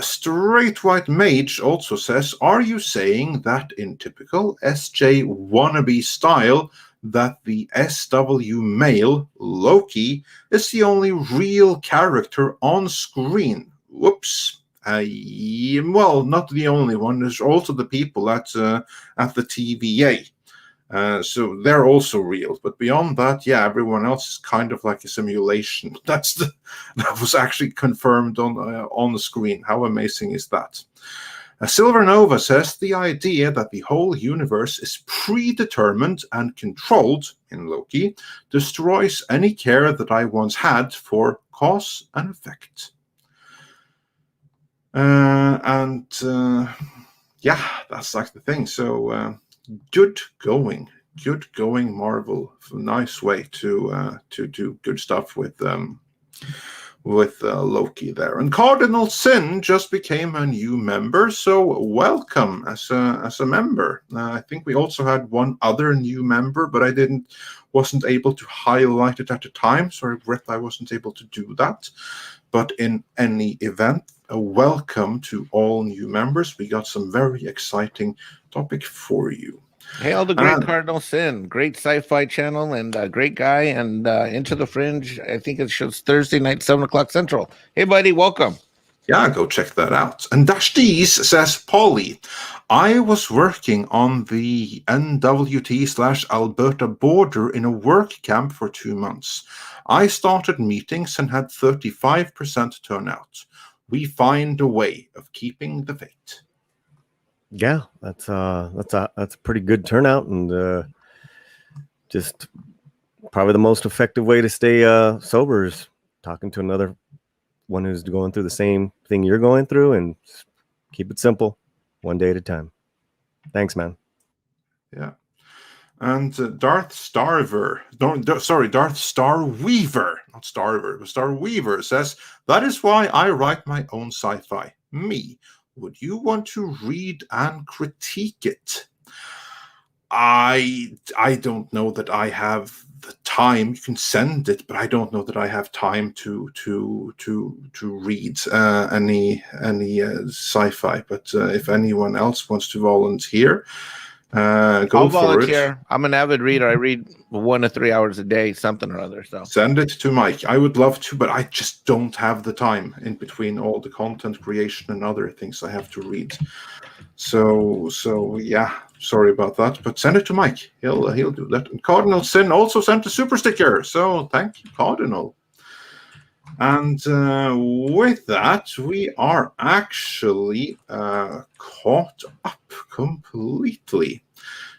Straight White Mage also says, are you saying that in typical SJ wannabe style that the SW male, Loki, is the only real character on screen? Whoops. Well, not the only one. There's also the people at the TVA. So they're also real. But beyond that, yeah, everyone else is kind of like a simulation. That was actually confirmed on the screen. How amazing is that? Silver Nova says the idea that the whole universe is predetermined and controlled in Loki destroys any care that I once had for cause and effect. Yeah, that's like the thing. So good going, Marvel. Nice way to do good stuff with Loki there. And Cardinal Sin just became a new member, so welcome as a member. I think we also had one other new member, but I wasn't able to highlight it at the time, so I regret I wasn't able to do that. But in any event, a welcome to all new members. We got some very exciting topic for you.
Hail the great Cardinal Sin, great sci-fi channel and great guy, and Into the Fringe. I think it shows Thursday night, 7:00 Central. Hey, buddy, welcome.
Yeah, go check that out. And Dashdees says, Polly, I was working on the NWT/Alberta border in a work camp for 2 months. I started meetings and had 35% turnout. We find a way of keeping the faith.
Yeah, that's a pretty good turnout, and just probably the most effective way to stay sober is talking to another one who's going through the same thing you're going through, and keep it simple, one day at a time. Thanks, man.
Yeah. And Darth Starweaver, not Starver, but Starweaver says, that is why I write my own sci-fi. Me. Would you want to read and critique it? I don't know that I have the time. You can send it, but I don't know that I have time to read any sci-fi. But if anyone else wants to volunteer, I'll
volunteer. I'm an avid reader. I read 1 to 3 hours a day, something or other. So
send it to Mike. I would love to, but I just don't have the time in between all the content creation and other things I have to read. So yeah, sorry about that. But send it to Mike. He'll do that. And Cardinal Sin also sent a super sticker. So thank you, Cardinal. And with that, we are actually caught up completely.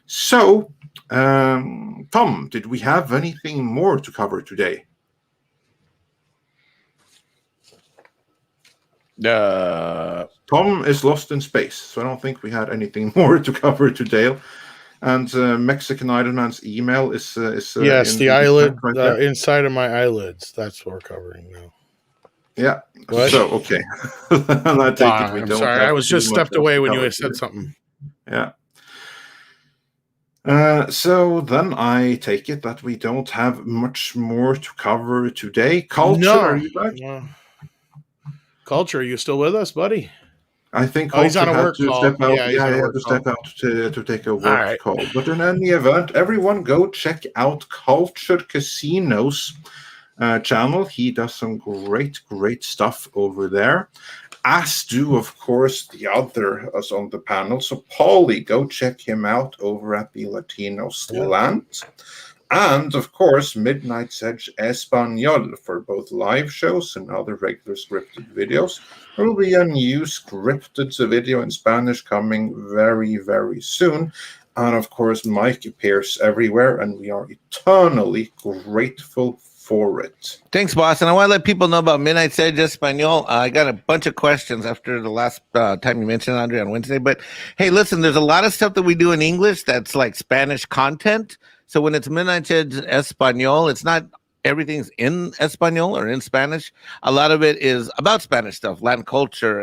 So, Tom, did we have anything more to cover today? Tom is lost in space, so I don't think we had anything more to cover today. And Mexican Idol Man's email is
yes, the eyelid
right
inside of my eyelids. That's what we're covering now.
Yeah.
What?
So okay. I take it we don't.
Sorry, I was just stepped away when you said something.
Yeah. So then I take it that we don't have much more to cover today. Culture, are you back?
No. Culture, are you still with us, buddy?
I think
he's on a work call.
Step out.
Yeah, he
had to step out to take a work call. But in any event, everyone go check out Culture Casino's channel. He does some great stuff over there, as do of course the others on the panel. So Paulie, go check him out over at the Latino Slant. And of course Midnight's Edge Espanol for both live shows and other regular scripted videos. There will be a new scripted video in Spanish coming very soon. And of course Mike appears everywhere, and we are eternally grateful for it.
Thanks, boss. And I want to let people know about Midnight's Edge Espanol. I got a bunch of questions after the last time you mentioned Andre on Wednesday. But hey, listen, there's a lot of stuff that we do in English that's like Spanish content. So when it's Midnight's Edge Espanol, it's not everything's in Espanol or in Spanish. A lot of it is about Spanish stuff, Latin culture,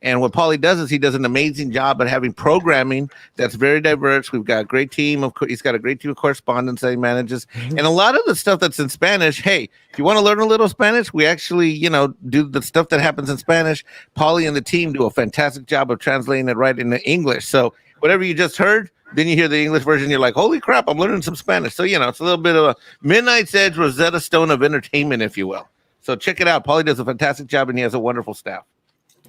and what Paulie does is he does an amazing job at having programming that's very diverse. We've got a great team he's got a great team of correspondents that he manages, and a lot of the stuff that's in Spanish. Hey, if you want to learn a little Spanish, we actually do the stuff that happens in Spanish. Paulie and the team do a fantastic job of translating it right into English. So whatever you just heard, then you hear the English version, you're like, holy crap, I'm learning some Spanish. So, it's a little bit of a Midnight's Edge Rosetta Stone of entertainment, if you will. So check it out. Paulie does a fantastic job, and he has a wonderful staff.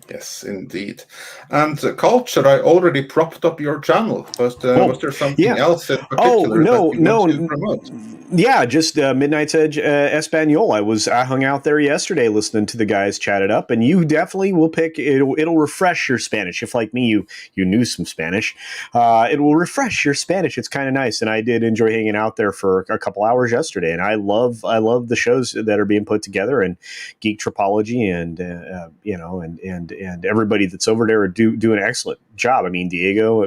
Yes, indeed. And Culture, I already propped up your channel, but was there something else in particular that you want to promote?
Yeah, just Midnight's Edge Espanol. I hung out there yesterday listening to the guys chat it up, and you definitely will pick. It'll refresh your Spanish. If like me, you knew some Spanish, it will refresh your Spanish. It's kind of nice, and I did enjoy hanging out there for a couple hours yesterday. And I love the shows that are being put together, and Geek Tropology, and and everybody that's over there are doing an excellent job. I mean, Diego.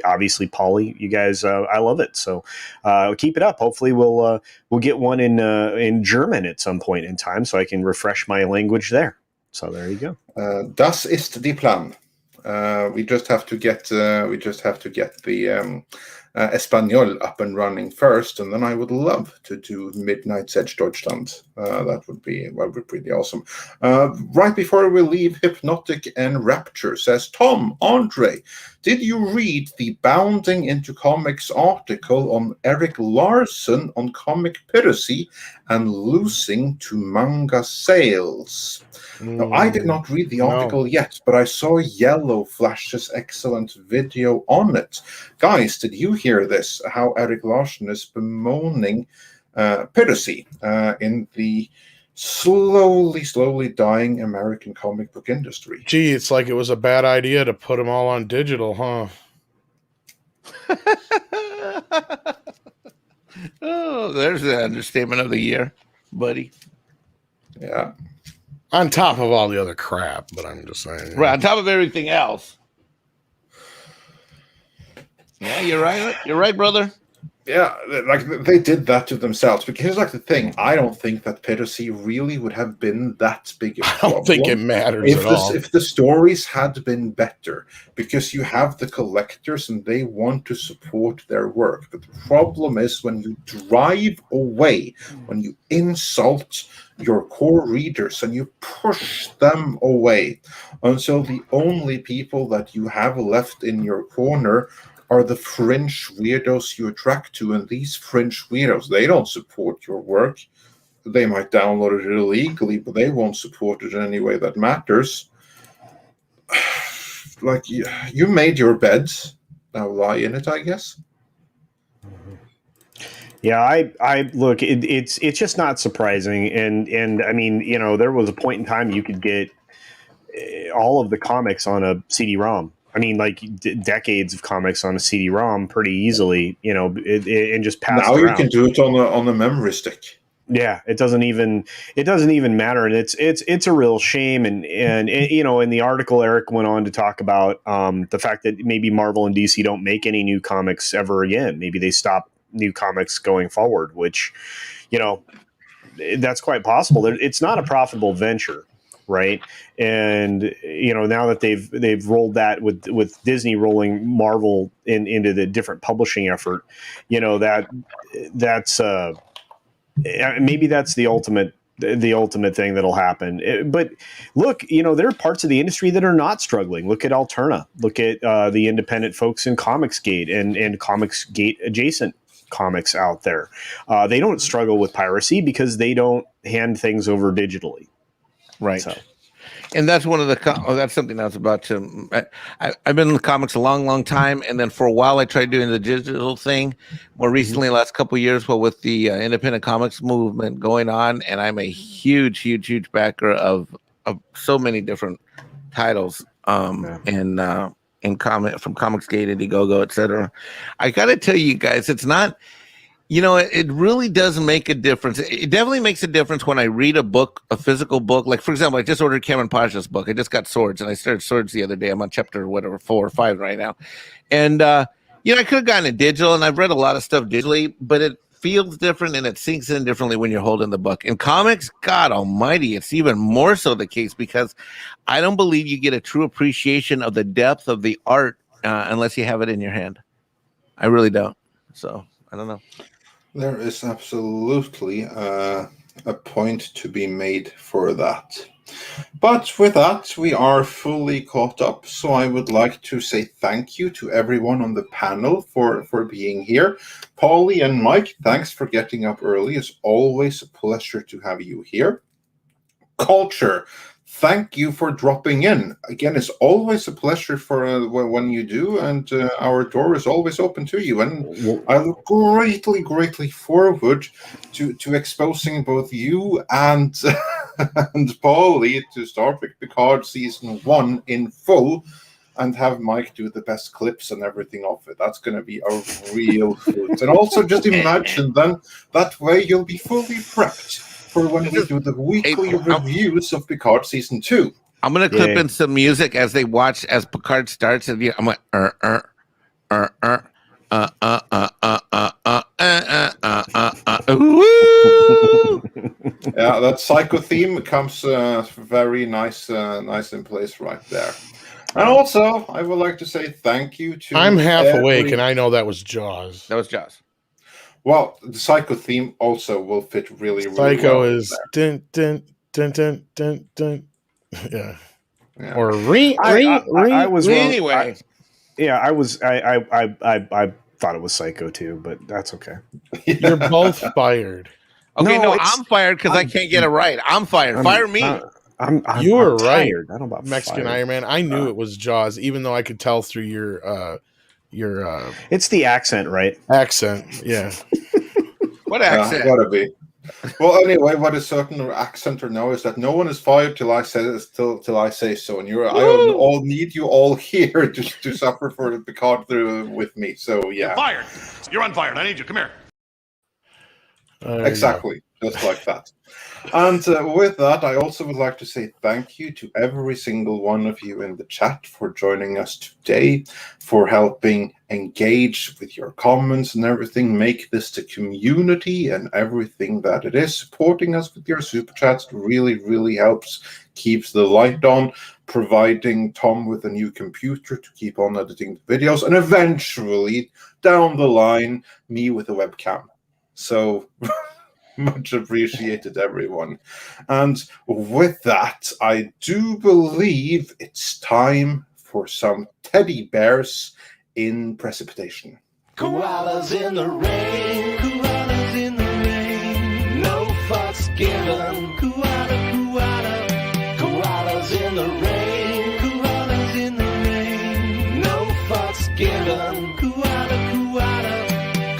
Obviously, Paulie, you guys, I love it. So keep it up. Hopefully, we'll get one in German at some point in time, so I can refresh my language there. So there you go.
Das ist die Plan. We just have to get the Espanol up and running first, and then I would love to do Midnight's Edge Deutschland. That would be pretty awesome. Right before we leave, Hypnotic and Rapture says, Tom, Andre, did you read the Bounding into Comics article on Eric Larson on comic piracy and losing to manga sales? Now, I did not read the article yet, but I saw Yellow Flash's excellent video on it. Guys, did you hear this? How Eric Larson is bemoaning piracy in the slowly dying American comic book industry.
Gee, it's like it was a bad idea to put them all on digital, huh?
Oh, there's the understatement of the year, buddy.
Yeah.
On top of all the other crap, but I'm just saying.
Right, on top of everything else. Yeah, you're right. You're right, brother.
Yeah, like they did that to themselves. Because here's like the thing: I don't think that piracy really would have been that big a problem.
I don't think it matters at all.
If the stories had been better, because you have the collectors and they want to support their work. But the problem is when you drive away, when you insult your core readers and you push them away until the only people that you have left in your corner are the fringe weirdos you attract to, and these fringe weirdos, they don't support your work. They might download it illegally, but they won't support it in any way that matters. Like, you made your beds, now lie in it, I guess.
Yeah, I look, it's just not surprising, and I mean, there was a point in time you could get all of the comics on a CD-ROM. I mean, like decades of comics on a CD-ROM pretty easily, and just pass.
Now
around.
You can do it on a memory stick.
Yeah, it doesn't even matter, and it's a real shame. And in the article, Eric went on to talk about the fact that maybe Marvel and DC don't make any new comics ever again. Maybe they stop new comics going forward, which, that's quite possible. It's not a profitable venture. Right. And, now that they've rolled that with Disney rolling Marvel into the different publishing effort, that's maybe that's the ultimate thing that'll happen. But look, there are parts of the industry that are not struggling. Look at Alterna. Look at the independent folks in Comicsgate and Comicsgate adjacent comics out there. They don't struggle with piracy because they don't hand things over digitally.
Right.
So.
And that's one of that's something I was about to. I've been in the comics a long time, and then for a while I tried doing the digital thing. More recently, last couple of years, with the independent comics movement going on, and I'm a huge backer of so many different titles, and in comic from Comicsgate, Indiegogo, etc. I got to tell you guys, it's not. It really does make a difference. It definitely makes a difference when I read a physical book. Like, for example, I just ordered Cameron Paja's book. I just got Swords, and I started Swords the other day. I'm on chapter 4 or 5 right now. And, I could have gotten it digital, and I've read a lot of stuff digitally, but it feels different and it sinks in differently when you're holding the book. In comics, God almighty, it's even more so the case because I don't believe you get a true appreciation of the depth of the art unless you have it in your hand. I really don't. So, I don't know.
There is absolutely a point to be made for that. But with that, we are fully caught up. So I would like to say thank you to everyone on the panel for being here. Paulie and Mike, thanks for getting up early. It's always a pleasure to have you here. Culture, thank you for dropping in. Again, it's always a pleasure for when you do, and our door is always open to you. And I look greatly forward to exposing both you and and Paulie to Star Trek Picard Season 1 in full, and have Mike do the best clips and everything of it. That's going to be a real hoot. And also just imagine then, that way you'll be fully prepped for when we do the weekly reviews of Picard Season 2.
I'm going to clip in some music as they watch, as Picard starts, and I'm like,
Yeah, that psycho theme comes very nice in place right there. And also, I would like to say thank you to...
I'm half awake, and I know that was Jaws.
That was Jaws.
Well, the psycho theme also will fit really
Psycho
well
is dun, dun, dun, dun, dun, dun. Yeah.
Yeah.
Or ring.
I was wrong.
Anyway.
I thought it was Psycho too, but that's okay.
You're both fired.
Okay,
No,
I'm fired because I can't get it right. I'm fired. Fire me.
You were right,
tired. I don't know about
Mexican
fired.
Iron Man. I knew it was Jaws, even though I could tell through your
It's the accent, right?
accent. Yeah.
What accent?
Gotta be. Well, anyway, what is certain accent or no is that no one is fired till I say till I say so, and I all need you all here to suffer for the Picard through with me. So yeah,
You're fired. You're unfired. I need you. Come here.
exactly, just like that. And with that, I also would like to say thank you to every single one of you in the chat for joining us today, for helping engage with your comments and everything, make this the community and everything that it is. Supporting us with your super chats really helps, keeps the light on, providing Tom with a new computer to keep on editing the videos, and eventually, down the line, me with a webcam. So... much appreciated, everyone. And with that, I do believe it's time for some teddy bears in precipitation.
Koalas in the rain.